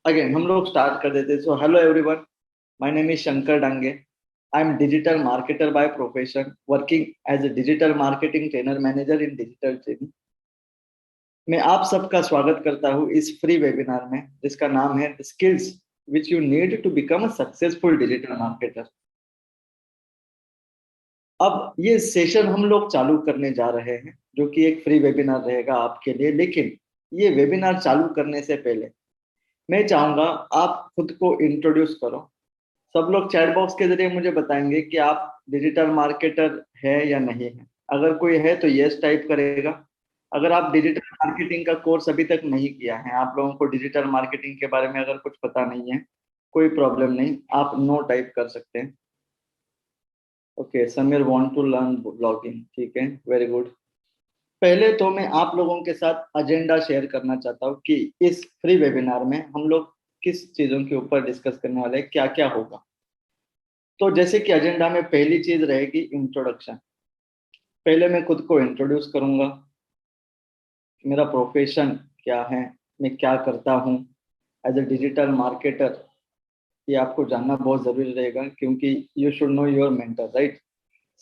Again हम लोग start कर देते। So hello everyone, my name is Shankar Dange. I am digital marketer by profession, working as a digital marketing trainer manager in digital training. मैं आप सबका स्वागत करता हूँ इस फ्री वेबिनार में जिसका नाम है skills which you need to become a successful digital marketer. अब ये सेशन हम लोग चालू करने जा रहे हैं जो कि एक फ्री वेबिनार रहेगा आपके लिए। लेकिन ये वेबिनार चालू करने से पहले मैं चाहूंगा आप खुद को इंट्रोड्यूस करो। सब लोग चैट बॉक्स के जरिए मुझे बताएंगे कि आप डिजिटल मार्केटर है या नहीं है। अगर कोई है तो यस टाइप करेगा। अगर आप डिजिटल मार्केटिंग का कोर्स अभी तक नहीं किया है, आप लोगों को डिजिटल मार्केटिंग के बारे में अगर कुछ पता नहीं है, कोई प्रॉब्लम नहीं, आप नो टाइप कर सकते हैं। Okay, Sameer want to learn blogging, ठीक है, वेरी गुड। पहले तो मैं आप लोगों के साथ एजेंडा शेयर करना चाहता हूँ कि इस फ्री वेबिनार में हम लोग किस चीजों के ऊपर डिस्कस करने वाले हैं, क्या क्या होगा। तो जैसे कि एजेंडा में पहली चीज रहेगी इंट्रोडक्शन। पहले मैं खुद को इंट्रोड्यूस करूंगा, मेरा प्रोफेशन क्या है, मैं क्या करता हूँ एज ए डिजिटल मार्केटर। ये आपको जानना बहुत जरूरी रहेगा क्योंकि you should know your mentor, right.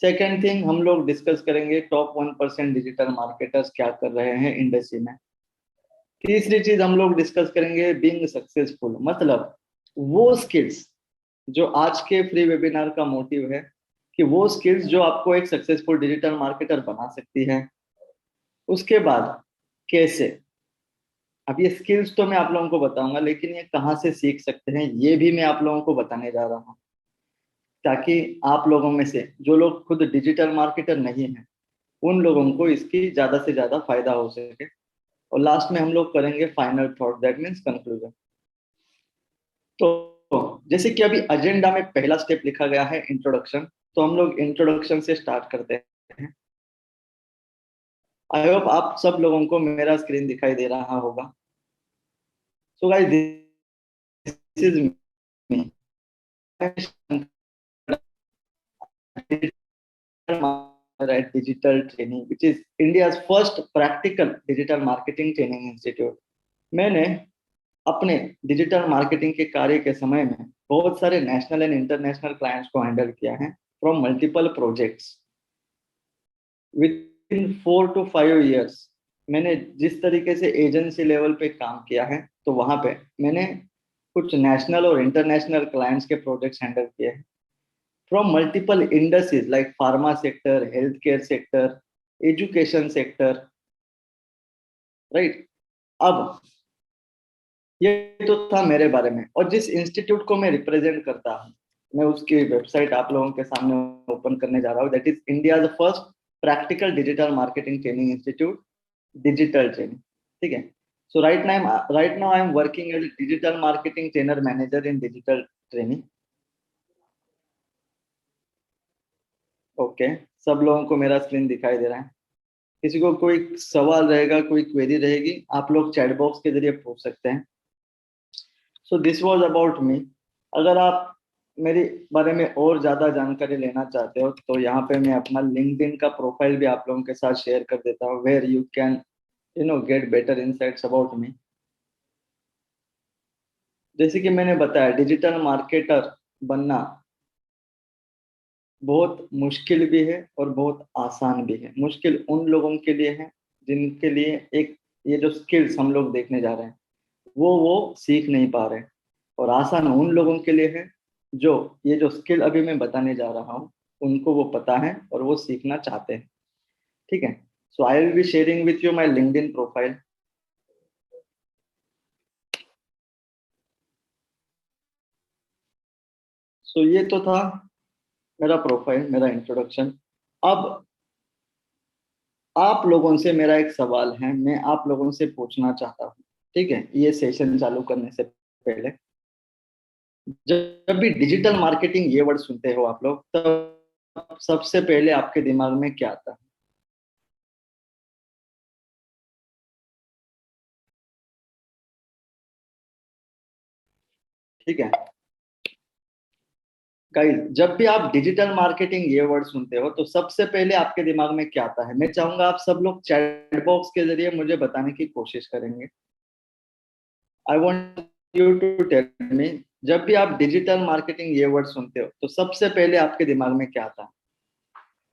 Second thing, हम लोग डिस्कस करेंगे टॉप 1% डिजिटल मार्केटर्स क्या कर रहे हैं इंडस्ट्री में। तीसरी चीज हम लोग डिस्कस करेंगे बीइंग सक्सेसफुल, मतलब वो स्किल्स जो आज के फ्री वेबिनार का मोटिव है कि वो स्किल्स जो आपको एक सक्सेसफुल डिजिटल मार्केटर बना सकती है। उसके बाद कैसे, अब ये स्किल्स तो मैं आप लोगों को बताऊंगा, लेकिन ये कहाँ से सीख सकते हैं ये भी मैं आप लोगों को बताने जा रहा हूँ, ताकि आप लोगों में से जो लोग खुद डिजिटल मार्केटर नहीं है उन लोगों को इसकी ज्यादा से ज्यादा फायदा हो सके। और लास्ट में हम लोग करेंगे final thought, that means conclusion. तो जैसे कि अभी एजेंडा में पहला स्टेप लिखा गया है इंट्रोडक्शन, तो हम लोग इंट्रोडक्शन से स्टार्ट करते हैं। आई होप आप सब लोगों को मेरा स्क्रीन दिखाई दे रहा होगा। So guys, this is me, at digital training which is India's first practical digital marketing training institute। मैंने अपने डिजिटल मार्केटिंग के कार्य के समय में बहुत सारे नेशनल एंड इंटरनेशनल क्लाइंट्स को हैंडल किया है from multiple projects with in 4 to 5 years। मैंने जिस तरीके से एजेंसी लेवल पे काम किया है तो वहां पे मैंने कुछ नेशनल और इंटरनेशनल क्लाइंट्स के प्रोजेक्ट्स हैंडल किए हैं from multiple industries like pharma sector, health care sector, education sector, right. अब ये तो था मेरे बारे में, और जिस इंस्टीट्यूट को मैं रिप्रेजेंट करता हूँ मैं उसकी वेबसाइट आप लोगों के सामने ओपन करने जा रहा हूँ। That is India first practical digital marketing training institute, digital training, ठीक है। So right now I am working as digital marketing trainer manager in digital training. Okay, सब लोगों को मेरा स्क्रीन दिखाई दे रहा है। किसी को कोई सवाल रहेगा, कोई क्वेरी रहेगी, आप लोग चैट बॉक्स के जरिए पूछ सकते हैं। So this was about me. अगर आप मेरे बारे में और ज्यादा जानकारी लेना चाहते हो तो यहाँ पे मैं अपना लिंक्डइन का प्रोफाइल भी आप लोगों के साथ शेयर कर देता हूँ, where you can get better insights about me. जैसे कि मैंने बताया, डिजिटल मार्केटर बनना बहुत मुश्किल भी है और बहुत आसान भी है। मुश्किल उन लोगों के लिए है जिनके लिए एक ये जो स्किल्स हम लोग देखने जा रहे हैं वो सीख नहीं पा रहे, और आसान उन लोगों के लिए है जो ये जो स्किल अभी मैं बताने जा रहा हूँ उनको वो पता है और वो सीखना चाहते हैं, ठीक है। So I will be sharing with you my LinkedIn profile. So ये तो था मेरा प्रोफाइल, मेरा इंट्रोडक्शन। अब आप लोगों से मेरा एक सवाल है, मैं आप लोगों से पूछना चाहता हूँ, ठीक है, ये सेशन चालू करने से पहले। जब भी डिजिटल मार्केटिंग ये वर्ड सुनते हो आप लोग, तब सबसे पहले आपके दिमाग में क्या आता है? ठीक है गाइस, जब भी आप डिजिटल मार्केटिंग ये वर्ड सुनते हो तो सबसे पहले आपके दिमाग में क्या आता है? मैं चाहूंगा आप सब लोग चैट बॉक्स के जरिए मुझे बताने की कोशिश करेंगे। I want you to tell me, जब भी आप डिजिटल मार्केटिंग ये वर्ड सुनते हो तो सबसे पहले आपके दिमाग में क्या आता है?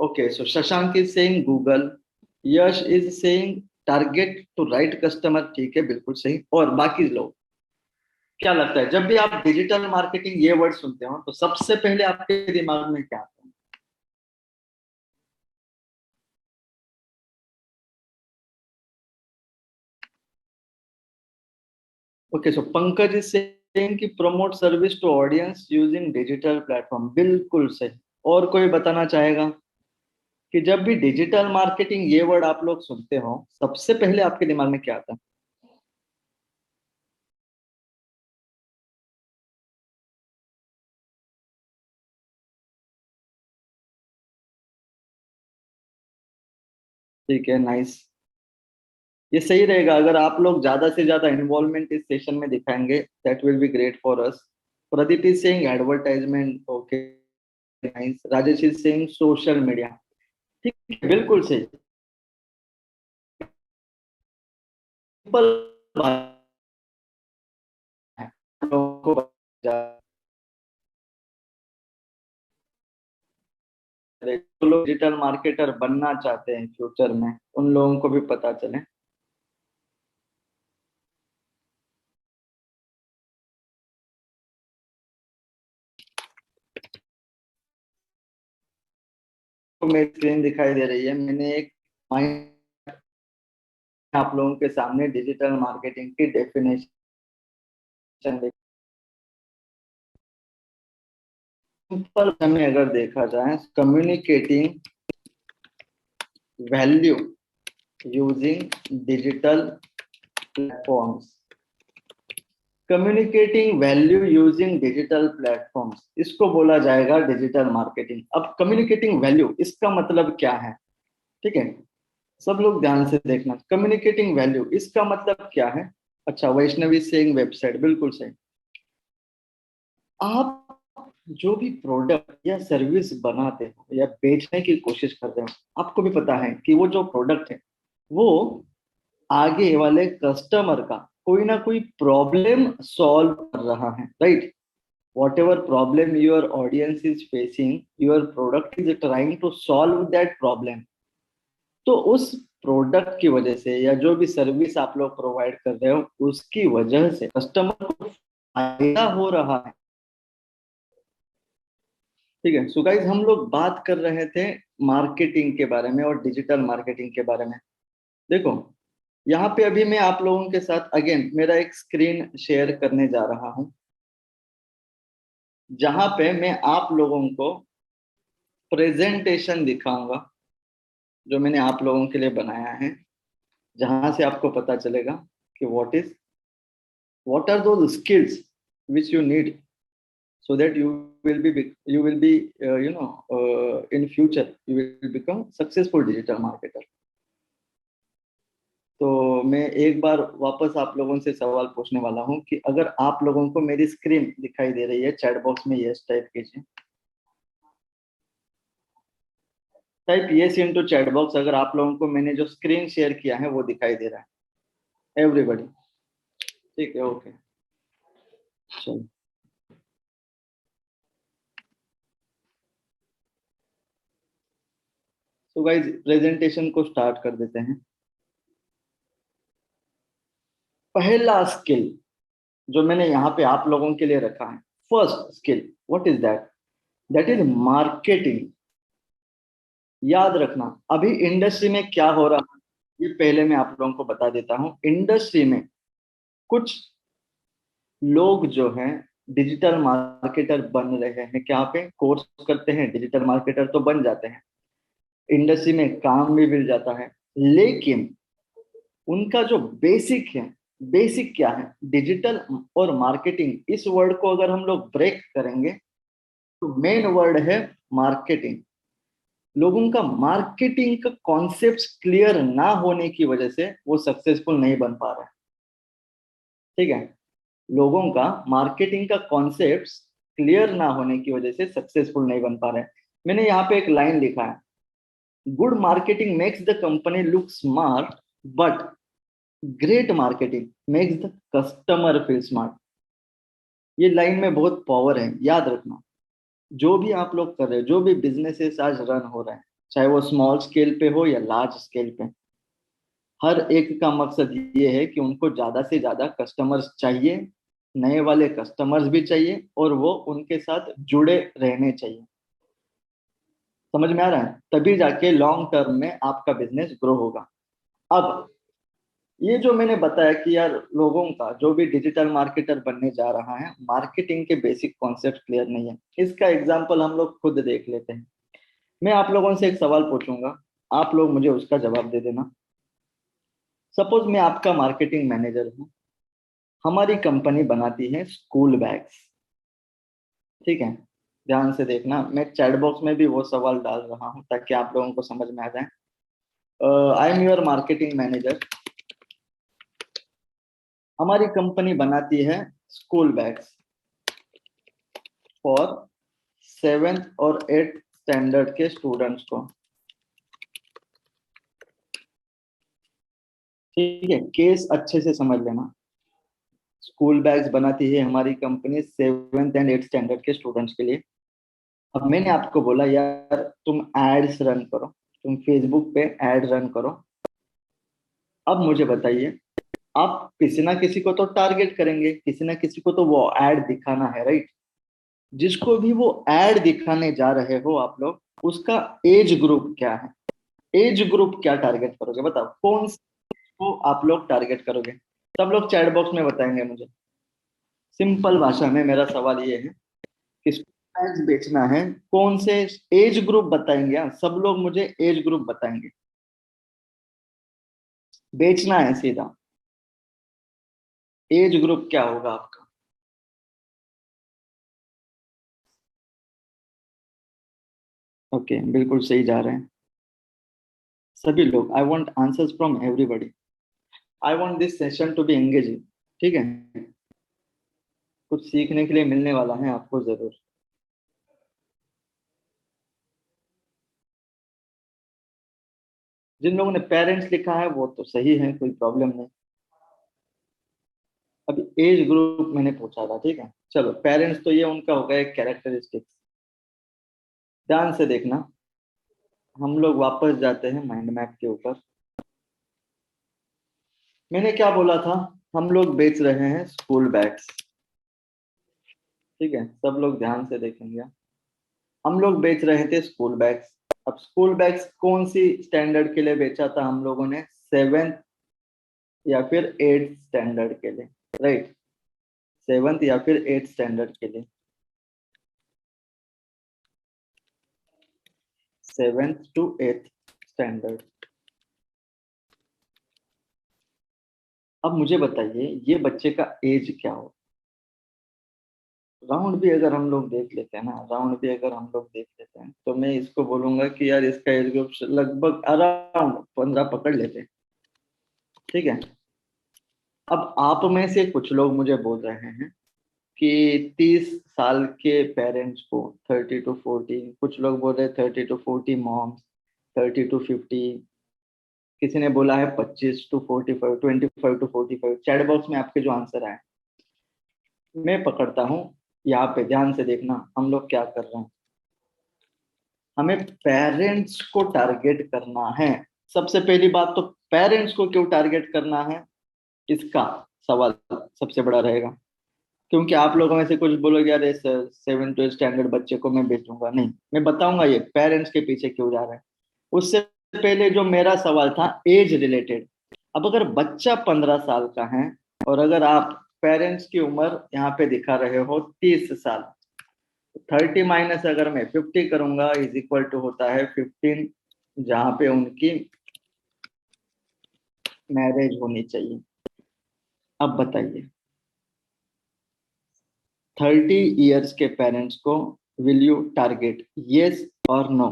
Okay, so Shashank is saying Google, Yash is saying target to right customer, ठीक है बिल्कुल सही। और बाकी लोग क्या लगता है जब भी आप डिजिटल मार्केटिंग ये वर्ड सुनते हो तो सबसे पहले आपके दिमाग में क्या आता है? Okay, so Pankaj is saying कि promote service to audience using digital platform, बिल्कुल सही। और कोई बताना चाहेगा कि जब भी डिजिटल मार्केटिंग ये वर्ड आप लोग सुनते हो सबसे पहले आपके दिमाग में क्या आता है? ठीक है, नाइस। ये सही रहेगा अगर आप लोग ज्यादा से ज्यादा इन्वॉल्वमेंट इस सेशन में दिखाएंगे, that will be great for us. Pradeep is saying advertisement, okay nice. Rajesh is saying social media, ठीक है बिल्कुल सही। सिंपल बात है, लोगों को जो लोग डिजिटल मार्केटर बनना चाहते हैं फ्यूचर में, उन लोगों को भी पता चले। तो मेरी स्क्रीन दिखाई दे रही है, मैंने एक आप लोगों के सामने डिजिटल मार्केटिंग की डेफिनेशन, सिंपल में अगर देखा जाए, communicating value using digital platforms, communicating value using digital platforms, इसको बोला जाएगा डिजिटल मार्केटिंग। अब कम्युनिकेटिंग वैल्यू इसका मतलब क्या है? ठीक है, सब लोग ध्यान से देखना, कम्युनिकेटिंग वैल्यू इसका मतलब क्या है? अच्छा, वैष्णवी सेइंग वेबसाइट, बिल्कुल सही। आप जो भी प्रोडक्ट या सर्विस बनाते हो या बेचने की कोशिश करते हो, आपको भी पता है कि वो जो प्रोडक्ट है वो आगे वाले कस्टमर का कोई ना कोई प्रॉब्लम सॉल्व कर रहा है, right? Whatever problem your audience is facing, your product is trying to solve that problem. तो उस प्रोडक्ट की वजह से या जो भी सर्विस आप लोग प्रोवाइड कर रहे हो उसकी वजह से कस्टमर को फायदा हो रहा है, ठीक है। सो गाइस, हम लोग बात कर रहे थे मार्केटिंग के बारे में और डिजिटल मार्केटिंग के बारे में। देखो, यहाँ पे अभी मैं आप लोगों के साथ अगेन मेरा एक स्क्रीन शेयर करने जा रहा हूँ, जहां पे मैं आप लोगों को प्रेजेंटेशन दिखाऊंगा जो मैंने आप लोगों के लिए बनाया है, जहां से आपको पता चलेगा कि what are those skills which you need so that you will be in future you will become successful digital marketer। तो मैं एक बार वापस आप लोगों से सवाल पूछने वाला हूं कि अगर आप लोगों को मेरी स्क्रीन दिखाई दे रही है, चैट बॉक्स में यस टाइप कीजिए, type yes into chat box अगर आप लोगों को मैंने जो स्क्रीन शेयर किया है वो दिखाई दे रहा है, एवरीबॉडी। ठीक है, ओके, चलो। तो गाइज, प्रेजेंटेशन को स्टार्ट कर देते हैं। पहला स्किल जो मैंने यहाँ पे आप लोगों के लिए रखा है, first skill, what is that? That is marketing. याद रखना, अभी इंडस्ट्री में क्या हो रहा है ये पहले मैं आप लोगों को बता देता हूँ। इंडस्ट्री में कुछ लोग जो हैं डिजिटल मार्केटर बन रहे हैं, क्या पे कोर्स करते हैं डिजिटल मार्केटर तो बन जाते हैं, इंडस्ट्री में काम भी मिल जाता है, लेकिन उनका जो बेसिक है, बेसिक क्या है? डिजिटल और मार्केटिंग, इस वर्ड को अगर हम लोग ब्रेक करेंगे तो मेन वर्ड है मार्केटिंग। लोगों का मार्केटिंग का कॉन्सेप्ट क्लियर ना होने की वजह से वो सक्सेसफुल नहीं बन पा रहे हैं, ठीक है। लोगों का मार्केटिंग का कॉन्सेप्ट क्लियर ना होने की वजह से सक्सेसफुल नहीं बन पा रहे हैं। मैंने यहाँ पे एक लाइन लिखा है, good marketing makes the company look smart, but great marketing makes the customer feel smart. ये लाइन में बहुत पावर है, याद रखना। जो भी आप लोग कर रहे हो, जो भी बिजनेसेस आज रन हो रहे हैं, चाहे वो स्मॉल स्केल पे हो या लार्ज स्केल पे, हर एक का मकसद ये है कि उनको ज्यादा से ज्यादा कस्टमर्स चाहिए, नए वाले कस्टमर्स भी चाहिए, और वो उनके साथ जुड़े रहने चाहिए। समझ में आ रहा है? तभी जाके लॉन्ग टर्म में आपका बिजनेस ग्रो होगा। अब ये जो मैंने बताया कि यार लोगों का जो भी डिजिटल मार्केटर बनने जा रहा है, मार्केटिंग के बेसिक कॉन्सेप्ट क्लियर नहीं है, इसका एग्जांपल हम लोग खुद देख लेते हैं। मैं आप लोगों से एक सवाल पूछूंगा, आप लोग मुझे उसका जवाब दे देना। सपोज मैं आपका मार्केटिंग मैनेजर हूँ, हमारी कंपनी बनाती है स्कूल बैग्स, ठीक है? ध्यान से देखना, मैं चैट बॉक्स में भी वो सवाल डाल रहा हूँ ताकि आप लोगों को समझ में आ जाए। I am your marketing manager, हमारी कंपनी बनाती है स्कूल बैग्स फॉर 7th और 8th स्टैंडर्ड के स्टूडेंट्स को। ठीक है, केस अच्छे से समझ लेना। स्कूल बैग्स बनाती है हमारी company 7th and 8th standard के स्टूडेंट्स के लिए। अब मैंने आपको बोला यार तुम एड्स रन करो, तुम फेसबुक पे एड रन करो। अब मुझे बताइए, आप किसी ना किसी को तो टारगेट करेंगे, किसी ना किसी को तो वो एड दिखाना है, राइट? जिसको भी वो एड दिखाने जा रहे हो आप लोग, उसका एज ग्रुप क्या है? एज ग्रुप क्या टारगेट करोगे, बताओ कौन को आप लोग टारगेट करोगे? सब लोग चैट बॉक्स में बताएंगे मुझे। सिंपल भाषा में मेरा सवाल ये है कि बैग्स बेचना है, कौन से एज ग्रुप बताएंगे? हाँ, सब लोग मुझे एज ग्रुप बताएंगे। बेचना है सीधा, एज ग्रुप क्या होगा आपका? ओके, बिल्कुल सही जा रहे हैं सभी लोग। I want answers from everybody, I want this session to be engaging. ठीक है, कुछ सीखने के लिए मिलने वाला है आपको जरूर। जिन लोगों ने पेरेंट्स लिखा है वो तो सही है, कोई प्रॉब्लम नहीं। अभी एज ग्रुप मैंने पूछा था, ठीक है? चलो, पेरेंट्स तो ये उनका हो गया एक कैरेक्टरिस्टिक्स। ध्यान से देखना, हम लोग वापस जाते हैं माइंड मैप के ऊपर। मैंने क्या बोला था? हम लोग बेच रहे हैं स्कूल बैग्स, ठीक है? सब लोग ध्यान से देखेंगे। हम लोग बेच रहे थे स्कूल बैग्स। अब स्कूल बैग्स कौन सी स्टैंडर्ड के लिए बेचा था हम लोगों ने? 7th या फिर 8th स्टैंडर्ड के लिए, राइट? 7th या फिर 8th स्टैंडर्ड के लिए। 7th to 8th standard. अब मुझे बताइए ये बच्चे का एज क्या हो? राउंड भी अगर हम लोग देख लेते हैं ना, राउंड भी अगर हम लोग देख लेते हैं, तो मैं इसको बोलूंगा कि यार इसका एज ग्रुप लगभग अराउंड 15 पकड़ लेते हैं, ठीक है? अब आप में से कुछ लोग मुझे बोल रहे हैं कि 30 साल के पेरेंट्स को, 30 to 40, कुछ लोग बोल रहे हैं 30 to 40 मॉम्स, 30 to 50, किसी ने बोला है 25 to 45, 25 to 45। चैट बॉक्स में आपके जो आंसर आए, मैं पकड़ता हूँ। यहाँ पे ध्यान से देखना, हम लोग क्या कर रहे हैं। हमें पेरेंट्स को टारगेट करना है। सबसे पहली बात तो, पेरेंट्स को क्यों टारगेट करना है, इसका सवाल सबसे बड़ा रहेगा। क्योंकि आप लोगों में से कुछ बोलोगे यार 7th to 8th स्टैंडर्ड बच्चे को मैं बेचूंगा, नहीं, मैं बताऊंगा ये पेरेंट्स के पीछे क्यों जा रहा है। उससे पहले जो मेरा सवाल था एज रिलेटेड, अब अगर बच्चा 15 साल का है और अगर आप पेरेंट्स की उम्र यहाँ पे दिखा रहे हो 30 साल, 30 माइनस अगर मैं 50 करूंगा इज इक्वल टू होता है 15, जहाँ पे उनकी मैरिज होनी चाहिए। अब बताइए, 30 इयर्स के पेरेंट्स को विल यू टारगेट, यस और नो?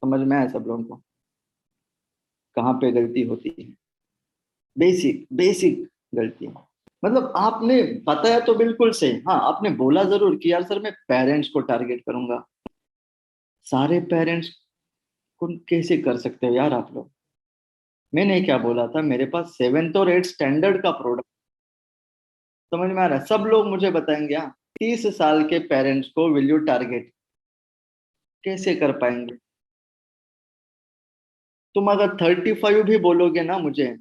समझ में आया सब लोगों को कहाँ पे गलती होती है? बेसिक बेसिक गलती। मतलब आपने बताया तो बिल्कुल सही, हाँ आपने बोला जरूर कि यार सर मैं पेरेंट्स को टारगेट करूंगा। सारे पेरेंट्स को कैसे कर सकते हो यार आप लोग? मैंने क्या बोला था, मेरे पास 7th और 8th स्टैंडर्ड का प्रोडक्ट। समझ में आ रहा है? सब लोग मुझे बताएंगे, हाँ 30 साल के पेरेंट्स को विल यू टारगेट, कैसे कर पाएंगे? तुम अगर 35 भी बोलोगे ना मुझे,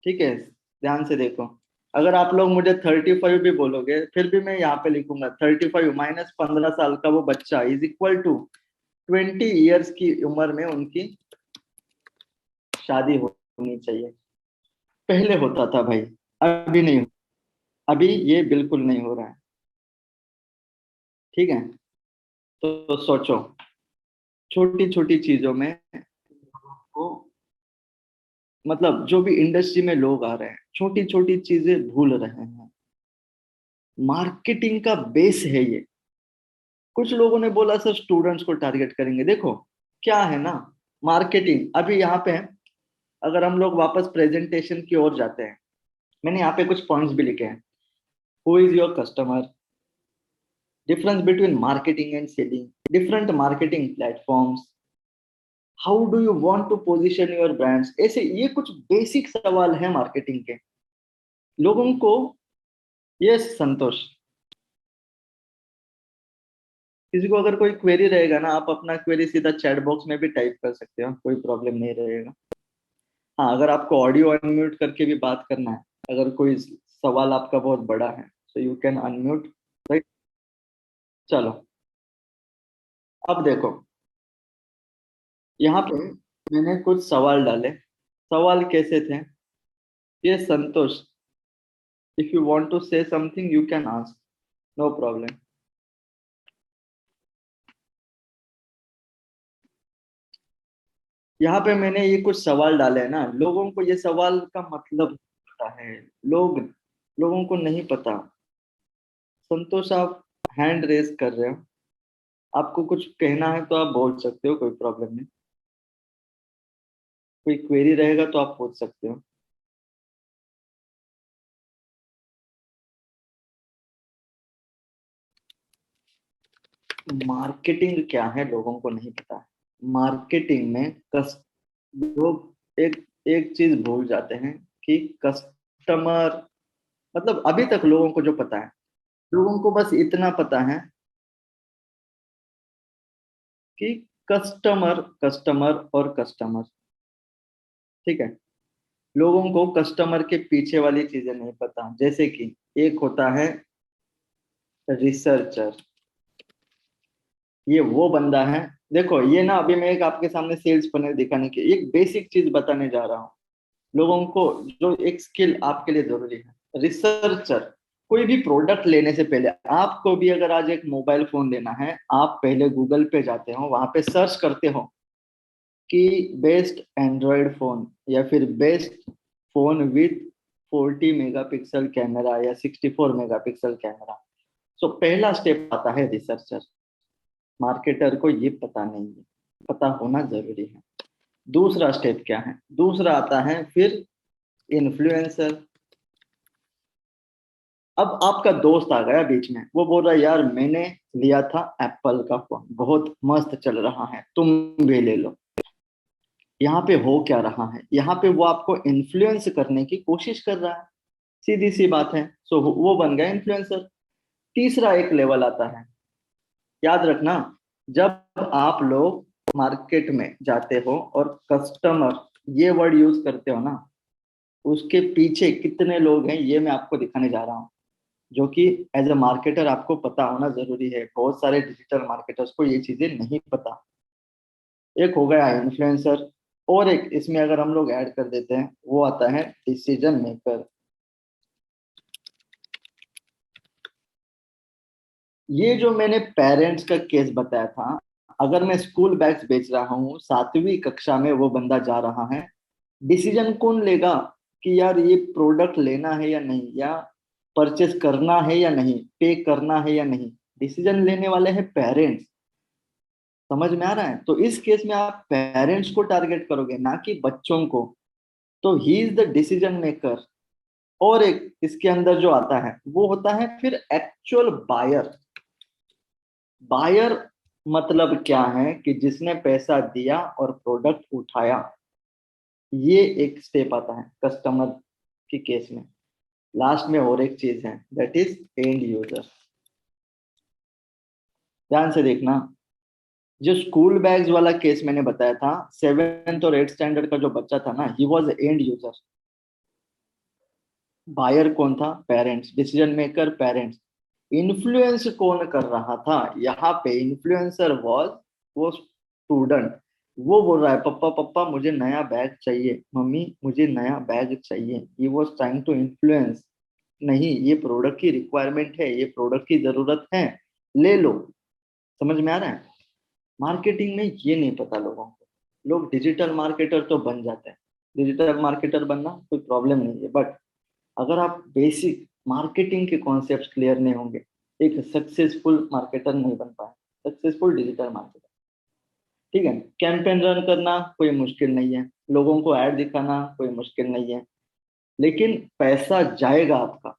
ठीक है, ध्यान से देखो, अगर आप लोग मुझे 35 भी बोलोगे, फिर भी मैं यहाँ पे लिखूंगा 35 माइनस 15 साल का वो बच्चा इज इक्वल टू 20 ईयर्स की उम्र में उनकी शादी होनी चाहिए। पहले होता था भाई, अभी नहीं, अभी ये बिल्कुल नहीं हो रहा है। ठीक है, तो सोचो, छोटी छोटी चीजों में को, मतलब जो भी इंडस्ट्री में लोग आ रहे हैं छोटी छोटी चीजें भूल रहे हैं। मार्केटिंग का बेस है ये। कुछ लोगों ने बोला सर स्टूडेंट्स को टारगेट करेंगे, देखो क्या है ना, मार्केटिंग अभी यहाँ पे है। अगर हम लोग वापस प्रेजेंटेशन की ओर जाते हैं, मैंने यहाँ पे कुछ पॉइंट्स भी लिखे हैं। Who is your customer, difference between marketing and selling, different marketing platforms, how do you want to position your brands, ऐसे ये कुछ बेसिक सवाल है मार्केटिंग के। लोगों को ये संतोष, किसी को अगर कोई क्वेरी रहेगा ना, आप अपना क्वेरी सीधा चैट बॉक्स में भी टाइप कर सकते हो, कोई प्रॉब्लम नहीं रहेगा। हाँ, अगर आपको ऑडियो अनम्यूट करके भी बात करना है, अगर कोई सवाल आपका बहुत बड़ा है, so you can unmute, right. चलो, अब देखो, यहाँ पे मैंने कुछ सवाल डाले। सवाल कैसे थे? ये संतोष, if you want to say something you can ask, no problem। यहाँ पे मैंने ये कुछ सवाल डाले हैं ना, लोगों को ये सवाल का मतलब पता है, लोग, लोगों को नहीं पता। संतोष, आप हैंड रेज कर रहे हो, आपको कुछ कहना है तो आप बोल सकते हो, कोई प्रॉब्लम नहीं। कोई क्वेरी रहेगा तो आप पूछ सकते हो। मार्केटिंग क्या है लोगों को नहीं पता है। मार्केटिंग में लोग एक एक चीज भूल जाते हैं कि कस्टमर, मतलब अभी तक लोगों को जो पता है, लोगों को बस इतना पता है कि कस्टमर, कस्टमर और कस्टमर। ठीक है, लोगों को कस्टमर के पीछे वाली चीजें नहीं पता, जैसे कि एक होता है रिसर्चर, ये वो बंदा है। देखो ये ना, अभी मैं एक आपके सामने सेल्स फनल दिखाने की एक बेसिक चीज बताने जा रहा हूँ लोगों को, जो एक स्किल आपके लिए जरूरी है। रिसर्चर, कोई भी प्रोडक्ट लेने से पहले, आपको भी अगर आज एक मोबाइल फोन लेना है, आप पहले गूगल पे जाते हो, वहां पे सर्च करते हो कि बेस्ट एंड्रॉयड फोन, या फिर best phone with 40 megapixel camera या 64 मेगापिक्सल कैमरा। सो पहला स्टेप आता है रिसर्चर। मार्केटर को ये पता नहीं है, पता होना जरूरी है। दूसरा स्टेप क्या है? दूसरा आता है फिर इन्फ्लुएंसर। अब आपका दोस्त आ गया बीच में, वो बोल रहा है यार मैंने लिया था एप्पल का फोन, बहुत मस्त चल रहा है, तुम भी ले लो। यहाँ पे हो क्या रहा है? यहाँ पे वो आपको इन्फ्लुएंस करने की कोशिश कर रहा है, सीधी सी बात है। सो वो बन गया इन्फ्लुएंसर। तीसरा एक लेवल आता है, याद रखना, जब आप लोग मार्केट में जाते हो और कस्टमर ये वर्ड यूज करते हो ना, उसके पीछे कितने लोग हैं ये मैं आपको दिखाने जा रहा हूँ, जो कि एज अ मार्केटर आपको पता होना जरूरी है। बहुत सारे डिजिटल मार्केटर्स को ये चीजें नहीं पता। एक हो गया इन्फ्लुएंसर, और एक इसमें अगर हम लोग ऐड कर देते हैं, वो आता है डिसीजन मेकर। ये जो मैंने पेरेंट्स का केस बताया था, अगर मैं स्कूल बैग्स बेच रहा हूँ, 7वीं कक्षा में वो बंदा जा रहा है, डिसीजन कौन लेगा कि यार ये प्रोडक्ट लेना है या नहीं, या परचेस करना है या नहीं, पे करना है या नहीं? डिसीजन लेने वाले हैं पेरेंट्स। समझ में आ रहा है? तो इस केस में आप पेरेंट्स को टारगेट करोगे, ना कि बच्चों को। तो he is the decision maker. और एक इसके अंदर जो आता है वो होता है फिर एक्चुअल बायर। बायर मतलब क्या है कि जिसने पैसा दिया और प्रोडक्ट उठाया। ये एक स्टेप आता है कस्टमर के केस में। लास्ट में और एक चीज है, दैट इज एंड यूजर। ध्यान से देखना, जो स्कूल बैग्स वाला केस मैंने बताया था, 7th और 8th स्टैंडर्ड का जो बच्चा था ना, he was end user. Buyer कौन था? Parents, decision maker parents. Influence कौन कर रहा था यहाँ पे? इन्फ्लुएंसर वॉज वो स्टूडेंट। वो बोल रहा है पप्पा पप्पा मुझे नया बैग चाहिए, मम्मी मुझे नया बैग चाहिए। He was trying to influence, नहीं ये प्रोडक्ट की रिक्वायरमेंट है, ये प्रोडक्ट की जरूरत है, ले लो। समझ में आ रहा है? मार्केटिंग में ये नहीं पता लोगों को। लोग डिजिटल मार्केटर तो बन जाते हैं, डिजिटल मार्केटर बनना कोई प्रॉब्लम नहीं है, बट अगर आप बेसिक मार्केटिंग के कॉन्सेप्ट क्लियर नहीं होंगे, एक सक्सेसफुल मार्केटर नहीं बन पाए, सक्सेसफुल डिजिटल मार्केटर। ठीक है, कैंपेन रन करना कोई मुश्किल नहीं है, लोगों को ऐड दिखाना कोई मुश्किल नहीं है, लेकिन पैसा जाएगा आपका।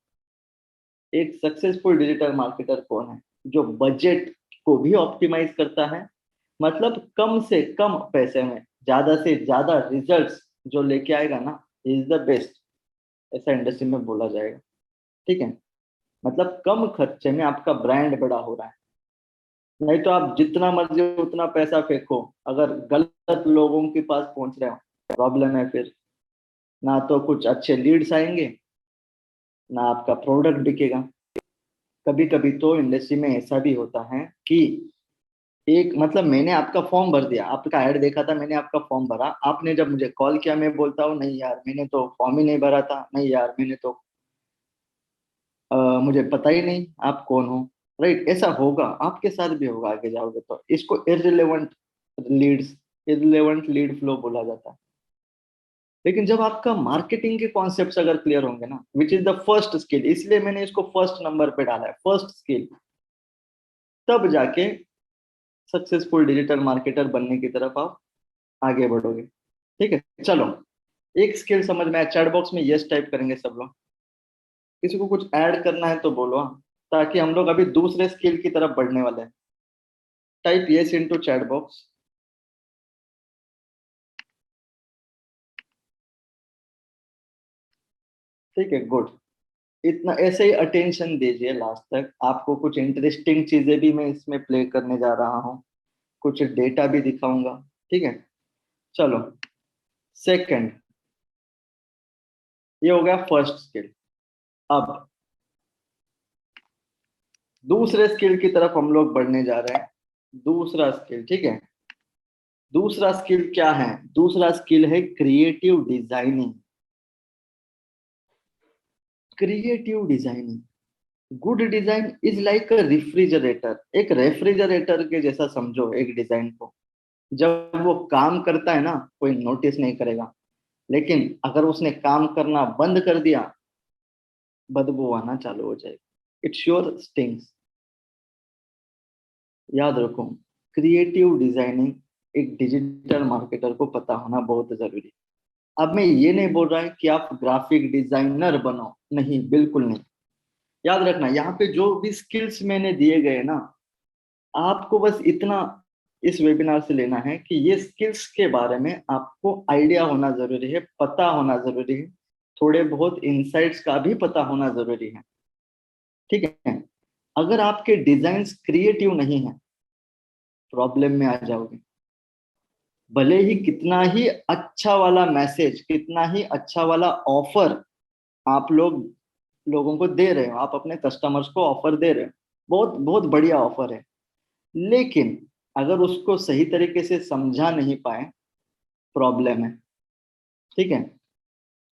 एक सक्सेसफुल डिजिटल मार्केटर कौन है? जो बजट को भी ऑप्टिमाइज करता है, मतलब कम से कम पैसे में ज्यादा से ज्यादा रिजल्ट्स जो लेके आएगा ना, इज द बेस्ट, ऐसा इंडस्ट्री में बोला जाएगा। ठीक है, मतलब कम खर्चे में आपका ब्रांड बड़ा हो रहा है। नहीं तो आप जितना मर्जी उतना पैसा फेंको, अगर गलत लोगों के पास पहुंच रहे हो, प्रॉब्लम है फिर। ना तो कुछ अच्छे लीड्स आएंगे, ना आपका प्रोडक्ट बिकेगा। कभी कभी तो इंडस्ट्री में ऐसा भी होता है कि एक मतलब मैंने आपका फॉर्म भर दिया, आपका ऐड देखा था, मैंने आपका फॉर्म भरा, आपने जब मुझे कॉल किया, मैं बोलता हूँ नहीं यार मैंने तो फॉर्म ही नहीं भरा था, नहीं यार मैंने तो मुझे पता ही नहीं आप कौन हो। राइट, ऐसा होगा, आपके साथ भी होगा आगे जाओगे तो। इसको irrelevant leads, irrelevant lead flow बोला जाता है। लेकिन जब आपका मार्केटिंग के कॉन्सेप्ट्स अगर क्लियर होंगे ना, which is the first skill, इसलिए मैंने इसको फर्स्ट नंबर पे डाला है, फर्स्ट स्किल, तब जाके सक्सेसफुल डिजिटल मार्केटर बनने की तरफ आप आगे बढ़ोगे। ठीक है, चलो एक स्किल समझ में आया। चैट बॉक्स में यस टाइप करेंगे सब लोग, किसी को कुछ ऐड करना है तो बोलो हाँ, ताकि हम लोग अभी दूसरे स्किल की तरफ बढ़ने वाले हैं। Type yes into chat box. ठीक है, गुड। इतना ऐसे ही अटेंशन दीजिए लास्ट तक, आपको कुछ इंटरेस्टिंग चीजें भी मैं इसमें प्ले करने जा रहा हूँ, कुछ डेटा भी दिखाऊंगा। ठीक है, चलो सेकंड, ये हो गया फर्स्ट स्किल। अब दूसरे स्किल की तरफ हम लोग बढ़ने जा रहे हैं। दूसरा स्किल, ठीक है, दूसरा स्किल क्या है? दूसरा स्किल है creative designing. Creative designing, good design is like a refrigerator. एक रेफ्रिजरेटर के जैसा समझो एक डिजाइन को। जब वो काम करता है ना, कोई नोटिस नहीं करेगा, लेकिन अगर उसने काम करना बंद कर दिया, बदबू आना चालू हो जाएगी। It's your stings. याद रखो, क्रिएटिव डिजाइनिंग एक डिजिटल मार्केटर को पता होना बहुत जरूरी है। अब मैं ये नहीं बोल रहा है कि आप ग्राफिक डिजाइनर बनो, नहीं, बिल्कुल नहीं। याद रखना, यहाँ पे जो भी स्किल्स मैंने दिए गए ना, आपको बस इतना इस वेबिनार से लेना है कि ये स्किल्स के बारे में आपको आइडिया होना जरूरी है, पता होना जरूरी है, थोड़े बहुत इंसाइट्स का भी पता होना जरूरी है। ठीक है, अगर आपके डिजाइन्स क्रिएटिव नहीं है, प्रॉब्लम में आ जाओगे। भले ही कितना ही अच्छा वाला मैसेज, कितना ही अच्छा वाला ऑफर आप लोग लोगों को दे रहे हो, आप अपने कस्टमर्स को ऑफर दे रहे हो, बहुत बहुत बढ़िया ऑफर है, लेकिन अगर उसको सही तरीके से समझा नहीं पाए, प्रॉब्लम है। ठीक है,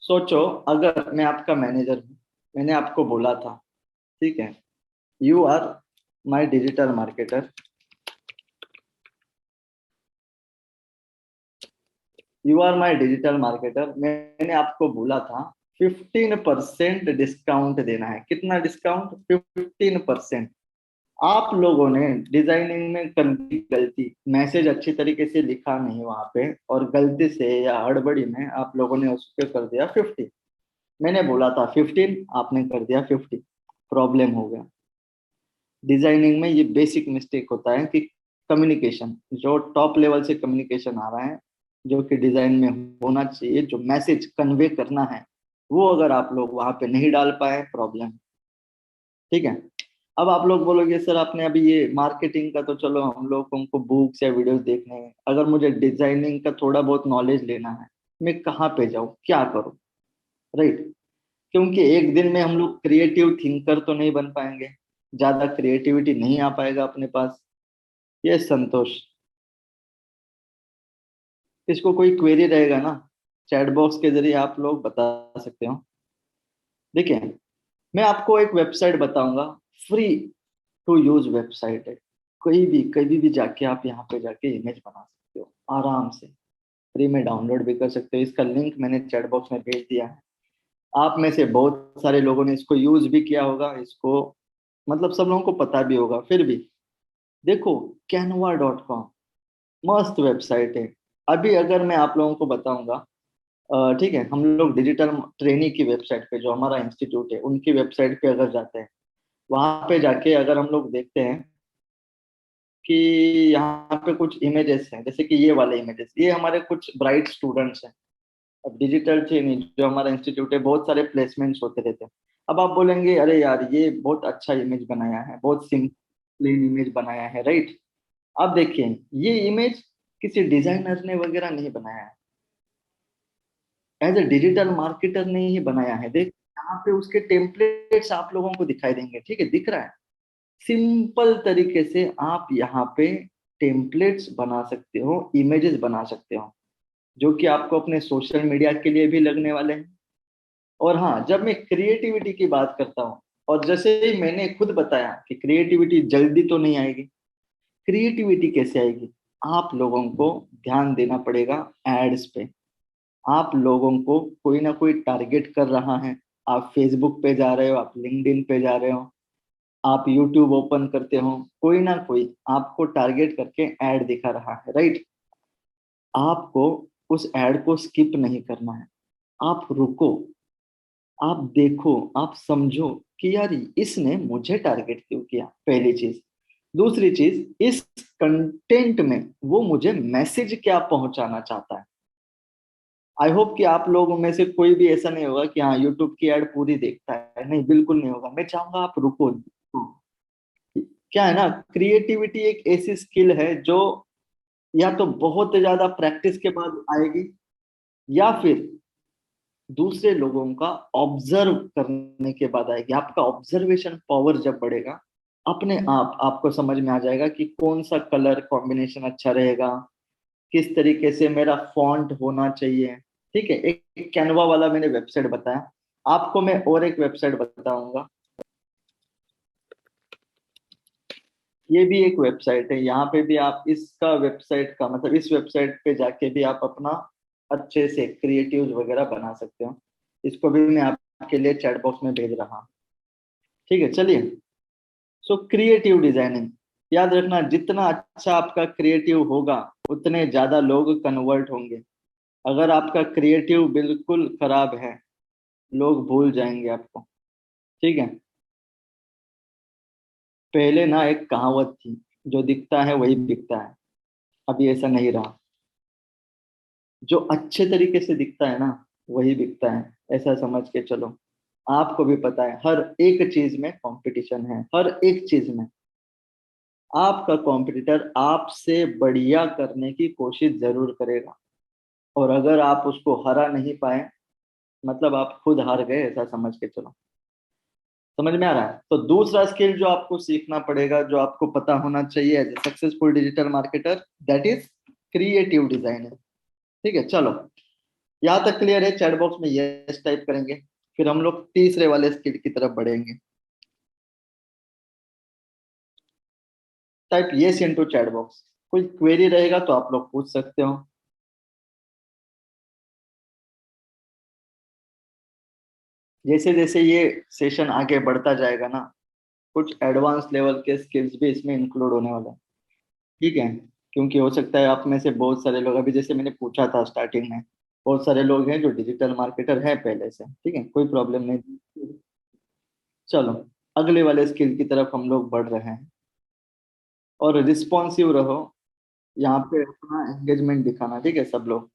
सोचो अगर मैं आपका मैनेजर हूँ, मैंने आपको बोला था, ठीक है, you are my digital marketer, you are my digital marketer, मैंने आपको बोला था 15% डिस्काउंट देना है। कितना डिस्काउंट? 15%। आप लोगों ने डिजाइनिंग में कर दी गलती, मैसेज अच्छी तरीके से लिखा नहीं वहां पे, और गलती से या हड़बड़ी में आप लोगों ने उस पर कर दिया 50। मैंने बोला था 15, आपने कर दिया 50, प्रॉब्लम हो गया। डिजाइनिंग में ये बेसिक मिस्टेक होता है कि कम्युनिकेशन, जो टॉप लेवल से कम्युनिकेशन आ रहा है, जो कि डिजाइन में होना चाहिए, जो मैसेज कन्वे करना है, वो अगर आप लोग वहां पे नहीं डाल पाए, प्रॉब्लम। ठीक है। अब आप लोग बोलोगे सर आपने अभी ये मार्केटिंग का, तो चलो हम लोग को बुक्स या वीडियोस देखने हैं, अगर मुझे डिजाइनिंग का थोड़ा बहुत नॉलेज लेना है, मैं कहाँ पे जाऊँ, क्या करूँ? राइट। क्योंकि एक दिन में हम लोग क्रिएटिव थिंकर तो नहीं बन पाएंगे, ज्यादा क्रिएटिविटी नहीं आ पाएगा अपने पास। ये संतोष, इसको कोई क्वेरी रहेगा ना, चैट बॉक्स के जरिए आप लोग बता सकते हो। देखिए, मैं आपको एक वेबसाइट बताऊंगा, फ्री टू यूज वेबसाइट है। कोई भी कभी भी जाके आप यहाँ पे जाके इमेज बना सकते हो आराम से, फ्री में डाउनलोड भी कर सकते हो। इसका लिंक मैंने चैट बॉक्स में भेज दिया है। आप में से बहुत सारे लोगों ने इसको यूज भी किया होगा, इसको मतलब सब लोगों को पता भी होगा। फिर भी देखो, canva.com मस्त वेबसाइट है। अभी अगर मैं आप लोगों को बताऊंगा, ठीक है, हम लोग डिजिटल ट्रेनी की वेबसाइट पे, जो हमारा इंस्टीट्यूट है उनकी वेबसाइट पे अगर जाते हैं, वहां पे जाके अगर हम लोग देखते हैं कि यहाँ पे कुछ इमेजेस हैं, जैसे कि ये वाले इमेजेस, ये हमारे कुछ ब्राइट स्टूडेंट्स हैं। अब डिजिटल ट्रेनिंग जो हमारा इंस्टीट्यूट है, बहुत सारे प्लेसमेंट्स होते रहते हैं। अब आप बोलेंगे अरे यार ये बहुत अच्छा इमेज बनाया है, बहुत सिंपल इमेज बनाया है, राइट। अब देखिए, ये इमेज किसी डिजाइनर ने वगैरह नहीं बनाया है, एज ए डिजिटल मार्केटर ने ही बनाया है। देख, यहाँ पे उसके टेम्पलेट्स आप लोगों को दिखाई देंगे, ठीक है, दिख रहा है। सिंपल तरीके से आप यहाँ पे टेम्पलेट्स बना सकते हो, इमेजेस बना सकते हो, जो कि आपको अपने सोशल मीडिया के लिए भी लगने वाले हैं। और हाँ, जब मैं क्रिएटिविटी की बात करता हूँ, और जैसे ही मैंने खुद बताया कि क्रिएटिविटी जल्दी तो नहीं आएगी, क्रिएटिविटी कैसे आएगी? आप लोगों को ध्यान देना पड़ेगा एड्स पे। आप लोगों को कोई ना कोई टारगेट कर रहा है। आप फेसबुक पे जा रहे हो, आप लिंक्डइन पे जा रहे हो, आप यूट्यूब ओपन करते हो, कोई ना कोई आपको टारगेट करके ऐड दिखा रहा है, राइट। आपको उस ऐड को स्किप नहीं करना है। आप रुको, आप देखो, आप समझो कि यार इसने मुझे टारगेट क्यों किया, पहली चीज। दूसरी चीज, इस कंटेंट में वो मुझे मैसेज क्या पहुंचाना चाहता है। आई होप कि आप लोगों में से कोई भी ऐसा नहीं होगा कि हाँ यूट्यूब की एड पूरी देखता है, नहीं, बिल्कुल नहीं होगा। मैं चाहूंगा आप रुको। क्या है ना, क्रिएटिविटी एक ऐसी स्किल है जो या तो बहुत ज्यादा प्रैक्टिस के बाद आएगी, या फिर दूसरे लोगों का ऑब्जर्व करने के बाद आएगी। आपका ऑब्जर्वेशन पावर जब बढ़ेगा, अपने आप आपको समझ में आ जाएगा कि कौन सा कलर कॉम्बिनेशन अच्छा रहेगा, किस तरीके से मेरा फॉन्ट होना चाहिए। ठीक है, एक कैनवा वाला मैंने वेबसाइट बताया, आपको मैं और एक वेबसाइट बताऊंगा। ये भी एक वेबसाइट है, यहाँ पे भी आप इसका वेबसाइट का मतलब इस वेबसाइट पे जाके भी आप अपना अच्छे से क्रिएटिव वगैरह बना सकते हो। इसको भी मैं आपके लिए चैट बॉक्स में भेज रहा हूँ। ठीक है, चलिए। सो क्रिएटिव डिजाइनिंग, याद रखना, जितना अच्छा आपका क्रिएटिव होगा उतने ज्यादा लोग कन्वर्ट होंगे। अगर आपका क्रिएटिव बिल्कुल खराब है, लोग भूल जाएंगे आपको। ठीक है। पहले ना एक कहावत थी, जो दिखता है वही बिकता है। अभी ऐसा नहीं रहा। जो अच्छे तरीके से दिखता है ना, वही बिकता है, ऐसा समझ के चलो। आपको भी पता है हर एक चीज में कंपटीशन है, हर एक चीज में। आपका कॉम्पिटिटर आपसे बढ़िया करने की कोशिश जरूर करेगा, और अगर आप उसको हरा नहीं पाए, मतलब आप खुद हार गए, ऐसा समझ के चलो। समझ में आ रहा है? तो दूसरा स्किल जो आपको सीखना पड़ेगा, जो आपको पता होना चाहिए as a successful digital marketer, that is creative designing. ठीक है, चलो। यहाँ तक क्लियर है? चैट बॉक्स में यस टाइप करेंगे, फिर हम लोग तीसरे वाले स्किल की तरफ बढ़ेंगे। Type yes into chat box. कोई क्वेरी रहेगा तो आप लोग पूछ सकते हो। जैसे जैसे ये सेशन आगे बढ़ता जाएगा ना, कुछ एडवांस लेवल के स्किल्स भी इसमें इंक्लूड होने वाले हैं। ठीक है। क्योंकि हो सकता है आप में से बहुत सारे लोग, अभी जैसे मैंने पूछा था स्टार्टिंग में, बहुत सारे लोग हैं जो डिजिटल मार्केटर हैं पहले से। ठीक है, कोई प्रॉब्लम नहीं। चलो, अगले वाले स्किल की तरफ हम लोग बढ़ रहे हैं। और रिस्पॉन्सिव रहो, यहाँ पे अपना एंगेजमेंट दिखाना, ठीक है सब लोग।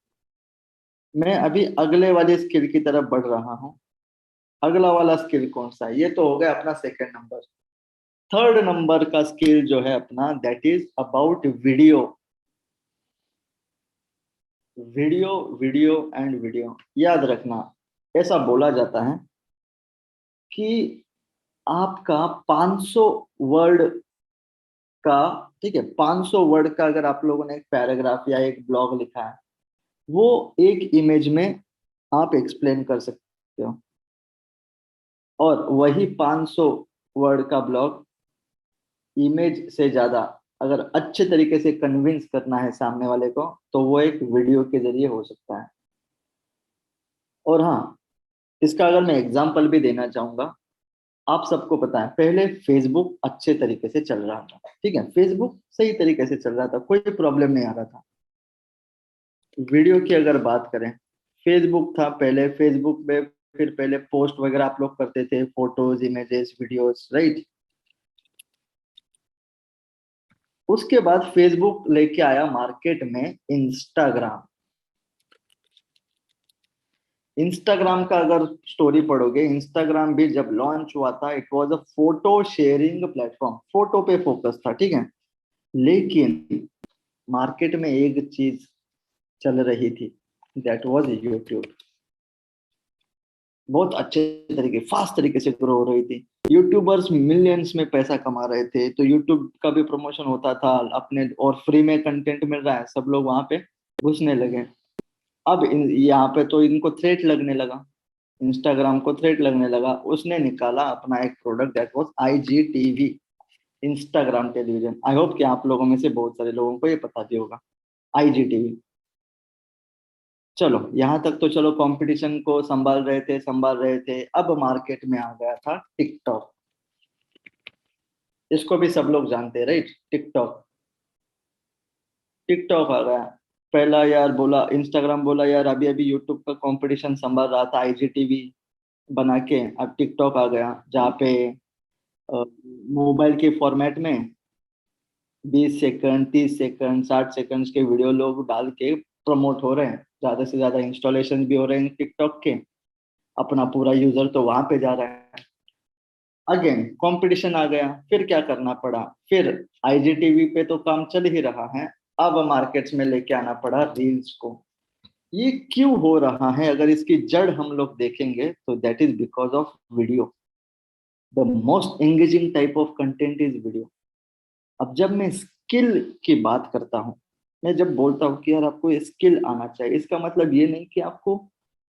मैं अभी अगले वाले स्किल की तरफ बढ़ रहा हूँ। अगला वाला स्किल कौन सा है? ये तो हो गया अपना सेकंड नंबर। थर्ड नंबर का स्किल जो है अपना, that is about video. Video, video and video. याद रखना, ऐसा बोला जाता है कि आपका 500 वर्ड का, ठीक है, 500 वर्ड का अगर आप लोगों ने एक पैराग्राफ या एक ब्लॉग लिखा है, वो एक इमेज में आप एक्सप्लेन कर सकते हो। और वही 500 वर्ड का ब्लॉग इमेज से ज्यादा अगर अच्छे तरीके से कन्विंस करना है सामने वाले को, तो वो एक वीडियो के जरिए हो सकता है। और हाँ, इसका अगर मैं एग्जांपल भी देना चाहूंगा, आप सबको पता है पहले फेसबुक अच्छे तरीके से चल रहा था, ठीक है, फेसबुक सही तरीके से चल रहा था, कोई प्रॉब्लम नहीं आ रहा था। वीडियो की अगर बात करें, फेसबुक था पहले, फेसबुक पे फिर पहले पोस्ट वगैरह आप लोग करते थे, फोटोज, इमेजेस, वीडियोस, राइट। उसके बाद फेसबुक लेके आया मार्केट में इंस्टाग्राम। इंस्टाग्राम का अगर स्टोरी पढ़ोगे, इंस्टाग्राम भी जब लॉन्च हुआ था, it was a photo sharing platform, photo पे फोकस था, ठीक है। लेकिन मार्केट में एक चीज चल रही थी, दैट वाज यूट्यूब। बहुत अच्छे तरीके, फास्ट तरीके से ग्रो हो रही थी। यूट्यूबर्स मिलियंस में पैसा कमा रहे थे, तो यूट्यूब का भी प्रमोशन होता था अपने, और फ्री में कंटेंट मिल रहा है, सब लोग वहां पे घुसने लगे। अब यहाँ पे तो इनको थ्रेट लगने लगा, इंस्टाग्राम को थ्रेट लगने लगा। उसने निकाला अपना एक product, that was IGTV, Instagram television. I hope कि आप लोगों में से बहुत सारे लोगों को ये पता भी होगा, IGTV। चलो यहाँ तक तो चलो, कंपटीशन को संभाल रहे थे। अब मार्केट में आ गया था टिकटॉक। इसको भी सब लोग जानते हैं, राइट, टिकटॉक। टिकटॉक आ गया पहला, यार बोला इंस्टाग्राम, बोला यार अभी अभी यूट्यूब का कंपटीशन संभाल रहा था IGTV बना के, अब टिकटॉक आ गया जहाँ पे मोबाइल के फॉर्मेट में 20 सेकंड, 30 सेकंड, 60 सेकंड्स के वीडियो लोग डाल के प्रमोट हो रहे हैं, ज्यादा से ज्यादा इंस्टॉलेशन भी हो रहे हैं टिकटॉक के, अपना पूरा यूजर तो वहां पे जा रहा है। अगेन कंपटीशन आ गया, फिर क्या करना पड़ा, फिर IGTV पे तो काम चल ही रहा है, अब मार्केट्स में लेके आना पड़ा रील्स को। ये क्यों हो रहा है? अगर इसकी जड़ हम लोग देखेंगे तो that is because of video. The most engaging type of content is video. अब जब मैं स्किल की बात करता हूँ, मैं जब बोलता हूँ कि यार आपको स्किल आना चाहिए, इसका मतलब ये नहीं कि आपको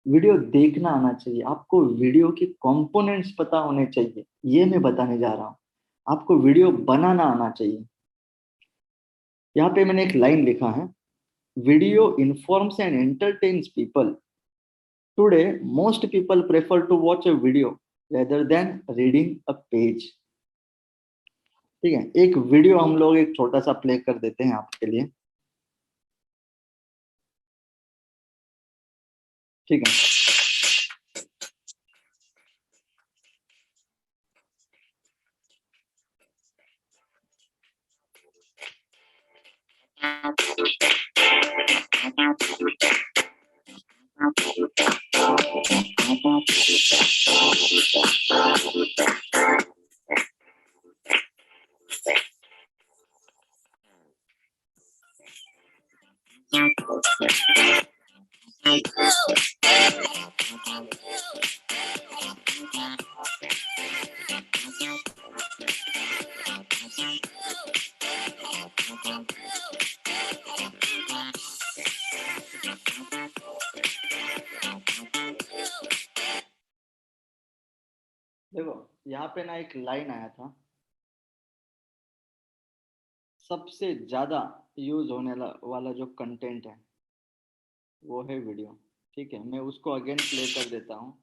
वीडियो देखना आना चाहिए, आपको वीडियो के कंपोनेंट्स पता होने चाहिए, ये मैं बताने जा रहा हूँ। आपको वीडियो बनाना आना चाहिए। यहाँ पे मैंने एक लाइन लिखा है, video informs and entertains people. Today most people prefer to watch a video rather than reading a page. ठीक है, एक वीडियो हम लोग एक छोटा सा प्ले कर देते हैं आपके लिए, ठीक है। देखो यहाँ पे ना एक लाइन आया था, सबसे ज्यादा यूज होने वाला जो कंटेंट है वो है वीडियो। ठीक है, मैं उसको अगेन प्ले कर देता हूँ।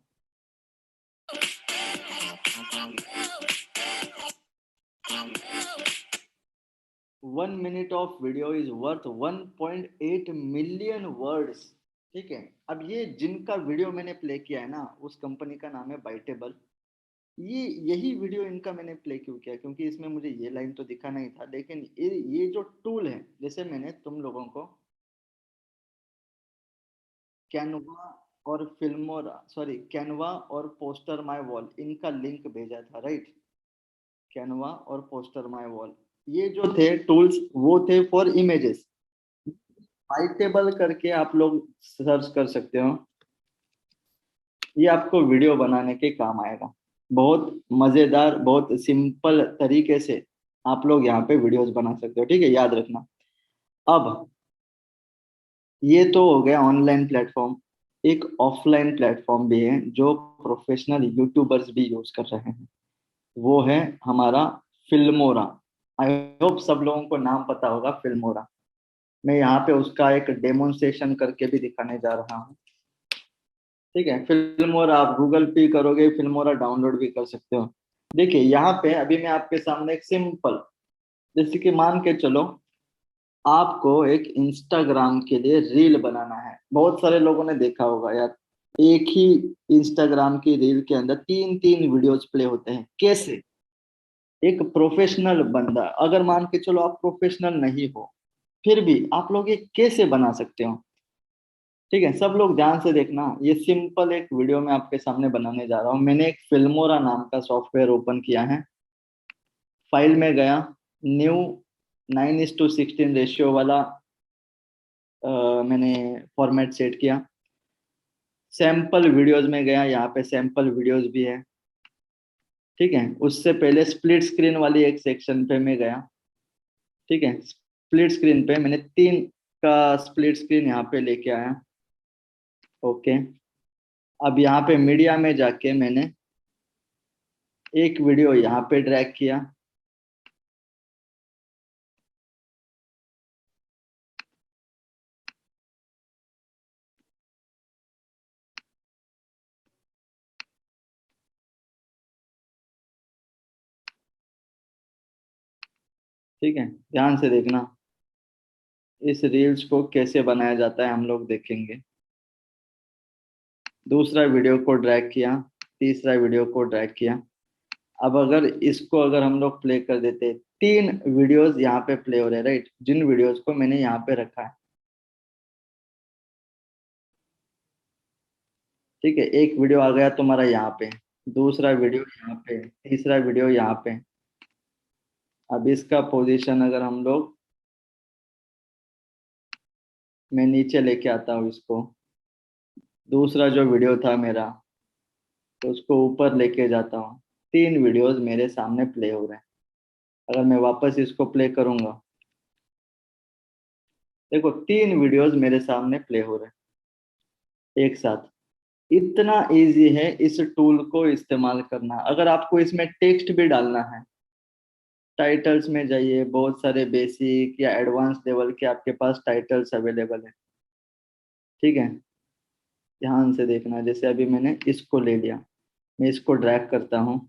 1 minute of video is worth 1.8 million words. ठीक है, अब ये जिनका वीडियो मैंने प्ले किया है ना, उस कंपनी का नाम है बाइटेबल। ये यही वीडियो इनका मैंने प्ले क्यों किया, क्योंकि इसमें मुझे ये लाइन तो दिखा नहीं था, लेकिन ये जो टूल है, जैसे मैंने तुम लोगों को कैनवा और फिल्मोरा, सॉरी, कैनवा और पोस्टर माय वॉल, इनका लिंक भेजा था, राइट। कैनवा और पोस्टर माय वॉल, ये जो थे टूल्स वो थे फॉर इमेजेस। फाइटेबल करके आप लोग सर्च कर सकते हो, ये आपको वीडियो बनाने के काम आएगा। बहुत मजेदार, बहुत सिंपल तरीके से आप लोग यहाँ पे वीडियोस बना सकते हो, ठीक है, याद रखना। अब ये तो हो गया ऑनलाइन प्लेटफॉर्म। एक ऑफलाइन प्लेटफॉर्म भी है जो प्रोफेशनल यूट्यूबर्स भी यूज कर रहे हैं, वो है हमारा फिल्मोरा। आई होप सब लोगों को नाम पता होगा फिल्मोरा। मैं यहाँ पे उसका एक डेमोन्स्ट्रेशन करके भी दिखाने जा रहा हूँ, ठीक है। फिल्मोरा आप गूगल पे करोगे, फिल्मोरा डाउनलोड भी कर सकते हो। देखिए यहाँ पे अभी मैं आपके सामने एक सिंपल, जैसे कि मान के चलो आपको एक इंस्टाग्राम के लिए रील बनाना है। बहुत सारे लोगों ने देखा होगा यार, एक ही इंस्टाग्राम की रील के अंदर तीन तीन वीडियोस प्ले होते हैं, कैसे? एक प्रोफेशनल बंदा, अगर मान के चलो आप प्रोफेशनल नहीं हो, फिर भी आप लोग ये कैसे बना सकते हो, ठीक है। सब लोग ध्यान से देखना, ये सिंपल एक वीडियो मैं आपके सामने बनाने जा रहा हूँ। मैंने एक फिल्मोरा नाम का सॉफ्टवेयर ओपन किया है, फाइल में गया, न्यू 9:16 रेशियो वाला मैंने फॉर्मेट सेट किया। सैंपल वीडियोस में गया, यहाँ पे सैंपल वीडियोस भी है, ठीक है। उससे पहले स्प्लिट स्क्रीन वाली एक सेक्शन पे मैं गया, ठीक है। स्प्लिट स्क्रीन पे मैंने 3 का स्प्लिट स्क्रीन यहाँ पे लेके आया, ओके। अब यहाँ पे मीडिया में जाके मैंने एक वीडियो यहाँ पे ड्रैग किया, ठीक है। ध्यान से देखना, इस रील्स को कैसे बनाया जाता है हम लोग देखेंगे। दूसरा वीडियो को ड्रैग किया, तीसरा वीडियो को ड्रैग किया। अब अगर इसको अगर हम लोग प्ले कर देते, 3 वीडियोस यहाँ पे प्ले हो रहे हैं, राइट, जिन वीडियोस को मैंने यहाँ पे रखा है, ठीक है। एक वीडियो आ गया तुम्हारा यहाँ पे, दूसरा वीडियो यहाँ पे, तीसरा वीडियो यहाँ पे। अब इसका पोजीशन अगर हम लोग, मैं नीचे लेके आता हूँ इसको, दूसरा जो वीडियो था मेरा, तो उसको ऊपर लेके जाता हूँ। 3 वीडियोस मेरे सामने प्ले हो रहे हैं। अगर मैं वापस इसको प्ले करूंगा, देखो 3 वीडियोस मेरे सामने प्ले हो रहे हैं एक साथ। इतना इजी है इस टूल को इस्तेमाल करना। अगर आपको इसमें टेक्स्ट भी डालना है, टाइटल्स में जाइए, बहुत सारे बेसिक या एडवांस लेवल के आपके पास टाइटल्स अवेलेबल है, ठीक है। ध्यान से देखना, जैसे अभी मैंने इसको ले लिया, मैं इसको ड्रैग करता हूँ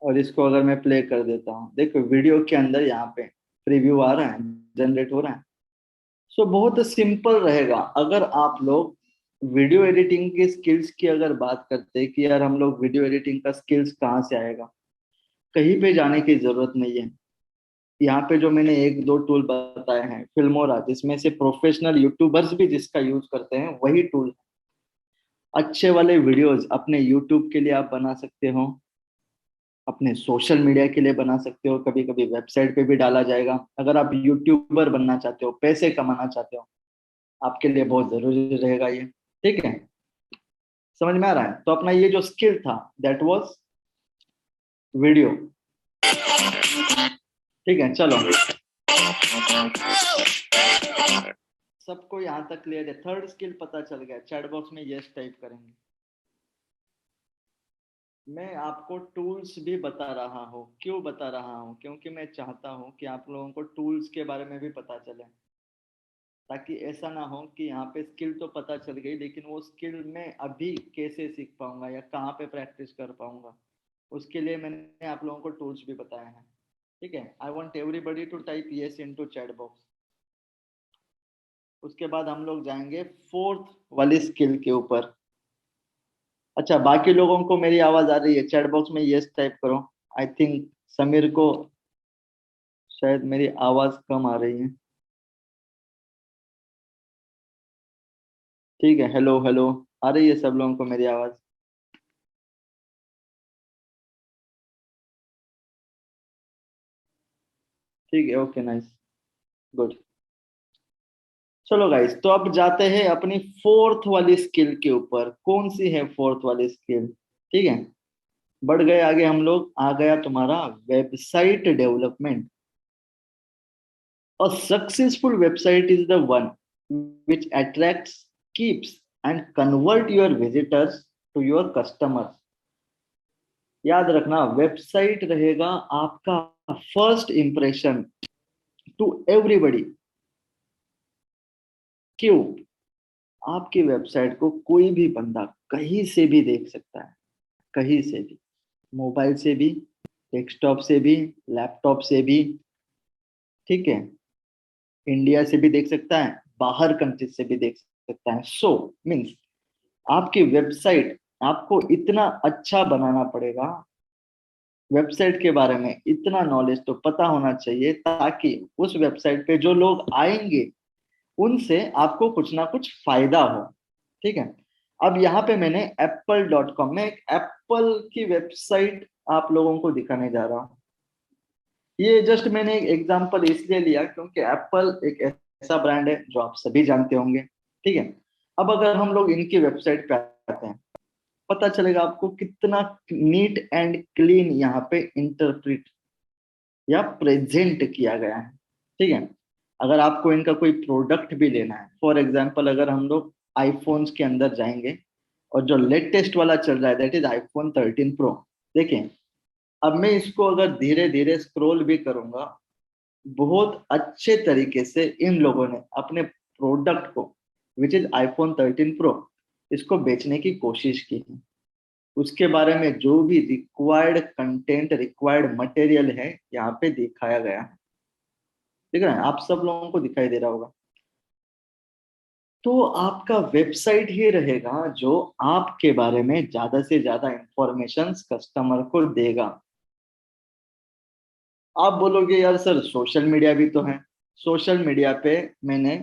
और इसको अगर मैं प्ले कर देता हूँ, देखो वीडियो के अंदर यहाँ पे प्रीव्यू आ रहा है, जनरेट हो रहा है। सो बहुत सिंपल रहेगा। अगर आप लोग वीडियो एडिटिंग की स्किल्स की अगर बात करते हैं कि यार हम लोग वीडियो एडिटिंग का स्किल्स कहाँ से आएगा, कहीं पे जाने की जरूरत नहीं है। यहाँ पे जो मैंने एक दो टूल बताए हैं फिल्मोरा, जिसमें से प्रोफेशनल यूट्यूबर्स भी जिसका यूज करते हैं, वही टूल। अच्छे वाले वीडियोस अपने यूट्यूब के लिए आप बना सकते हो, अपने सोशल मीडिया के लिए बना सकते हो, कभी कभी वेबसाइट पे भी डाला जाएगा। अगर आप यूट्यूबर बनना चाहते हो, पैसे कमाना चाहते हो, आपके लिए बहुत जरूरी रहेगा ये, ठीक है। समझ में आ रहा है? तो अपना ये जो स्किल था, दैट वाज वीडियो, ठीक है। चलो, सबको यहाँ तक क्लियर है? थर्ड स्किल पता चल गया? चैट बॉक्स में यस टाइप करेंगे। मैं आपको टूल्स भी बता रहा हूँ, क्यों बता रहा हूँ? क्योंकि मैं चाहता हूँ कि आप लोगों को टूल्स के बारे में भी पता चले, ताकि ऐसा ना हो कि यहाँ पे स्किल तो पता चल गई, लेकिन वो स्किल मैं अभी कैसे सीख पाऊंगा या कहाँ पे प्रैक्टिस कर पाऊंगा। उसके लिए मैंने आप लोगों को टूल्स भी बताए हैं, ठीक है। I want everybody to type yes into chat box. उसके बाद हम लोग जाएंगे फोर्थ वाली स्किल के ऊपर। अच्छा, बाकी लोगों को मेरी आवाज आ रही है? चैट बॉक्स में यस टाइप करो। आई थिंक समीर को शायद मेरी आवाज कम आ रही है। ठीक है, हेलो हेलो, आ रही है सब लोगों को मेरी आवाज? ठीक है, ओके, नाइस, गुड। चलो गाइस, तो अब जाते हैं अपनी फोर्थ वाली स्किल के ऊपर। कौन सी है फोर्थ वाली स्किल? ठीक है, बढ़ गए आगे हम लोग। आ गया तुम्हारा website development. A successful website is the one which attracts, keeps, and convert your visitors to your customers. याद रखना, वेबसाइट रहेगा आपका फर्स्ट इंप्रेशन टू एवरीबॉडी। क्यों? आपकी वेबसाइट को कोई भी बंदा कहीं से भी देख सकता है, कहीं से भी, मोबाइल से भी, डेस्कटॉप से भी, लैपटॉप से भी। ठीक है, इंडिया से भी देख सकता है, बाहर कंट्री से भी देख सकता है। सो मीन्स आपकी वेबसाइट, आपको इतना अच्छा बनाना पड़ेगा, वेबसाइट के बारे में इतना नॉलेज तो पता होना चाहिए, ताकि उस वेबसाइट पे जो लोग आएंगे उनसे आपको कुछ ना कुछ फायदा हो। ठीक है, अब यहाँ पे मैंने apple.com में एक एप्पल की वेबसाइट आप लोगों को दिखाने जा रहा हूँ। ये जस्ट मैंने एक एग्जांपल इसलिए लिया क्योंकि एप्पल एक ऐसा ब्रांड है जो आप सभी जानते होंगे। ठीक है, अब अगर हम लोग इनकी वेबसाइट पे आते हैं, पता चलेगा आपको कितना नीट एंड क्लीन यहाँ पे इंटरप्रेट या प्रेजेंट किया गया है। ठीक है, अगर आपको इनका कोई प्रोडक्ट भी लेना है, फॉर एग्जांपल अगर हम लोग आईफोन्स के अंदर जाएंगे, और जो लेटेस्ट वाला चल रहा है दैट इज आईफोन 13 प्रो। देखें, अब मैं इसको अगर धीरे धीरे स्क्रॉल भी करूंगा, बहुत अच्छे तरीके से इन लोगों ने अपने प्रोडक्ट को, विच इज आईफोन 13 प्रो, इसको बेचने की कोशिश की है। उसके बारे में जो भी रिक्वायर्ड कंटेंट, रिक्वायर्ड मटेरियल है, यहाँ पे दिखाया गया है। ठीक है, आप सब लोगों को दिखाई दे रहा होगा। तो आपका वेबसाइट ही रहेगा जो आपके बारे में ज्यादा से ज्यादा इंफॉर्मेशन कस्टमर को देगा। आप बोलोगे यार सर सोशल मीडिया भी तो है। सोशल मीडिया पे मैंने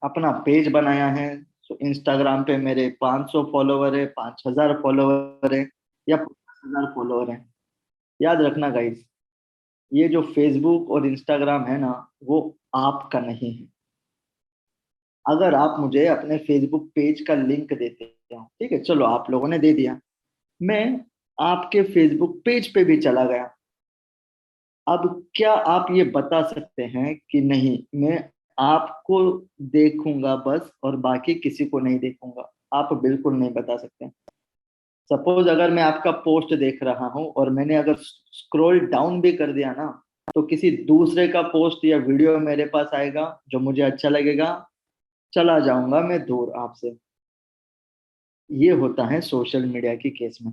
अपना पेज बनाया है। तो इंस्टाग्राम पे मेरे 500 फॉलोवर है, 5000 फॉलोवर है, या 50,000 फॉलोवर है। याद रखना गाइस, ये जो फेसबुक और इंस्टाग्राम है ना, वो आपका नहीं है। अगर आप मुझे अपने फेसबुक पेज का लिंक देते हो, ठीक है, चलो आप लोगों ने दे दिया, मैं आपके फेसबुक पेज पे भी चला गया। अब क्या आप ये बता सकते हैं कि नहीं, मैं आपको देखूंगा बस और बाकी किसी को नहीं देखूंगा? आप बिल्कुल नहीं बता सकते। सपोज अगर मैं आपका पोस्ट देख रहा हूं और मैंने अगर स्क्रॉल डाउन भी कर दिया ना, तो किसी दूसरे का पोस्ट या वीडियो मेरे पास आएगा जो मुझे अच्छा लगेगा, चला जाऊंगा मैं दूर आपसे। ये होता है सोशल मीडिया की केस में।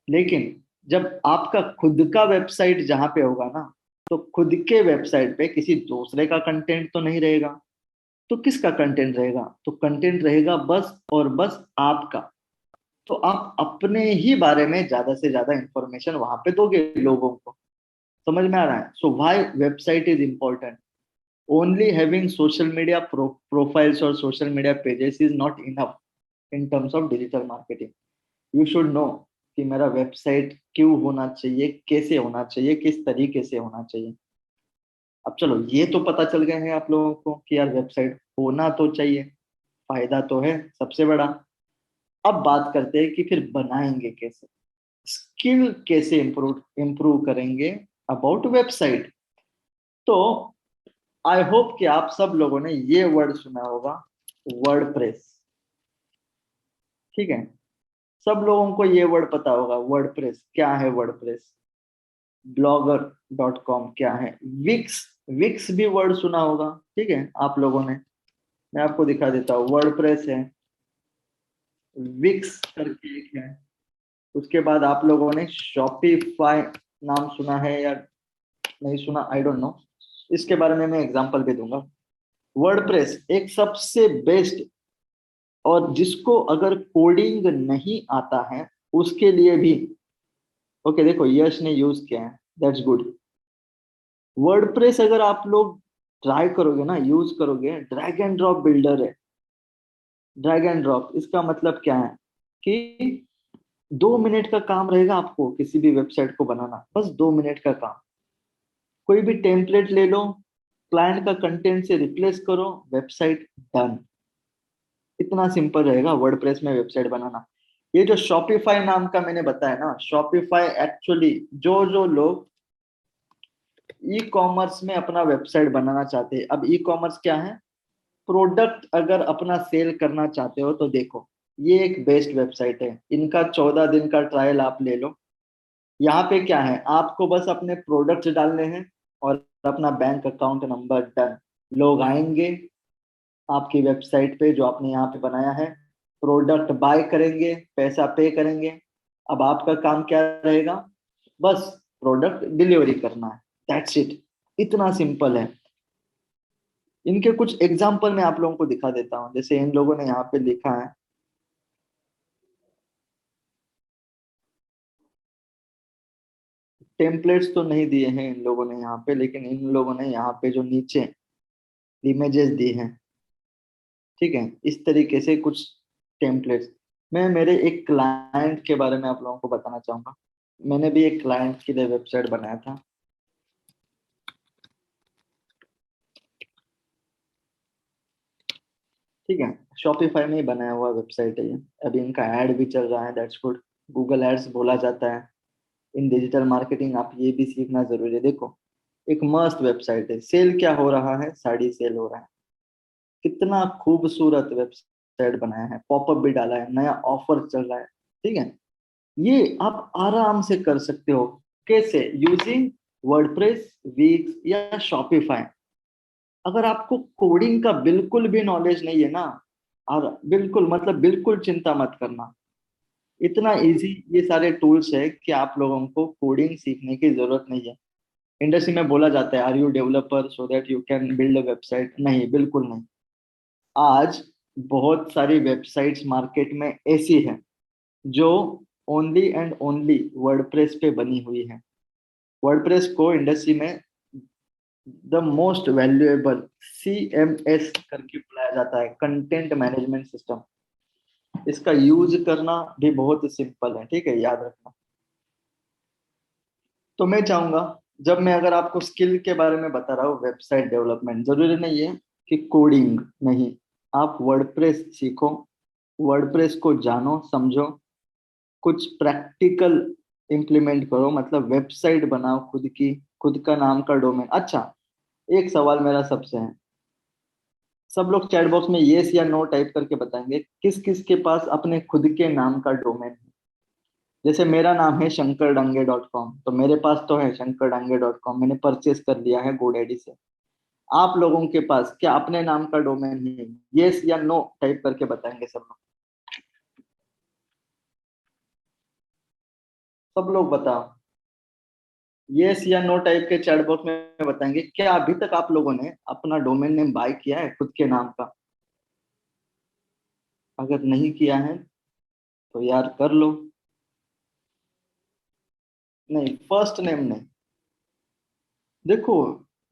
लेकिन जब आपका खुद का वेबसाइट जहां पे होगा ना, तो खुद के वेबसाइट पे किसी दूसरे का कंटेंट तो नहीं रहेगा। तो किसका कंटेंट रहेगा? तो कंटेंट रहेगा बस और बस आपका। तो आप अपने ही बारे में ज्यादा से ज्यादा इंफॉर्मेशन वहां पे दोगे लोगों को। समझ में आ रहा है? So why website is important. Only having social media profiles और social media pages is not enough in terms of digital marketing. You should know कि मेरा वेबसाइट क्यों होना चाहिए, कैसे होना चाहिए, किस तरीके से होना चाहिए। अब चलो, ये तो पता चल गए हैं आप लोगों को कि यार वेबसाइट होना तो चाहिए, फायदा तो है सबसे बड़ा। अब बात करते हैं कि फिर बनाएंगे कैसे, स्किल कैसे इम्प्रूव इम्प्रूव करेंगे अबाउट वेबसाइट। तो आई होप कि आप सब लोगों ने ये वर्ड सुना होगा, वर्डप्रेस। ठीक है, सब लोगों को ये वर्ड पता होगा, वर्डप्रेस क्या है, वर्डप्रेस। blogger.com क्या है, विक्स, विक्स भी वर्ड सुना होगा। ठीक है, आप लोगों ने, मैं आपको दिखा देता हूँ, वर्डप्रेस है, विक्स करके एक है। उसके बाद आप लोगों ने शॉपिफाई नाम सुना है या नहीं सुना, आई डोंट नो, इसके बारे में मैं एग्जांपल भी दूंगा। वर्डप्रेस एक सबसे बेस्ट, और जिसको अगर कोडिंग नहीं आता है उसके लिए भी, ओके देखो यश ने यूज किया है, दैट्स गुड। वर्डप्रेस अगर आप लोग ट्राई करोगे ना, यूज करोगे, ड्रैग एंड ड्रॉप बिल्डर है। ड्रैग एंड ड्रॉप, इसका मतलब क्या है कि 2 मिनट का काम रहेगा आपको किसी भी वेबसाइट को बनाना, बस 2 मिनट का काम। कोई भी टेम्पलेट ले लो, क्लाइंट का कंटेंट से रिप्लेस करो, वेबसाइट डन। इतना सिंपल रहेगा वर्डप्रेस में वेबसाइट बनाना। ये जो शॉपिफाई नाम का मैंने बताया ना, शॉपिफाई एक्चुअली जो जो लोग ई कॉमर्स में अपना वेबसाइट बनाना चाहते हैं। अब ई कॉमर्स क्या है? प्रोडक्ट अगर अपना सेल करना चाहते हो तो देखो, ये एक बेस्ट वेबसाइट है। इनका 14 दिन का ट्रायल आप ले लो। यहाँ पे क्या है, आपको बस अपने प्रोडक्ट डालने हैं और अपना बैंक अकाउंट नंबर, डन। लोग आएंगे आपकी वेबसाइट पे जो आपने यहाँ पे बनाया है, प्रोडक्ट बाय करेंगे, पैसा पे करेंगे। अब आपका काम क्या रहेगा? बस प्रोडक्ट डिलीवरी करना है, दैट्स इट। इतना सिंपल है। इनके कुछ एग्जाम्पल मैं आप लोगों को दिखा देता हूँ। जैसे इन लोगों ने यहाँ पे लिखा है, टेम्पलेट्स तो नहीं दिए हैं इन लोगों ने यहाँ पे, लेकिन इन लोगों ने यहाँ पे जो नीचे इमेजेस दी हैं, ठीक है, इस तरीके से कुछ टेम्पलेट्स। मैं मेरे एक क्लाइंट के बारे में आप लोगों को बताना चाहूंगा। मैंने भी एक क्लाइंट के लिए वेबसाइट बनाया था, ठीक है। शॉपिफाई में ही बनाया हुआ वेबसाइट है ये। अभी इनका ऐड भी चल रहा है, दैट्स गुड। गूगल एड्स बोला जाता है। इन डिजिटल मार्केटिंग आप ये भी सीखना जरूरी है। देखो, एक मस्त वेबसाइट है। सेल क्या हो रहा है? साड़ी सेल हो रहा है। कितना खूबसूरत वेबसाइट बनाया है, पॉपअप भी डाला है, नया ऑफर चल रहा है, ठीक है। ये आप आराम से कर सकते हो। कैसे? यूजिंग वर्डप्रेस, वीक्स या शॉपिफाई। अगर आपको कोडिंग का बिल्कुल भी नॉलेज नहीं है ना, और बिल्कुल मतलब बिल्कुल चिंता मत करना। इतना इजी ये सारे टूल्स है कि आप लोगों को कोडिंग सीखने की जरूरत नहीं है। इंडस्ट्री में बोला जाता है, are you developer so that you can build a website? नहीं, बिल्कुल नहीं। आज बहुत सारी वेबसाइट्स मार्केट में ऐसी है जो ओनली एंड ओनली वर्डप्रेस पे बनी हुई है। वर्डप्रेस को इंडस्ट्री में द मोस्ट वैल्यूएबल CMS करके बुलाया जाता है, कंटेंट मैनेजमेंट सिस्टम। इसका यूज करना भी बहुत सिंपल है, ठीक है, याद रखना। तो मैं चाहूंगा, जब मैं अगर आपको स्किल के बारे में बता रहा हूँ, वेबसाइट डेवलपमेंट, जरूरी नहीं है कि कोडिंग, नहीं। आप वर्डप्रेस सीखो, वर्डप्रेस को जानो समझो, कुछ प्रैक्टिकल इम्प्लीमेंट करो, मतलब वेबसाइट बनाओ खुद की, खुद का नाम का डोमेन। अच्छा, एक सवाल मेरा सबसे है, सब लोग चैट बॉक्स में येस या नो टाइप करके बताएंगे, किस किस के पास अपने खुद के नाम का डोमेन है? जैसे मेरा नाम है shankardangay.com, तो मेरे पास तो है shankardangay.com, मैंने परचेज कर लिया है GoDaddy से। आप लोगों के पास क्या अपने नाम का डोमेन है? येस या नो टाइप करके बताएंगे सब लोग। सब लोग बताओ, येस या नो टाइप के चैट बॉक्स में बताएंगे, क्या अभी तक आप लोगों ने अपना डोमेन नेम बाय किया है खुद के नाम का? अगर नहीं किया है तो यार कर लो। नहीं, फर्स्ट नेम नहीं। देखो,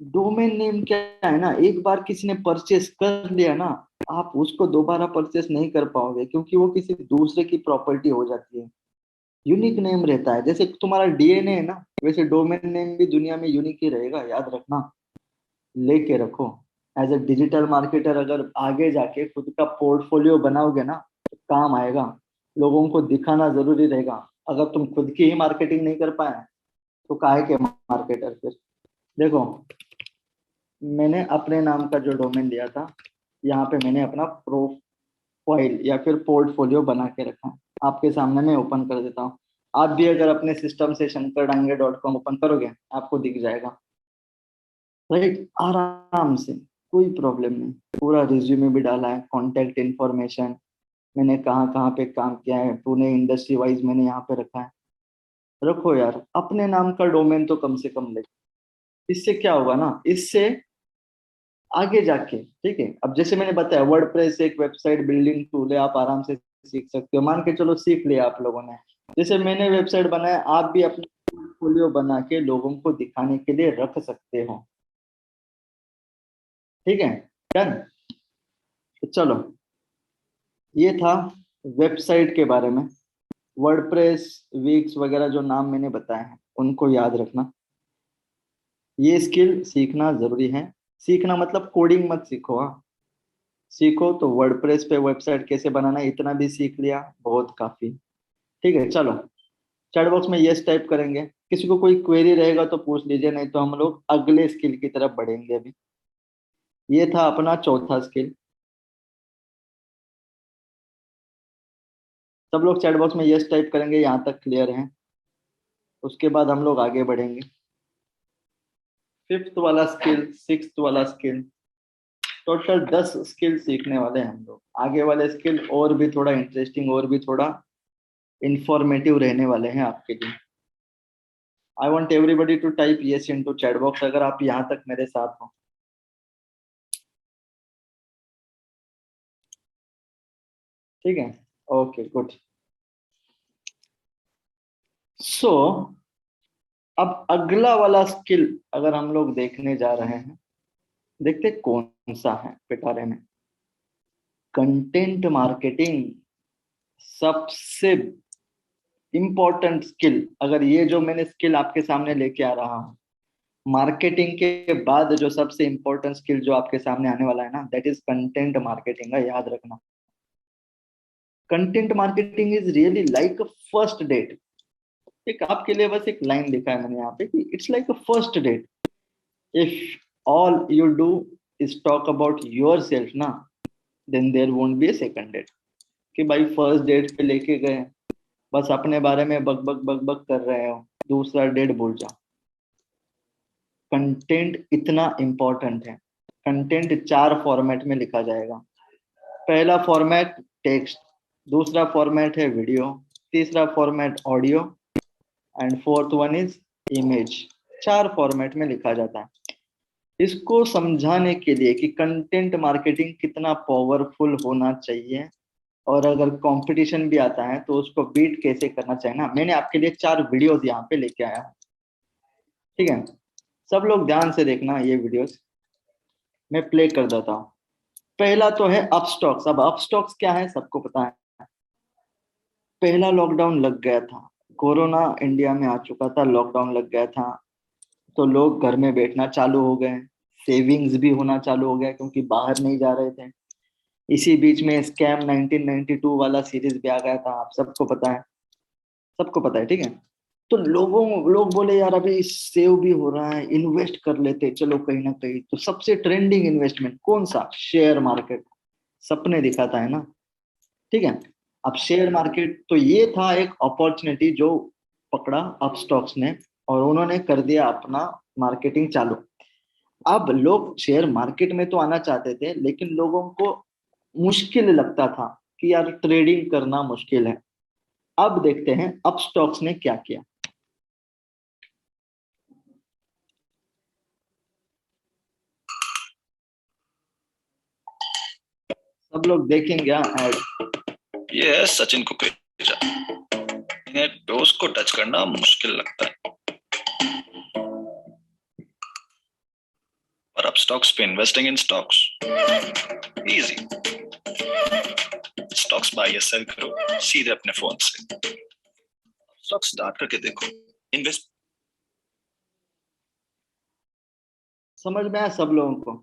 डोमेन नेम क्या है ना, एक बार किसी ने परचेस कर लिया ना, आप उसको दोबारा परचेस नहीं कर पाओगे, क्योंकि वो किसी दूसरे की प्रॉपर्टी हो जाती है। यूनिक नेम रहता है, जैसे तुम्हारा DNA है ना, वैसे डोमेन नेम भी दुनिया में यूनिक ही रहेगा, याद रखना। लेके रखो। एज ए डिजिटल मार्केटर अगर आगे जाके खुद का पोर्टफोलियो बनाओगे ना, तो काम आएगा। लोगों को दिखाना जरूरी रहेगा। अगर तुम खुद की ही मार्केटिंग नहीं कर पाए तो काहे के मार्केटर फिर? देखो, मैंने अपने नाम का जो डोमेन लिया था, यहाँ पे मैंने अपना प्रोफाइल या फिर पोर्टफोलियो बना के रखा है। आपके सामने मैं ओपन कर देता हूँ। आप भी अगर अपने सिस्टम से shankardangay.com ओपन करोगे, आपको दिख जाएगा, राइट, आराम से, कोई प्रॉब्लम नहीं। पूरा रिज्यूमे भी डाला है, कॉन्टेक्ट इन्फॉर्मेशन, मैंने कहाँ कहाँ पे काम किया है, पुणे इंडस्ट्री वाइज मैंने यहाँ पे रखा है। रखो यार, अपने नाम का डोमेन तो कम से कम ले। इससे क्या होगा ना, इससे आगे जाके, ठीक है, अब जैसे मैंने बताया, वर्डप्रेस एक वेबसाइट बिल्डिंग टूल है, आप आराम से सीख सकते हो। मान के चलो सीख लिया आप लोगों ने, जैसे मैंने वेबसाइट बनाया, आप भी अपना पोर्टफोलियो बना के लोगों को दिखाने के लिए रख सकते हो, ठीक है, डन। तो चलो, ये था वेबसाइट के बारे में। वर्डप्रेस, विक्स वगैरह जो नाम मैंने बताए हैं उनको याद रखना। ये स्किल सीखना जरूरी है। सीखना मतलब कोडिंग मत सीखो, हाँ। सीखो तो वर्डप्रेस पे वेबसाइट कैसे बनाना है, इतना भी सीख लिया बहुत काफी। ठीक है, चलो चैट बॉक्स में यस टाइप करेंगे। किसी को कोई क्वेरी रहेगा तो पूछ लीजिए, नहीं तो हम लोग अगले स्किल की तरफ बढ़ेंगे अभी। ये था अपना चौथा स्किल। सब लोग चैट बॉक्स में यस टाइप करेंगे, यहाँ तक क्लियर है। उसके बाद हम लोग आगे बढ़ेंगे। फिफ्थ वाला स्किल, सिक्स्थ वाला स्किल, टोटल 10 स्किल सीखने वाले हैं हम लोग। आगे वाले स्किल और भी थोड़ा इंटरेस्टिंग और भी थोड़ा इंफॉर्मेटिव रहने वाले हैं आपके लिए। I want everybody to type yes into chat box अगर आप यहाँ तक मेरे साथ हो। ठीक है, ओके गुड। सो अब अगला वाला स्किल अगर हम लोग देखने जा रहे हैं, देखते कौन सा है पिटारे में। कंटेंट मार्केटिंग, सबसे इंपॉर्टेंट स्किल। अगर ये जो मैंने स्किल आपके सामने लेके आ रहा हूँ, मार्केटिंग के बाद जो सबसे इंपॉर्टेंट स्किल जो आपके सामने आने वाला है ना, दैट इज कंटेंट मार्केटिंग का, याद रखना। Content marketing is really like a first date. एक आपके लिए बस एक लाइन लिखा है मैंने यहाँ पे कि it's like a first date. If all you do is talk about yourself ना, then there won't be a second date. कि भाई फर्स्ट डेट पे लेके गए, बस अपने बारे में बक बक बक बक कर रहे हो, दूसरा डेट भूल जाओ। कंटेंट इतना इंपॉर्टेंट है। कंटेंट 4 फॉर्मेट में लिखा जाएगा। पहला फॉर्मेट टेक्स्ट, दूसरा फॉर्मेट है वीडियो, तीसरा format audio, and fourth one is image. 4 format में लिखा जाता है। इसको समझाने के लिए कि कंटेंट मार्केटिंग कितना पावरफुल होना चाहिए, और अगर कंपटीशन भी आता है तो उसको बीट कैसे करना चाहिए ना, मैंने आपके लिए 4 वीडियोस यहाँ पे लेके आया हूँ। ठीक है, सब लोग ध्यान से देखना ये वीडियोस। मैं प्ले कर देता हूँ। पहला तो है अपस्टॉक्स। अब अपस्टॉक्स क्या है सबको पता है। पहला लॉकडाउन लग गया था, कोरोना इंडिया में आ चुका था, लॉकडाउन लग गया था, तो लोग घर में बैठना चालू हो गए। सेविंग्स भी होना चालू हो गया क्योंकि बाहर नहीं जा रहे थे। इसी बीच में स्कैम 1992 वाला सीरीज भी आ गया था, आप सबको पता है। सबको पता है, ठीक है। तो लोग बोले यार अभी सेव भी हो रहा है, इन्वेस्ट कर लेते चलो कहीं ना कहीं। तो सबसे ट्रेंडिंग इन्वेस्टमेंट कौन सा? Share market. सपने दिखाता है ना। ठीक है। अब शेयर मार्केट, तो ये था एक अपॉर्चुनिटी जो पकड़ा अप स्टॉक्स ने, और उन्होंने कर दिया अपना मार्केटिंग चालू। अब लोग शेयर मार्केट में तो आना चाहते थे, लेकिन लोगों को मुश्किल लगता था कि यार ट्रेडिंग करना मुश्किल है। अब देखते हैं अप स्टॉक्स ने क्या किया। सब लोग देखेंगे ऐड। ये है सचिन कुकरेजा। इन्हें दोस्त को टच करना मुश्किल लगता है, और अब स्टॉक्स पे investing in stocks easy. Stocks buy या सेल करो सीधे अपने फोन से। स्टॉक स्टार्ट करके देखो, इन्वेस्ट। समझ में आया सब लोगों को?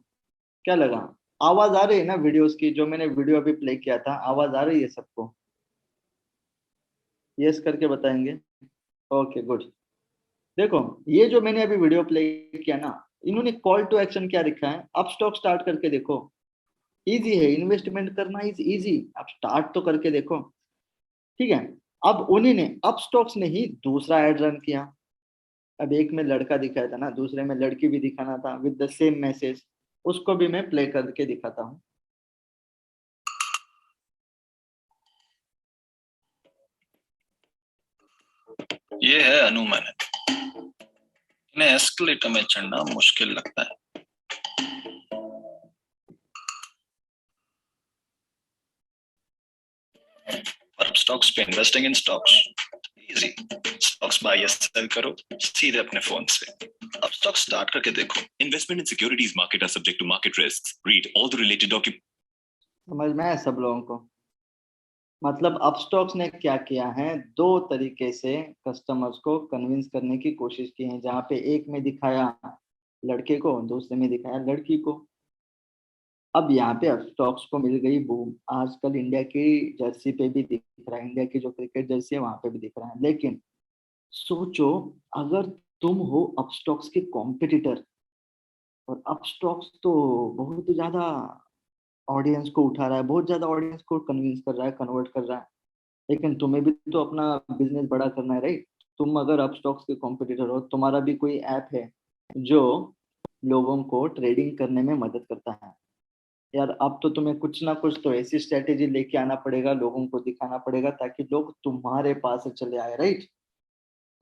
क्या लगा? आवाज आ रही है ना वीडियोस की? जो मैंने वीडियो अभी प्ले किया था, आवाज आ रही है सबको? यस करके बताएंगे। Okay good. देखो, ये जो मैंने अभी वीडियो प्ले किया ना, इन्होंने कॉल टू एक्शन क्या लिखा है, अब स्टॉक स्टार्ट करके देखो। इजी है, इन्वेस्टमेंट करना इज इजी, आप स्टार्ट तो करके देखो। ठीक है। अब उन्हीं ने, अब स्टॉक्स ने ही दूसरा एड रन किया। अब एक में लड़का दिखाया था ना, दूसरे में लड़की भी दिखाना था विद द सेम मैसेज। उसको भी मैं प्ले करके दिखाता हूँ। ये है अनुमान। इन्हें एस्केलेटर में चढ़ना मुश्किल लगता है, और स्टॉक्स पे investing in stocks easy. Stocks buy या सेल करो सीधे अपने फोन से। अब स्टॉक स्टार्ट करके देखो। Investment in securities market are subject to market risk. Read all the related document. समझ में आया सब लोगों को? मतलब अपस्टॉक्स ने क्या किया है, दो तरीके से कस्टमर्स को कन्विंस करने की कोशिश की है, जहाँ पे एक में दिखाया लड़के को, दूसरे में दिखाया लड़की को। अब यहाँ पे अपस्टॉक्स को मिल गई बूम, आजकल इंडिया की जर्सी पे भी दिख रहा है, इंडिया की जो क्रिकेट जर्सी है वहां पे भी दिख रहा है। लेकिन सोचो, अगर तुम हो अपस्टॉक्स के कॉम्पिटिटर, और अपस्टॉक्स तो बहुत ज्यादा ऑडियंस को उठा रहा है, बहुत ज्यादा ऑडियंस को कन्विंस कर रहा है, कन्वर्ट कर रहा है, लेकिन तुम्हें भी तो अपना बिजनेस बड़ा करना है, राइट? तुम अगर अपस्टॉक्स के कॉम्पिटिटर हो, तुम्हारा भी कोई ऐप है जो लोगों को ट्रेडिंग करने में मदद करता है, यार अब तो तुम्हें कुछ ना कुछ तो ऐसी स्ट्रेटेजी लेके आना पड़ेगा, लोगों को दिखाना पड़ेगा, ताकि लोग तुम्हारे पास चले आए, राइट?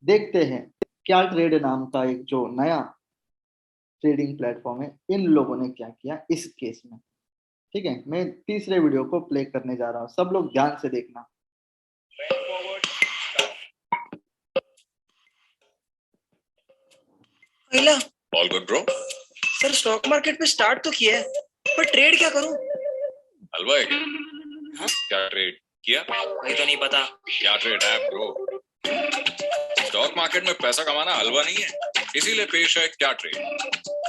देखते हैं क्या ट्रेड नाम का एक जो नया ट्रेडिंग प्लेटफॉर्म है, इन लोगों ने क्या किया इस केस में। ठीक है, मैं तीसरे वीडियो को प्ले करने जा रहा हूँ, सब लोग ध्यान से देखना। पहिला all good bro. Sir stock market में स्टार्ट तो किया है, पर ट्रेड क्या करूं? हलवा है क्या? हाँ? क्या ट्रेड किया? वही तो नहीं पता। क्या ट्रेड है ब्रो? स्टॉक मार्केट में पैसा कमाना हलवा नहीं है, इसीलिए पेश है क्या ट्रेड।